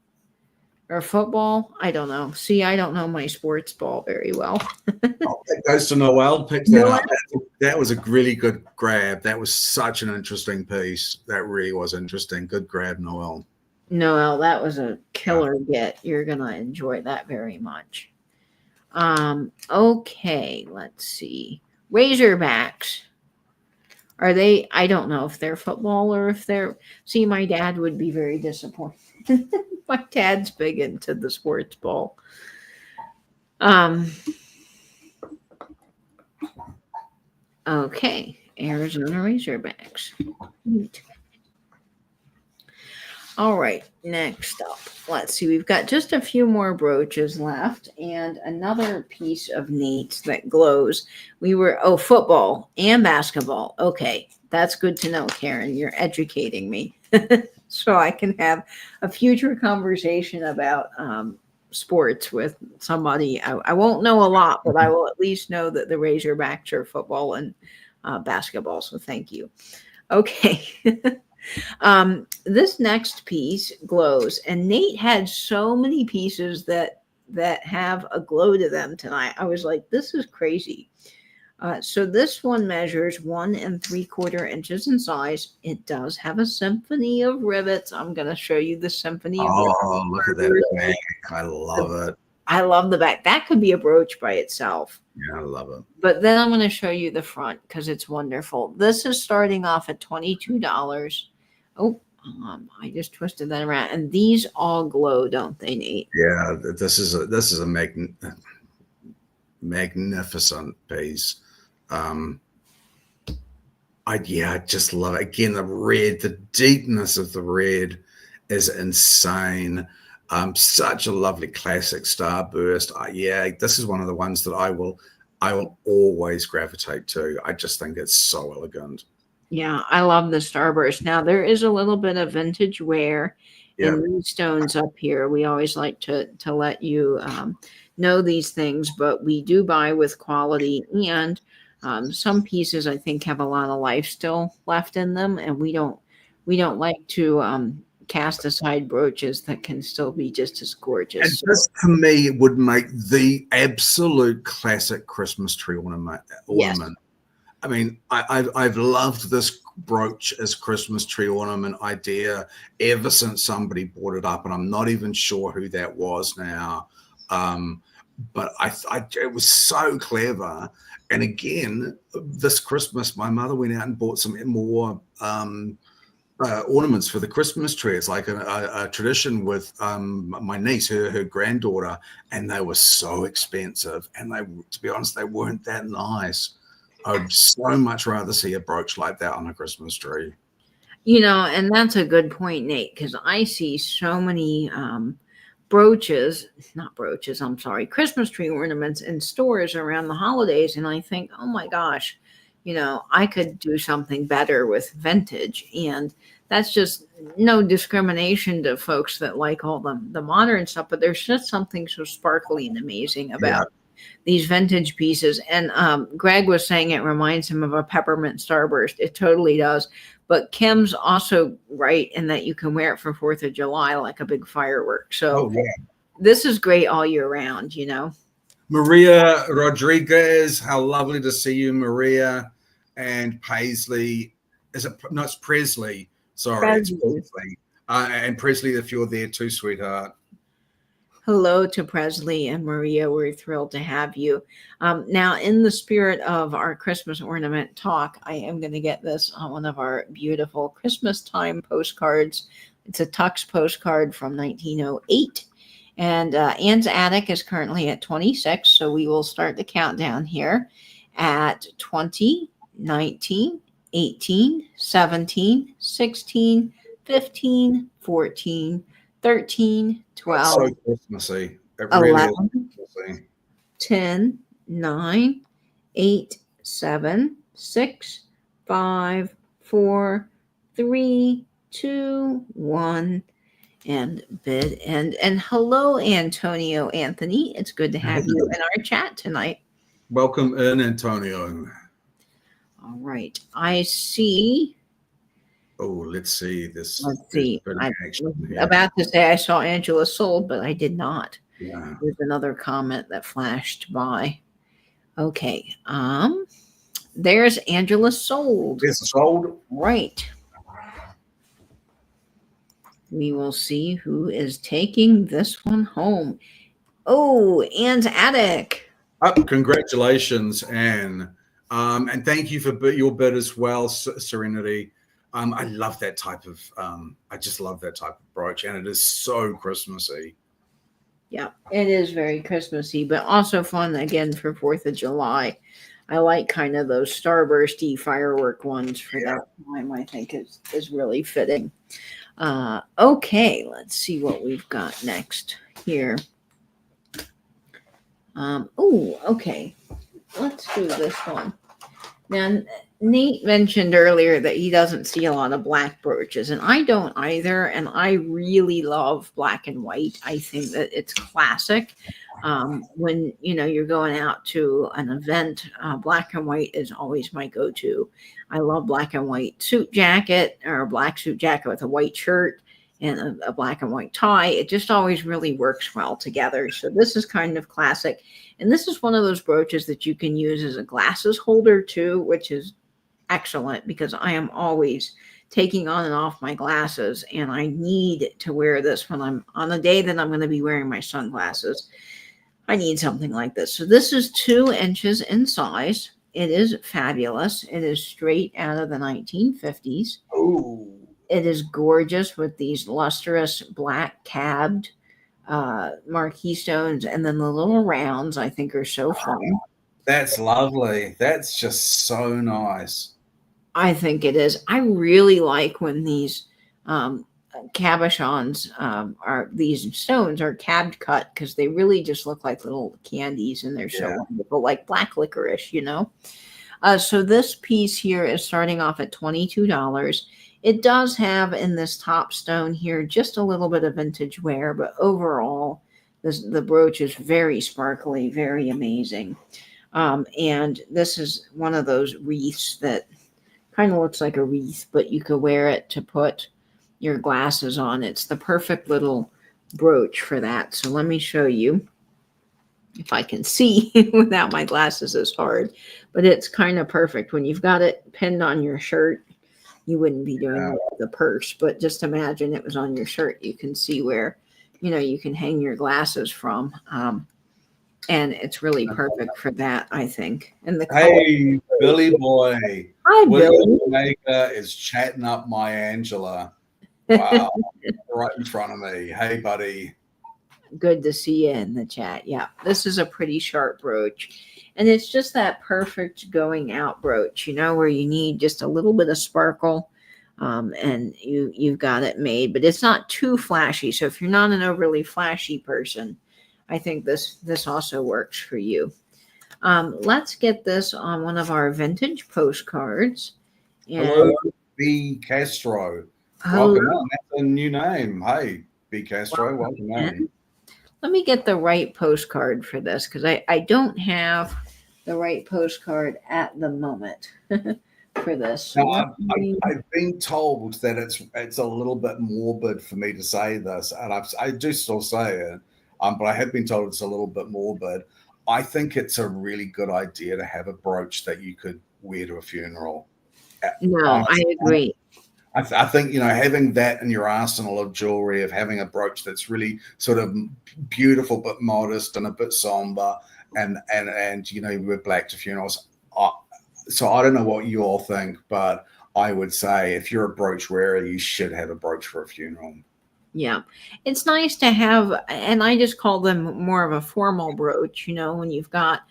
Or football? I don't know. See, I don't know my sports ball very well. That goes to Noel. Picked that up. That was a really good grab. That was such an interesting piece. That really was interesting. Good grab, Noel. Noel, that was a killer get. You're going to enjoy that very much. Okay, let's see. Razorbacks. Are they? I don't know if they're football or if they're. See, my dad would be very disappointed. My dad's big into the sports ball. Okay, Arizona Razorbacks. Neat. All right, next up, let's see. We've got just a few more brooches left and another piece of Nate's that glows. Football and basketball. Okay, that's good to know, Karen. You're educating me. So I can have a future conversation about sports with somebody. I won't know a lot, but I will at least know that the Razorbacks are football and basketball. So thank you. Okay. This next piece glows, and Nate had so many pieces that have a glow to them tonight. I was like, this is crazy. So this one measures 1 3/4 inches in size. It does have a symphony of rivets. I'm going to show you the symphony of rivets. Oh, look at that back. I love it. I love the back. That could be a brooch by itself. Yeah, I love it. But then I'm going to show you the front because it's wonderful. This is starting off at $22. Oh, I just twisted that around. And these all glow, don't they, Nate? Yeah, this is a magnificent piece. I just love it. Again, the red, the deepness of the red is insane. Such a lovely classic starburst. This is one of the ones that I will always gravitate to. I just think it's so elegant. Yeah, I love the starburst. Now there is a little bit of vintage wear in these stones up here. We always like to let you know these things, but we do buy with quality, and some pieces I think have a lot of life still left in them, and we don't like to cast aside brooches that can still be just as gorgeous. And this, to me, would make the absolute classic Christmas tree ornament. Yes. I mean, I've loved this brooch as Christmas tree ornament idea ever since somebody brought it up, and I'm not even sure who that was now. But it was so clever. And again, this Christmas, my mother went out and bought some more ornaments for the Christmas tree. It's like a tradition with my niece, her granddaughter, and they were so expensive. And to be honest, they weren't that nice. I would so much rather see a brooch like that on a Christmas tree. And that's a good point, Nate, because I see so many Christmas tree ornaments in stores around the holidays. And I think, oh my gosh, I could do something better with vintage. And that's just no discrimination to folks that like all the modern stuff, but there's just something so sparkly and amazing about these vintage pieces. And Greg was saying it reminds him of a peppermint starburst. It totally does. But Kim's also right in that you can wear it for 4th of July like a big firework. So this is great all year round, Maria Rodriguez, how lovely to see you, Maria. And Paisley, it's Presley. Sorry, it's Presley. And Presley, if you're there too, sweetheart. Hello to Presley and Maria. We're thrilled to have you. Now, in the spirit of our Christmas ornament talk, I am going to get this on one of our beautiful Christmas time postcards. It's a Tux postcard from 1908. And Anne's Attic is currently at 26. So we will start the countdown here at 20, 19, 18, 17, 16, 15, 14, 13, 12, so Christmassy. 11, 10, 9, 8, 7, 6, 5, 4, 3, 2, 1, and bid. And hello, Antonio Anthony. It's good to have you in our chat tonight. Welcome in, Antonio. All right. I see. Oh, let's see this. Let's see. I was about to say I saw Angela sold, but I did not. Yeah. There's another comment that flashed by. Okay. There's Angela sold. It's sold. Right. We will see who is taking this one home. Oh, Anne's Attic. Congratulations, Anne. And thank you for your bid as well, Serenity. I love that type of, I just love that type of brooch, and it is so Christmassy. Yeah, it is very Christmassy, but also fun again for 4th of July. I like kind of those starbursty firework ones for that time. I think is really fitting. Okay, let's see what we've got next here. Oh, okay. Let's do this one. Now, Nate mentioned earlier that he doesn't see a lot of black brooches, and I don't either. And I really love black and white. I think that it's classic. When you're going out to an event, black and white is always my go-to. I love black and white suit jacket or a black suit jacket with a white shirt and a black and white tie. It just always really works well together. So this is kind of classic. And this is one of those brooches that you can use as a glasses holder too, which is excellent because I am always taking on and off my glasses, and I need to wear this when I'm on a day that I'm going to be wearing my sunglasses. I need something like this. So this is 2 inches in size. It is fabulous. It is straight out of the 1950s. Oh. It is gorgeous with these lustrous black cabbed marquee stones, and then the little rounds I think are so fun. That's lovely. That's just so nice. I think it is. I really like when these cabochons are these stones are cabbed cut because they really just look like little candies, and they're so wonderful, like black licorice, So this piece here is starting off at $22. It does have in this top stone here just a little bit of vintage wear, but overall, the brooch is very sparkly, very amazing. And this is one of those wreaths that kind of looks like a wreath, but you could wear it to put your glasses on. It's the perfect little brooch for that. So let me show you if I can see without my glasses is hard, but it's kind of perfect. When you've got it pinned on your shirt, you wouldn't be doing the purse, but just imagine it was on your shirt. You can see where, you can hang your glasses from. And it's really perfect for that, I think. And the Hey, Billy boy. Hi, Billy. Maker is chatting up my Angela. Wow. Right in front of me. Hey, buddy. Good to see you in the chat. Yeah, this is a pretty sharp brooch. And it's just that perfect going out brooch, where you need just a little bit of sparkle, and you've got it made. But it's not too flashy. So if you're not an overly flashy person, I think this also works for you. Let's get this on one of our vintage postcards. And hello, B. Castro. Welcome on. That's a new name. Hey, B. Castro. Welcome on. Let me get the right postcard for this because I don't have the right postcard at the moment for this. So now, I've been told that it's a little bit morbid for me to say this, and I do still say it, but I have been told it's a little bit morbid. I think it's a really good idea to have a brooch that you could wear to a funeral. No, honestly, I agree. I think, having that in your arsenal of jewelry, of having a brooch that's really sort of beautiful but modest and a bit somber, and you wear black to funerals. So I don't know what you all think, but I would say if you're a brooch wearer, you should have a brooch for a funeral. Yeah, it's nice to have, and I just call them more of a formal brooch, when you've got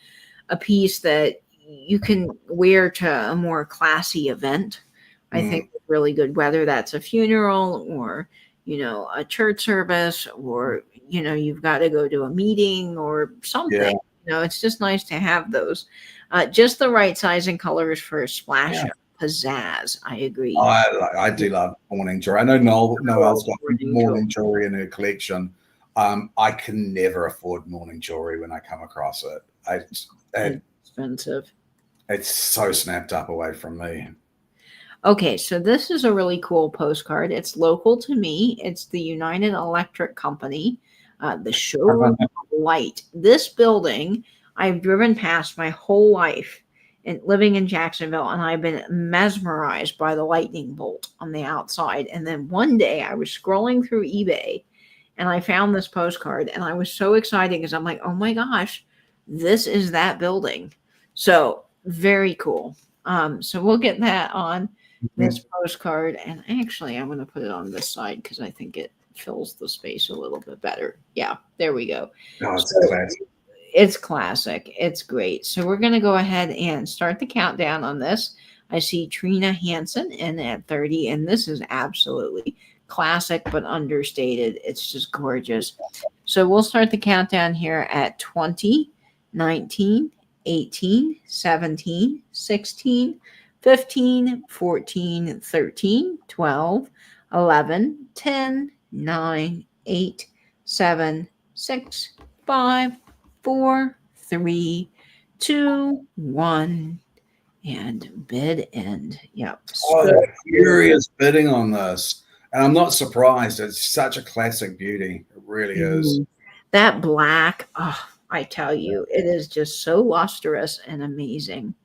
a piece that you can wear to a more classy event. I think it's really good, whether that's a funeral or, a church service, or, you've got to go to a meeting or something. Yeah. It's just nice to have those. Just the right size and colors for a splash of pizzazz. I agree. I do love mourning jewelry. I know Noelle's got mourning jewelry in her collection. I can never afford mourning jewelry when I come across it. It's expensive. It's so snapped up away from me. Okay, so this is a really cool postcard. It's local to me. It's the United Electric Company, the Showroom of Light. This building I've driven past my whole life and living in Jacksonville, and I've been mesmerized by the lightning bolt on the outside. And then one day I was scrolling through eBay and I found this postcard, and I was so excited because I'm like, oh my gosh, this is that building. So very cool. So we'll get that on this postcard, and actually I'm going to put it on this side because I think it fills the space a little bit better. Yeah, there we go. Oh, it's classic. It's classic. It's great. So we're going to go ahead and start the countdown on this. I see Trina Hansen in at 30, and this is absolutely classic but understated. It's just gorgeous. So we'll start the countdown here at 20, 19, 18, 17, 16, 15, 14, 13, 12, 11, 10, 9, 8, 7, 6, 5, 4, 3, 2, 1, and bid end. Yep. Oh, furious bidding on this. And I'm not surprised. It's such a classic beauty. It really is. That black, oh, I tell you, it is just so lustrous and amazing.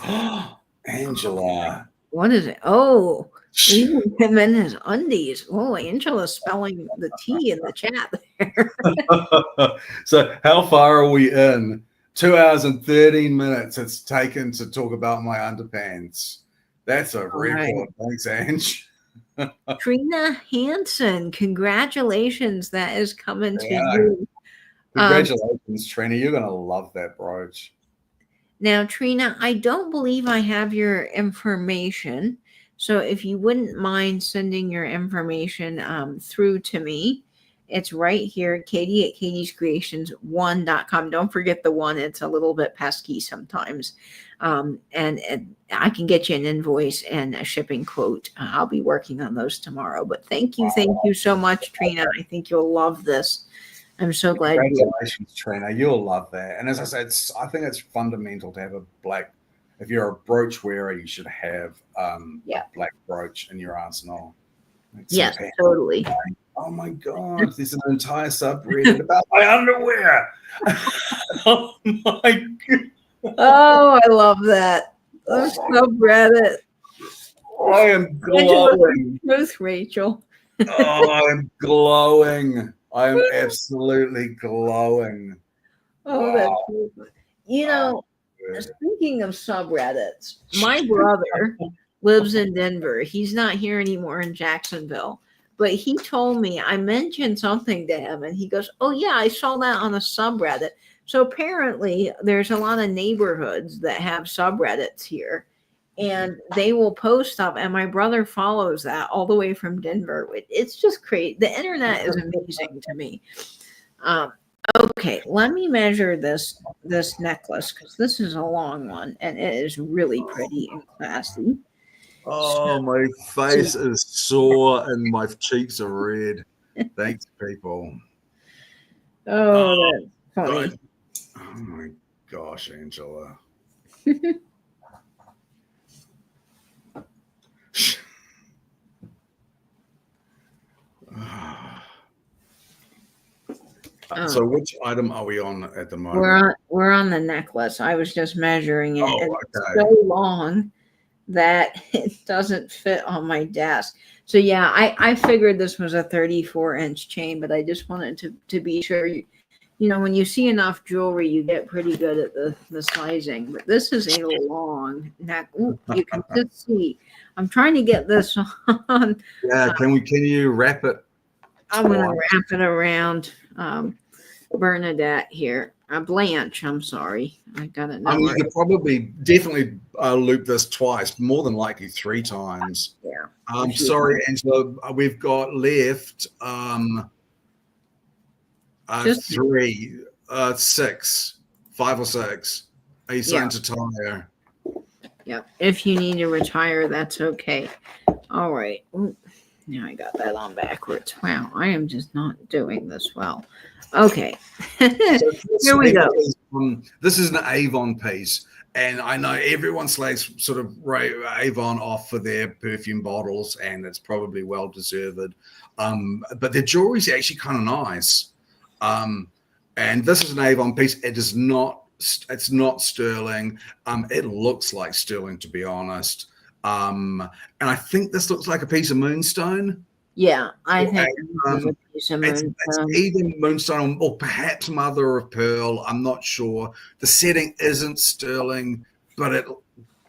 Oh, Angela. What is it? Oh, leaving him in his undies. Oh, Angela's spelling the T in the chat there. So how far are we in? 2 hours and 13 minutes it's taken to talk about my underpants. That's a record. Thanks, Ange. Trina Hansen, congratulations. That is coming to you. Congratulations, Trina. You're going to love that brooch. Now, Trina, I don't believe I have your information. So if you wouldn't mind sending your information through to me, it's right here, Katie at katiescreations1.com. Don't forget the one. It's a little bit pesky sometimes. And I can get you an invoice and a shipping quote. I'll be working on those tomorrow. But thank you so much, Trina. I think you'll love this. I'm so glad. Congratulations, Trina. You'll love that. And as I said, I think it's fundamental to have a black. If you're a brooch wearer, you should have a black brooch in your arsenal. Yes, totally. Oh my God, there's an entire subreddit about my underwear. Oh my God. Oh, I love that. Subreddit. I am glowing. Truth, Rachel. Oh, I am glowing. I am absolutely glowing. Oh, wow. That's you know, speaking of subreddits, my brother lives in Denver. He's not here anymore in Jacksonville. But he told me, I mentioned something to him, and he goes, oh, yeah, I saw that on a subreddit. So apparently there's a lot of neighborhoods that have subreddits here, and they will post stuff. And my brother follows that all the way from Denver. It's just great. The internet is amazing to me. Okay, let me measure this necklace because this is a long one, and it is really pretty and classy. Oh, my face is sore and my cheeks are red. Thanks, people. Oh, that's funny. God. Oh, my gosh, Angela. So which item are we on at the moment? We're on the necklace. I was just measuring it. It's so long that it doesn't fit on my desk. So yeah, I figured this was a 34-inch chain, but I just wanted to be sure. You know, when you see enough jewelry, you get pretty good at the sizing. But this is a long neck. Ooh, you can just see. I'm trying to get this on. Yeah, can you wrap it? I'm going to wrap it around Bernadette here. Blanche, I'm sorry. I got it. You could definitely loop this twice, more than likely 3 times. Yeah. I'm sorry, Angela. We've got left 3, 6, 5 or 6. Are you starting to tire? Yep. If you need to retire, that's okay. All right. Ooh, now I got that on backwards. Wow, I am just not doing this well. Okay. Here we go. This is an Avon piece. And I know everyone slags sort of Avon off for their perfume bottles, and it's probably well deserved. But their jewelry is actually kind of nice. And this is an Avon piece. It's not sterling. It looks like sterling, to be honest. And I think this looks like a piece of moonstone. Yeah, I think it's either moonstone or perhaps mother of pearl. I'm not sure. The setting isn't sterling, but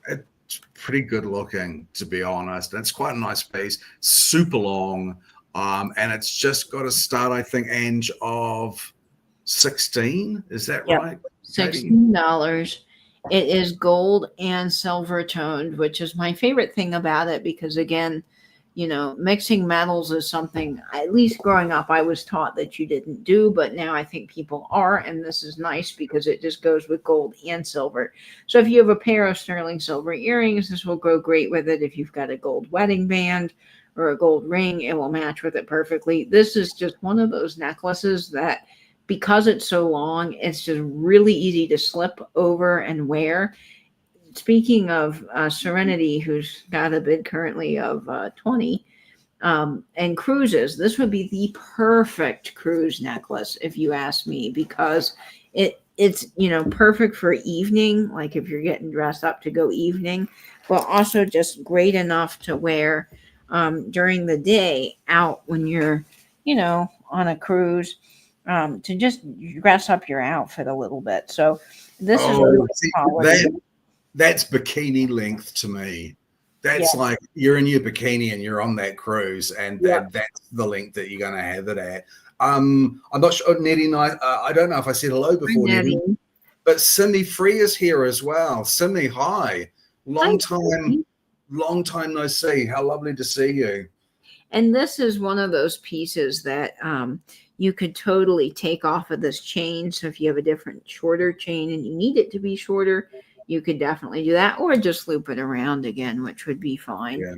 it's pretty good looking, to be honest. It's quite a nice piece, super long, and it's just got a start, I think, Ange, of 16. Is that Yep. right? $16. It is gold and silver toned, which is my favorite thing about it because, again, mixing metals is something, at least growing up, I was taught that you didn't do, but now I think people are. And this is nice because it just goes with gold and silver. So if you have a pair of sterling silver earrings, this will go great with it. If you've got a gold wedding band or a gold ring, it will match with it perfectly. This is just one of those necklaces that, because it's so long, it's just really easy to slip over and wear. Speaking of Serenity, who's got a bid currently of 20, and cruises, this would be the perfect cruise necklace, if you ask me, because it's perfect for evening, like if you're getting dressed up to go evening, but also just great enough to wear during the day out when you're on a cruise, to just dress up your outfit a little bit. So this is really quality. That's bikini length to me. That's like you're in your bikini and you're on that cruise, and that's the length that you're going to have it at. I'm not sure, Nettie. I don't know if I said hello before, Nettie, but Cindy Free is here as well. Cindy, hi. Long time no see. How lovely to see you. And this is one of those pieces that you could totally take off of this chain. So if you have a different, shorter chain and you need it to be shorter, you could definitely do that, or just loop it around again, which would be fine. Yeah.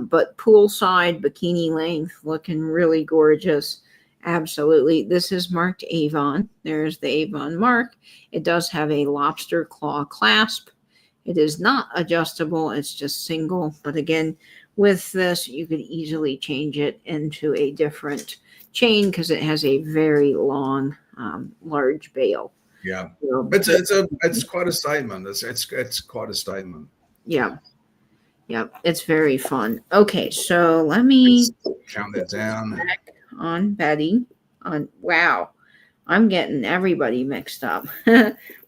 But poolside bikini length, looking really gorgeous. Absolutely. This is marked Avon. There's the Avon mark. It does have a lobster claw clasp. It is not adjustable. It's just single. But again, with this, you could easily change it into a different chain because it has a very long, large bail. Yeah, it's quite a statement. It's quite a statement. Yeah, it's very fun. Okay, so let me count that down. Back on Betty. Wow, I'm getting everybody mixed up.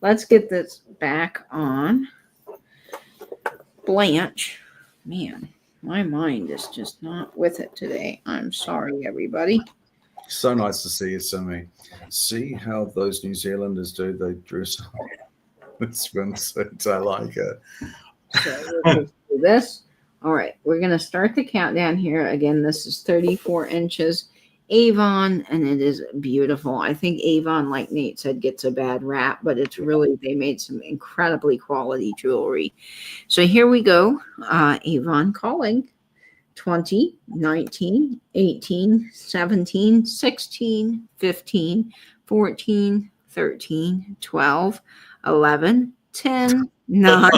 Let's get this back on Blanche. Man, my mind is just not with it today. I'm sorry, everybody. So nice to see you, Sammy. See how those New Zealanders do? They dress up with swimsuits. I like it. So we'll just do this. All right, we're going to start the countdown here. Again, this is 34 inches Avon, and it is beautiful. I think Avon, like Nate said, gets a bad rap, but it's really, they made some incredibly quality jewelry. So here we go. Avon calling. 20, 19, 18, 17, 16, 15, 14, 13, 12, 11, 10, 9,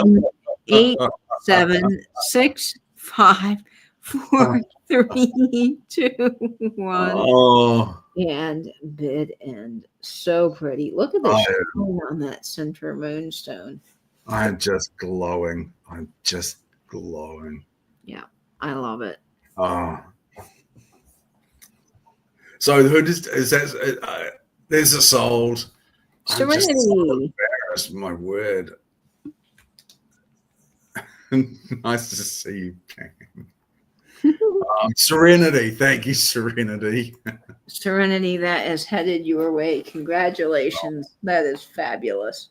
8, 7, 6, 5, 4, 3, 2, 1. Oh. And bid end. So pretty. Look at the shine on that center moonstone. I'm just glowing. Yeah. I love it. Oh, so who is that? There's a sold. Serenity. I'm just so embarrassed. My word. Nice to see you. Serenity. Thank you, Serenity. Serenity, that is headed your way. Congratulations. That is fabulous.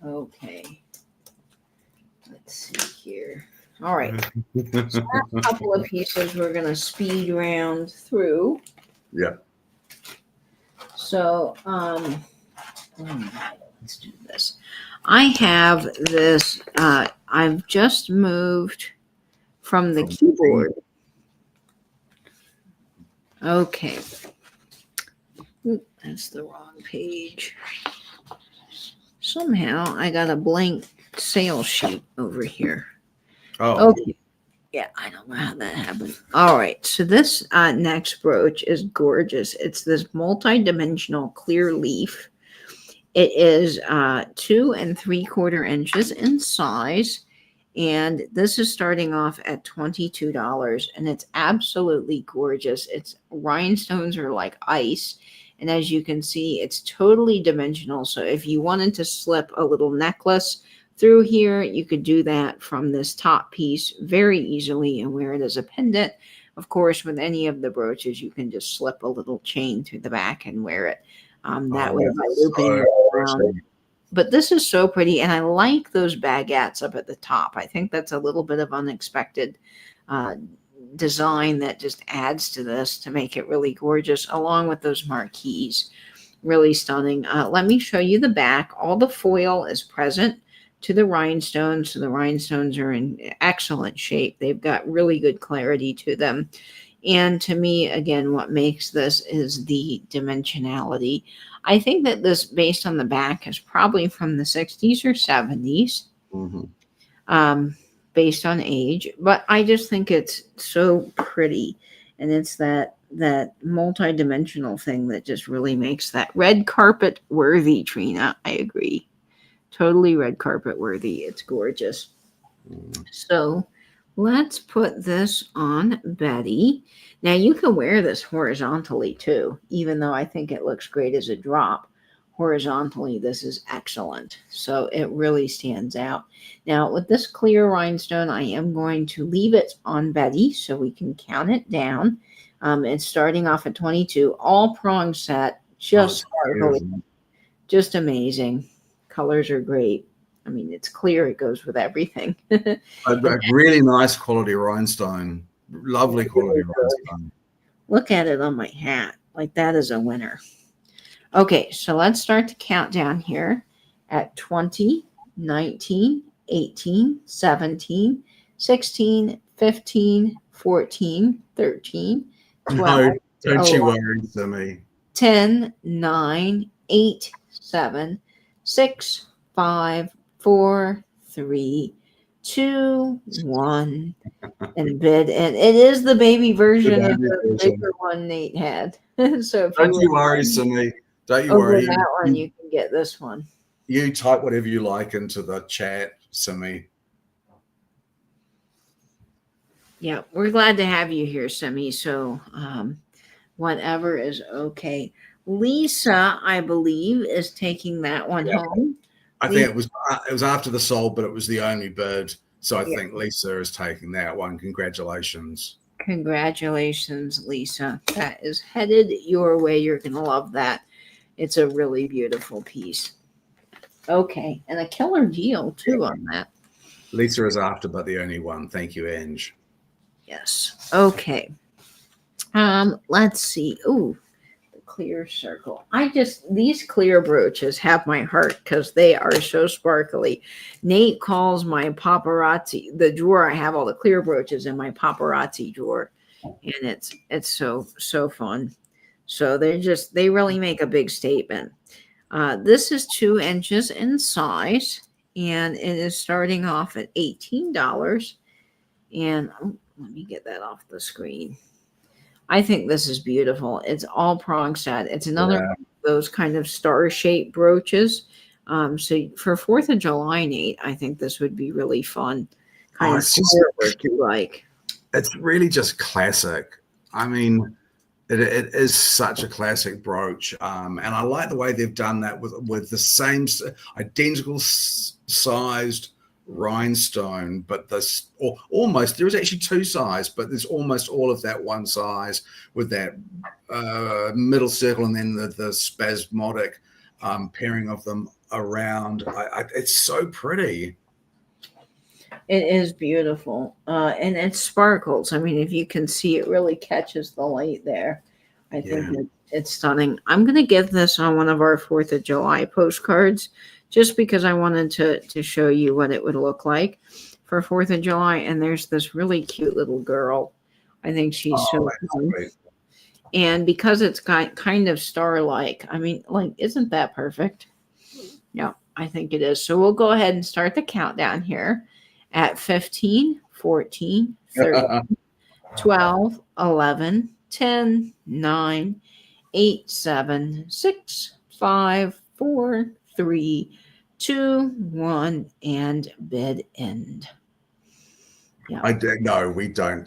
Okay. Let's see here. All right. So a couple of pieces we're going to speed round through. Yeah. So, let's do this. I have this. I've just moved from the keyboard. Okay. Ooh, that's the wrong page. Somehow I got a blank sales sheet over here. Oh. Okay. Yeah, I don't know how that happened. All right. So this next brooch is gorgeous. It's this multi-dimensional clear leaf. It is 2 3/4 inches in size. And this is starting off at $22. And it's absolutely gorgeous. Its rhinestones are like ice. And as you can see, it's totally dimensional. So if you wanted to slip a little necklace through here, you could do that from this top piece very easily and wear it as a pendant. Of course, with any of the brooches, you can just slip a little chain through the back and wear it. That way, by looping it around. But this is so pretty, and I like those baguettes up at the top. I think that's a little bit of unexpected design that just adds to this to make it really gorgeous, along with those marquees. Really stunning. Let me show you the back. All the foil is present to the rhinestones. So the rhinestones are in excellent shape. They've got really good clarity to them. And to me, again, what makes this is the dimensionality. I think that this, based on the back, is probably from the 60s or 70s, based on age. But I just think it's so pretty. And it's that multi-dimensional thing that just really makes that red carpet worthy, Trina. I agree. Totally red carpet worthy. It's gorgeous. So let's put this on Betty. Now you can wear this horizontally too, even though I think it looks great as a drop. Horizontally, this is excellent. So it really stands out. Now with this clear rhinestone, I am going to leave it on Betty so we can count it down. It's starting off at 22, all prong set, just just amazing. Colors are great. I mean, it's clear, it goes with everything. A really nice quality rhinestone. Lovely quality rhinestone. Look at it on my hat. Like, that is a winner. Okay, so let's start the countdown here at 20, 19, 18, 17, 16, 15, 14, 13, 12. No, don't you worry, Sammy. 10, 9, 8, 7, 6, 5, 4, 3, 2, 1, and bid. And it is the baby version of the bigger one Nate had. So if don't you worry, Sammy. Don't you worry. That one, you can get this one. You type whatever you like into the chat, Sammy. Yeah, we're glad to have you here, Simi. So whatever is okay. Lisa, I believe, is taking that one home. I think it was after the sold, but it was the only bid. So I think Lisa is taking that one. Congratulations. Congratulations, Lisa. That is headed your way. You're going to love that. It's a really beautiful piece. Okay, and a killer deal, too, on that. Lisa is after, but the only one. Thank you, Ange. Yes. Okay. Let's see. Ooh, the clear circle. These clear brooches have my heart because they are so sparkly. Nate calls my paparazzi, the drawer I have all the clear brooches in, my paparazzi drawer. And it's so fun. So they really make a big statement. This is 2 inches in size, and it is starting off at $18. And let me get that off the screen. I think this is beautiful. It's all prong set. It's another one of those kind of star-shaped brooches. So for 4th of July, Nate, I think this would be really fun. Kind of work you like. It's really just classic. I mean, it is such a classic brooch. And I like the way they've done that with the same identical sized rhinestone, but this almost, there's actually 2 sizes, but there's almost all of that one size with that middle circle and then the spasmodic pairing of them around. It's so pretty. It is beautiful, and it sparkles. I mean, if you can see, it really catches the light there. I think it's stunning. I'm going to give this on one of our 4th of July postcards, just because I wanted to show you what it would look like for 4th of July. And there's this really cute little girl. I think she's so fun. And because it's kind of star-like, I mean, like, isn't that perfect? Yeah, I think it is. So we'll go ahead and start the countdown here at 15, 14, 13, 12, 11, 10, 9, 8, 7, 6, 5, 4, 3, 2, 1, and bid end. Yeah. No, we don't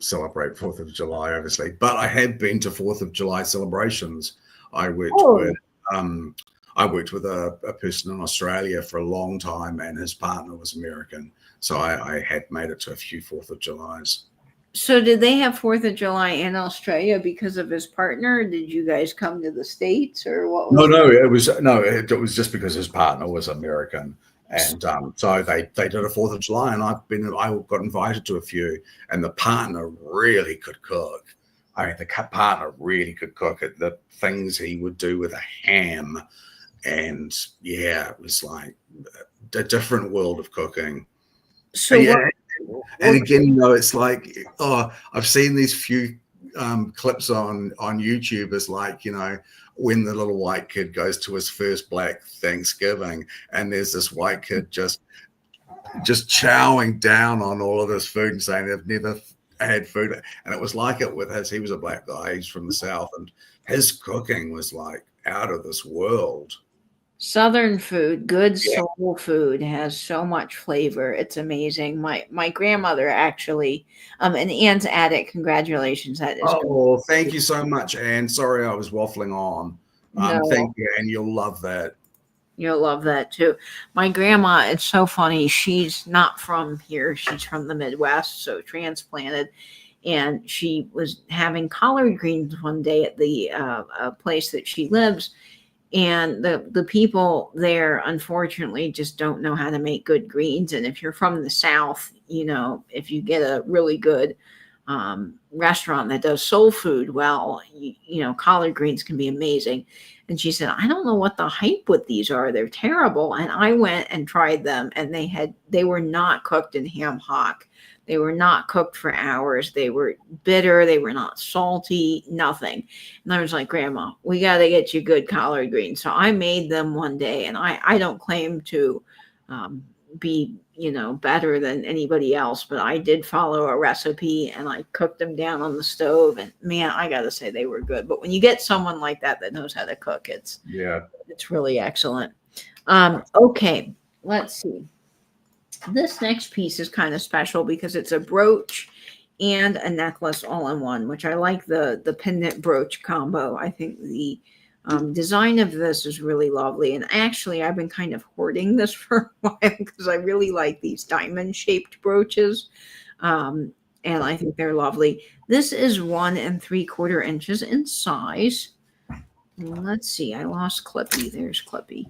celebrate 4th of July, obviously, but I have been to 4th of July celebrations. I worked with a person in Australia for a long time, and his partner was American, so I had made it to a few 4th of Julys. So did they have 4th of July in Australia because of his partner? Or did you guys come to the States, or what No, was no, it was just because his partner was American, and so they did a 4th of July, and I got invited to a few, and the partner really could cook. I mean, the partner really could cook. The things he would do with a ham, and yeah, it was like a different world of cooking. so And what, yeah, and again, it's like, oh, I've seen these few clips on YouTube. Is like, when the little white kid goes to his first black Thanksgiving, and there's this white kid just chowing down on all of this food and saying they've never had food. And it was like it with his. He was a black guy. He's from the South, and his cooking was like out of this world. Southern food, good Yeah. soul food, has so much flavor. It's amazing. My grandmother actually, and Anne's attic. Congratulations, that is Oh, thank you so much, Anne. Sorry, I was waffling on. no. Thank you, and you'll love that. You'll love that too. My grandma, it's so funny. She's not from here. She's from the Midwest, so transplanted. And she was having collard greens one day at the place that she lives. And the people there, unfortunately, just don't know how to make good greens. And if you're from the South, if you get a really good restaurant that does soul food well, collard greens can be amazing. And she said, I don't know what the hype with these are. They're terrible. And I went and tried them, and they were not cooked in ham hock. They were not cooked for hours. They were bitter. They were not salty, nothing. And I was like, Grandma, we got to get you good collard greens. So I made them one day, and I don't claim to be, better than anybody else, but I did follow a recipe, and I cooked them down on the stove, and man, I got to say they were good. But when you get someone like that knows how to cook, it's really excellent. Okay, let's see. This next piece is kind of special because it's a brooch and a necklace all in one, which I like the pendant brooch combo. I think the design of this is really lovely. And actually, I've been kind of hoarding this for a while because I really like these diamond shaped brooches. And I think they're lovely. This is 1 3/4 inches in size. Let's see, I lost Clippy. There's Clippy.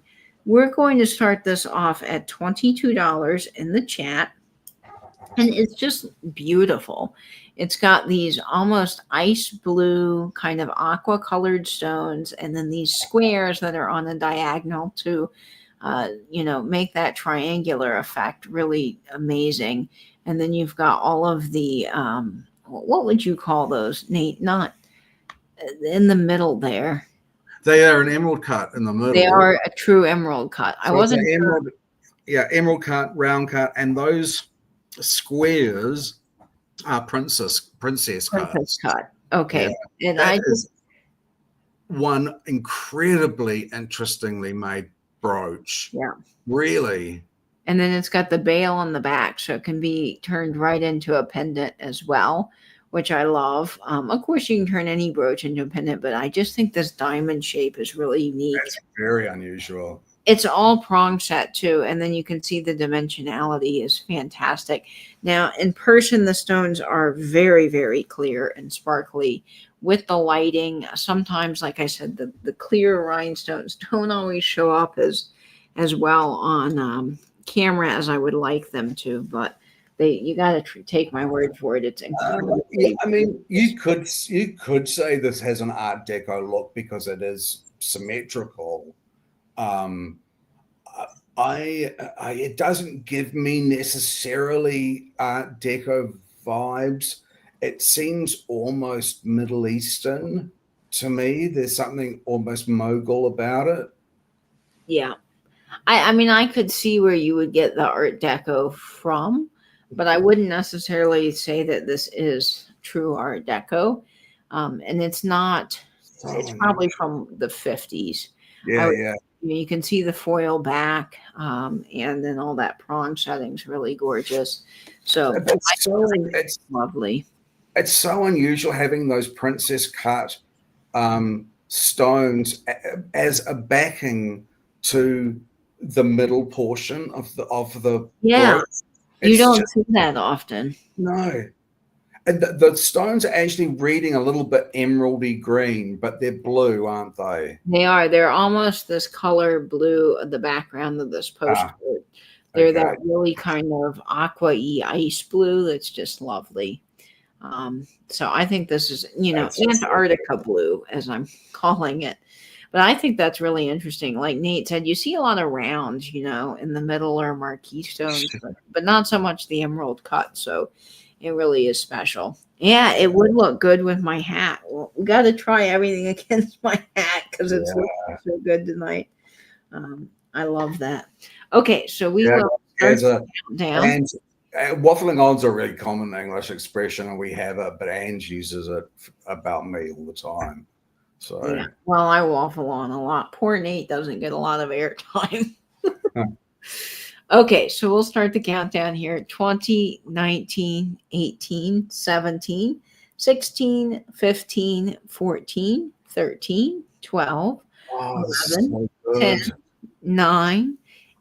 We're going to start this off at $22 in the chat. And it's just beautiful. It's got these almost ice blue kind of aqua colored stones, and then these squares that are on a diagonal to, make that triangular effect really amazing. And then you've got all of the, what would you call those, Nate? Not in the middle there. They are an emerald cut in the middle. They are a true emerald cut. So I wasn't emerald, emerald cut, round cut, and those squares are princess cuts. cut. Okay. Yeah. And that is one incredibly interestingly made brooch. Yeah. Really. And then it's got the bail on the back, so it can be turned right into a pendant as well, which I love. Of course, you can turn any brooch into a pendant, but I just think this diamond shape is really unique. That's very unusual. It's all prong set too, and then you can see the dimensionality is fantastic. Now, in person, the stones are very, very clear and sparkly with the lighting. Sometimes, like I said, the clear rhinestones don't always show up as well on camera as I would like them to, but you got to take my word for it. It's incredible. I mean, you could say this has an Art Deco look because it is symmetrical. It doesn't give me necessarily Art Deco vibes. It seems almost Middle Eastern to me. There's something almost Mughal about it. Yeah. I mean, I could see where you would get the Art Deco from, but I wouldn't necessarily say that this is true Art Deco. And it's not, it's probably from the 50s. Yeah. You can see the foil back, and then all that prong setting's really gorgeous. So it's lovely. It's so unusual having those princess cut stones as a backing to the middle portion of the yeah. You don't see that often. No. And the stones are actually reading a little bit emeraldy green, but they're blue, aren't they? They are. They're almost this color blue of the background of this postcard. They're Okay. that really kind of aqua-y ice blue that's just lovely. So I think this is, Antarctica blue, as I'm calling it. But I think that's really interesting. Like Nate said, you see a lot of rounds, in the middle or marquee stones, but not so much the emerald cut. So it really is special. Yeah, it would look good with my hat. Well, we got to try everything against my hat because it's looking so good tonight. I love that. Okay, so we will start down. And waffling on's a really common English expression, and we have it, but Ange uses it about me all the time. So yeah, well, I waffle on a lot. Poor Nate doesn't get a lot of airtime. Okay, so we'll start the countdown here. 20, 19, 18, 17, 16, 15, 14, 13, 12, 11, 10, 9,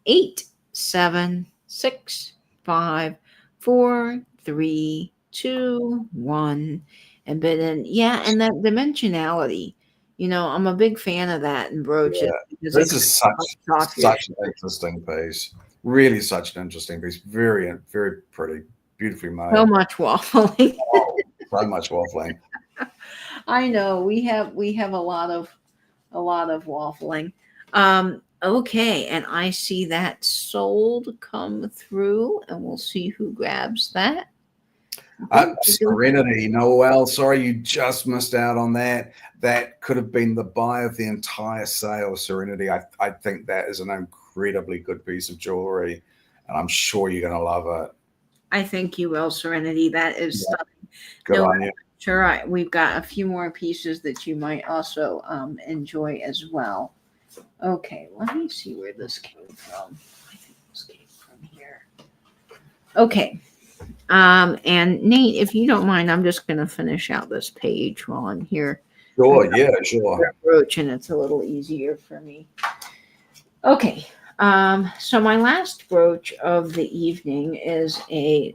8, 7, 6, 5, 4, 3, 2, 1. And then, and that dimensionality. I'm a big fan of that in brooches. Yeah. This is such an interesting piece. Really such an interesting piece. Very, very pretty. Beautifully made. So much waffling. So much waffling. I know. We have a lot of waffling. Okay, and I see that sold come through, and we'll see who grabs that. Serenity, Noel. Sorry, you just missed out on that. That could have been the buy of the entire sale, Serenity. I think that is an incredibly good piece of jewelry, and I'm sure you're going to love it. I think you will, Serenity. That is stunning. Good on you. Sure, we've got a few more pieces that you might also enjoy as well. Okay, let me see where this came from. I think this came from here. Okay. And Nate, if you don't mind, I'm just going to finish out this page while I'm here. Sure, yeah, sure. Brooch, and it's a little easier for me. Okay. So my last brooch of the evening is a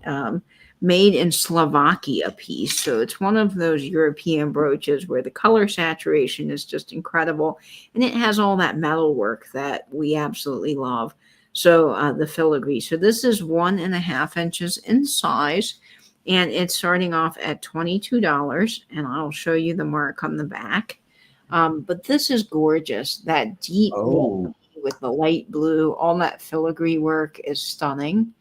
made in Slovakia piece. So it's one of those European brooches where the color saturation is just incredible, and it has all that metal work that we absolutely love. So the filigree. So this is 1.5 inches in size, and it's starting off at $22. And I'll show you the mark on the back. But this is gorgeous. That deep blue with the light blue, all that filigree work is stunning.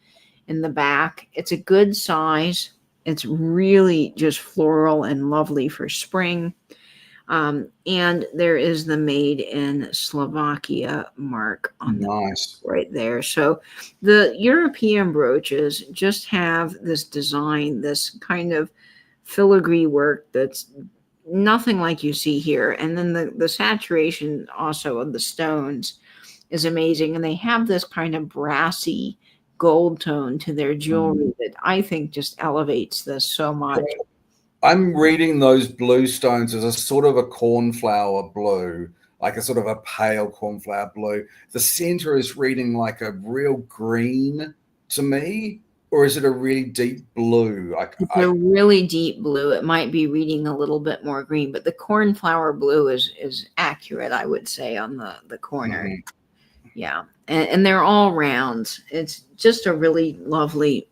In the back, it's a good size. It's really just floral and lovely for spring. And there is the made in Slovakia mark on right there. So the European brooches just have this design, this kind of filigree work that's nothing like you see here. And then the saturation also of the stones is amazing. And they have this kind of brassy gold tone to their jewelry that I think just elevates this so much. I'm reading those blue stones as a sort of a cornflower blue, like a sort of a pale cornflower blue. The center is reading like a real green to me, or is it a really deep blue? It's a really deep blue. It might be reading a little bit more green, but the cornflower blue is accurate, I would say, on the corner. Yeah. And they're all rounds. It's just a really lovely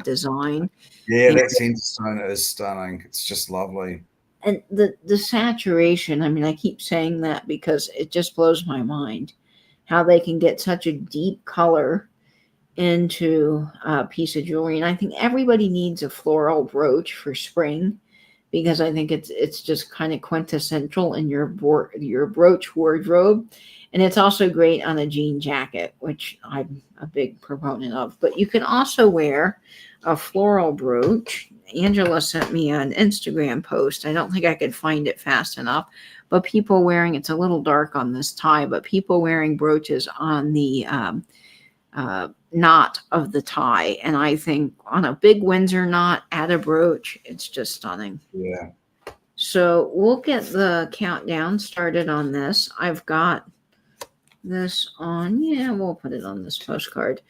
design. Yeah, that center stone is stunning. It's just lovely. And the saturation, I mean, I keep saying that because it just blows my mind how they can get such a deep color into a piece of jewelry. And I think everybody needs a floral brooch for spring because I think it's just kind of quintessential in your brooch wardrobe. And it's also great on a jean jacket, which I'm a big proponent of. But you can also wear a floral brooch. Angela sent me an Instagram post. I don't think I could find it fast enough. But people wearing, it's a little dark on this tie, but people wearing brooches on the knot of the tie. And I think on a big Windsor knot, add a brooch. It's just stunning. Yeah. So we'll get the countdown started on this. I've got this on, we'll put it on this postcard.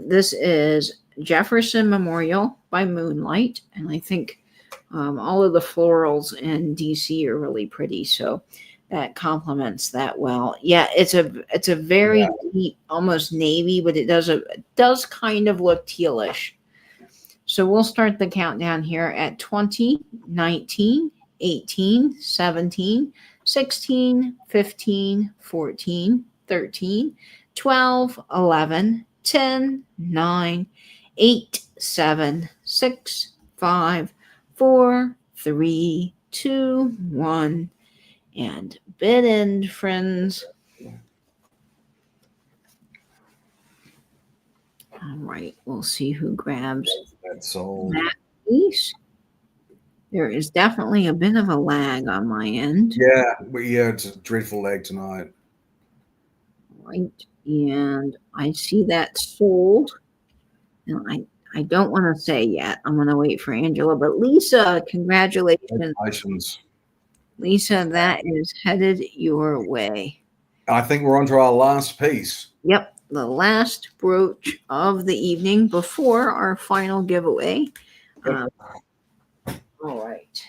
This is Jefferson Memorial by Moonlight, and I think All of the florals in DC are really pretty, so that complements that well. Yeah, it's a very deep, almost navy, but it does kind of look tealish. So we'll start the countdown here at 20, 19, 18, 17, 16, 15, 14, 13, 12, 11, 10, 9, 8, 7, 6, 5, 4, 3, 2, 1. And bid end, friends. All right, we'll see who grabs that piece. There is definitely a bit of a lag on my end. Yeah, it's a dreadful lag tonight. Right, and I see that sold. And I don't want to say yet. I'm going to wait for Angela. But Lisa, congratulations. Lisa, that is headed your way. I think we're on to our last piece. Yep, the last brooch of the evening before our final giveaway. Yep. All right.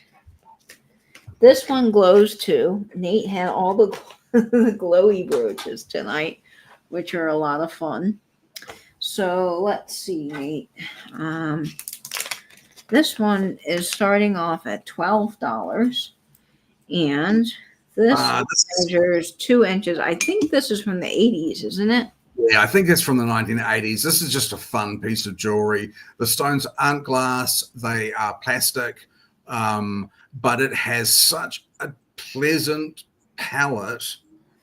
This one glows too. Nate had all the glowy brooches tonight, which are a lot of fun. So let's see, Nate. This one is starting off at $12. And this measures 2 inches. I think this is from the 80s, isn't it? Yeah, I think it's from the 1980s. This is just a fun piece of jewelry. The stones aren't glass. They are plastic. But it has such a pleasant palette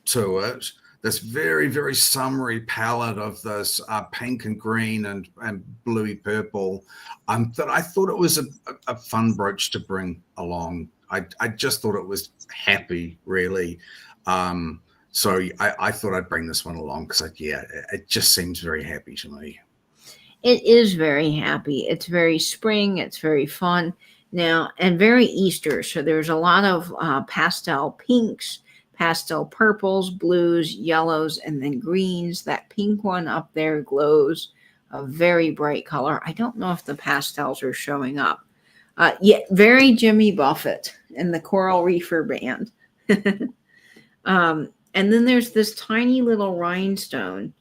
to it. This very, very summery palette of this pink and green and bluey purple. That I thought it was a fun brooch to bring along. I just thought it was happy, really. So I thought I'd bring this one along because, it just seems very happy to me. It is very happy. It's very spring. It's very fun now and very Easter. So there's a lot of pastel pinks, pastel purples, blues, yellows, and then greens. That pink one up there glows a very bright color. I don't know if the pastels are showing up. Very Jimmy Buffett and the Coral Reefer Band. And then there's this tiny little rhinestone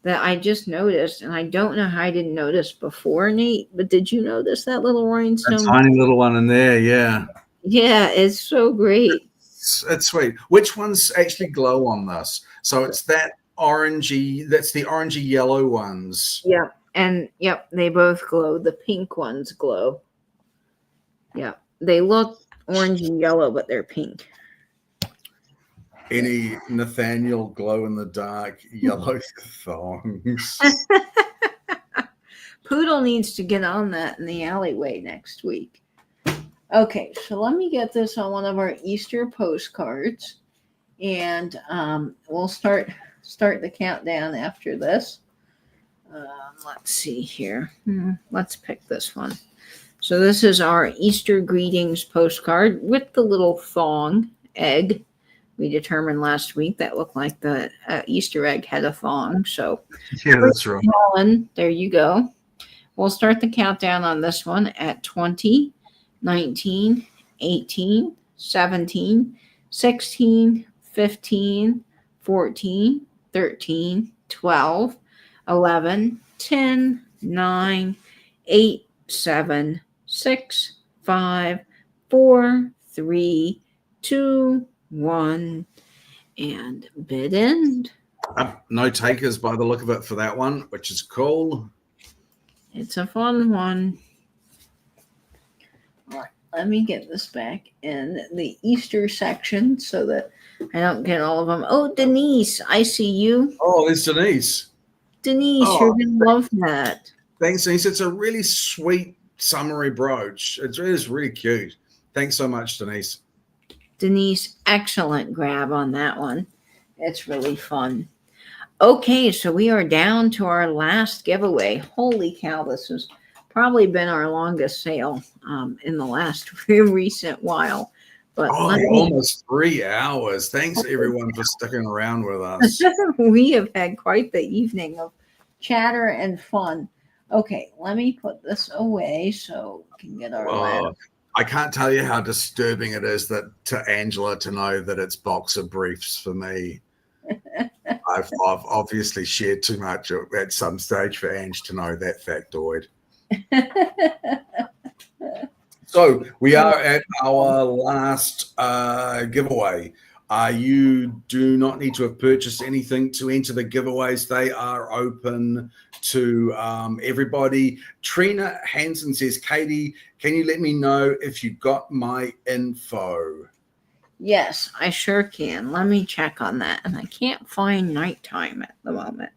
that I just noticed, and I don't know how I didn't notice before, Nate, but did you notice that little rhinestone? A tiny little one in there, yeah. Yeah, it's so great. It's sweet. Which ones actually glow on this? So it's that orangey, that's the orangey yellow ones. Yep, and they both glow. The pink ones glow. Yeah, they look orangey yellow, but they're pink. Any Nathaniel glow-in-the-dark yellow thongs? Poodle needs to get on that in the alleyway next week. Okay, so let me get this on one of our Easter postcards, and we'll start the countdown after this. Let's see here. Let's pick this one. So this is our Easter greetings postcard with the little thong egg. We determined last week that looked like the Easter egg had a thong. So yeah, that's right. Helen, there you go. We'll start the countdown on this one at 20, 19, 18, 17, 16, 15, 14, 13, 12, 11, 10, 9, 8, 7, 6, 5, 4, 3, 2, 1, and bid end. No takers by the look of it for that one, which is cool. It's a fun one. All right, let me get this back in the Easter section so that I don't get all of them. Oh, Denise, I see you. Oh, it's Denise. Denise, you're going to love that. Thanks, Denise. It's a really sweet summery brooch. It is really cute. Thanks so much, Denise. Denise, excellent grab on that one. It's really fun. Okay, so we are down to our last giveaway. Holy cow, this has probably been our longest sale in the last recent while. But almost 3 hours. Thanks, everyone, for sticking around with us. We have had quite the evening of chatter and fun. Okay, let me put this away so we can get our ladder. I can't tell you how disturbing it is that to Angela to know that it's boxer briefs for me. I've obviously shared too much at some stage for Ange to know that factoid. So we are at our last giveaway. You do not need to have purchased anything to enter the giveaways. They are open to everybody. Trina Hansen says, Katie, can you let me know if you got my info? Yes, I sure can. Let me check on that. And I can't find nighttime at the moment.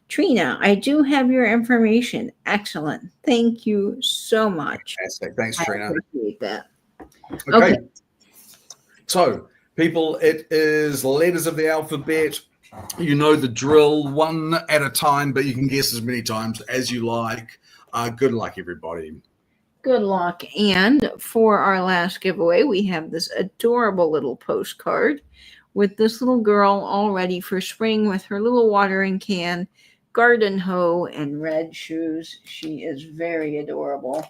Trina, I do have your information. Excellent. Thank you so much. Fantastic. Thanks, Trina. I appreciate that. Okay. So, people, it is letters of the alphabet. You know the drill, one at a time, but you can guess as many times as you like. Good luck, everybody. Good luck. And for our last giveaway, we have this adorable little postcard with this little girl all ready for spring with her little watering can, garden hoe, and red shoes. She is very adorable.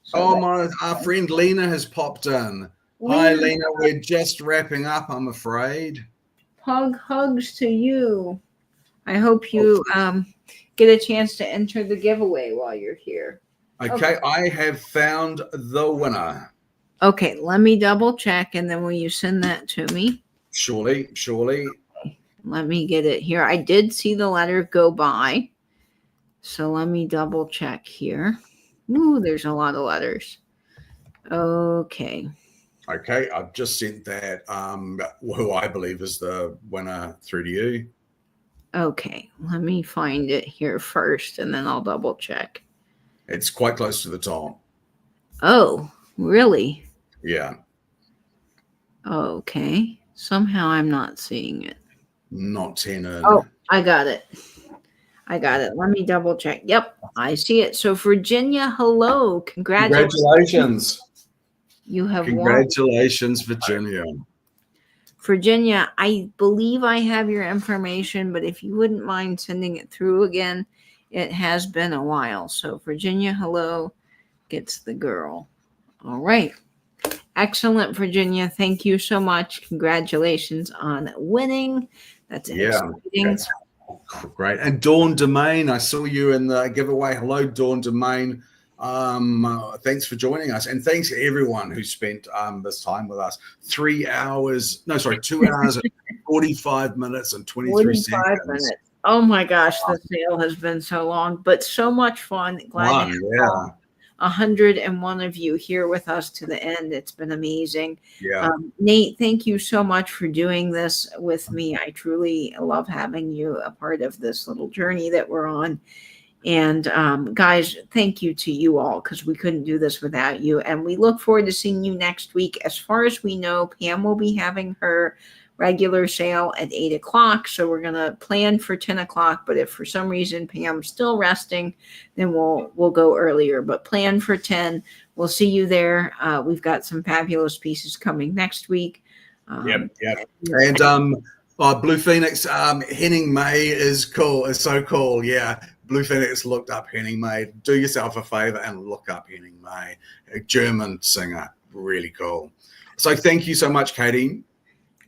So our friend Lena has popped in. Hi, Lena. We're just wrapping up, I'm afraid. Hugs to you. I hope you get a chance to enter the giveaway while you're here. Okay, I have found the winner. Okay, let me double check, and then will you send that to me? Surely. Okay, let me get it here. I did see the letter go by, so let me double check here. Ooh, there's a lot of letters. Okay, I've just sent that, who I believe is the winner, through to you. Okay, let me find it here first, and then I'll double check. It's quite close to the top. Oh, really? Yeah. Okay. Somehow I'm not seeing it. Not 10 in. Oh, I got it. Let me double check. Yep, I see it. So Virginia, hello. Congratulations. You have won. Congratulations, Virginia. Virginia, I believe I have your information, but if you wouldn't mind sending it through again, it has been a while. So Virginia, hello, gets the girl. All right. Excellent, Virginia. Thank you so much. Congratulations on winning. That's exciting. Great. And Dawn Domain, I saw you in the giveaway. Hello, Dawn Domain. Thanks for joining us. And thanks to everyone who spent this time with us. 2 hours and 45 minutes and 23 seconds. Minutes. Oh my gosh, the sale has been so long, but so much fun. Glad to have 101 of you here with us to the end. It's been amazing. Yeah. Nate, thank you so much for doing this with me. I truly love having you a part of this little journey that we're on. And guys, thank you to you all, because we couldn't do this without you. And we look forward to seeing you next week. As far as we know, Pam will be having her regular sale at 8 o'clock. So we're going to plan for 10 o'clock. But if for some reason Pam's still resting, then we'll go earlier. But plan for 10. We'll see you there. We've got some fabulous pieces coming next week. Yep. And Blue Phoenix, Henning May is cool. It's so cool. Yeah. Blue Phoenix looked up Henning May. Do yourself a favor and look up Henning May, a German singer. Really cool. So thank you so much, Katie.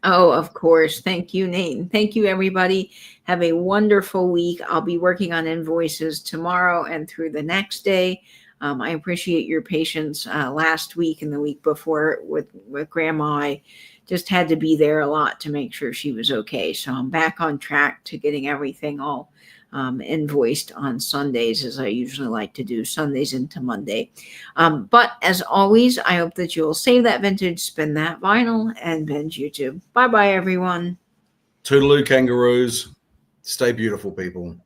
Oh, of course. Thank you, Nate. And thank you, everybody. Have a wonderful week. I'll be working on invoices tomorrow and through the next day. I appreciate your patience last week and the week before with Grandma. I just had to be there a lot to make sure she was okay. So I'm back on track to getting everything all invoiced on Sundays, as I usually like to do, Sundays into Monday. But as always, I hope that you'll save that vintage, spin that vinyl, and binge YouTube. Bye-bye, everyone. Toodaloo, kangaroos. Stay beautiful, people.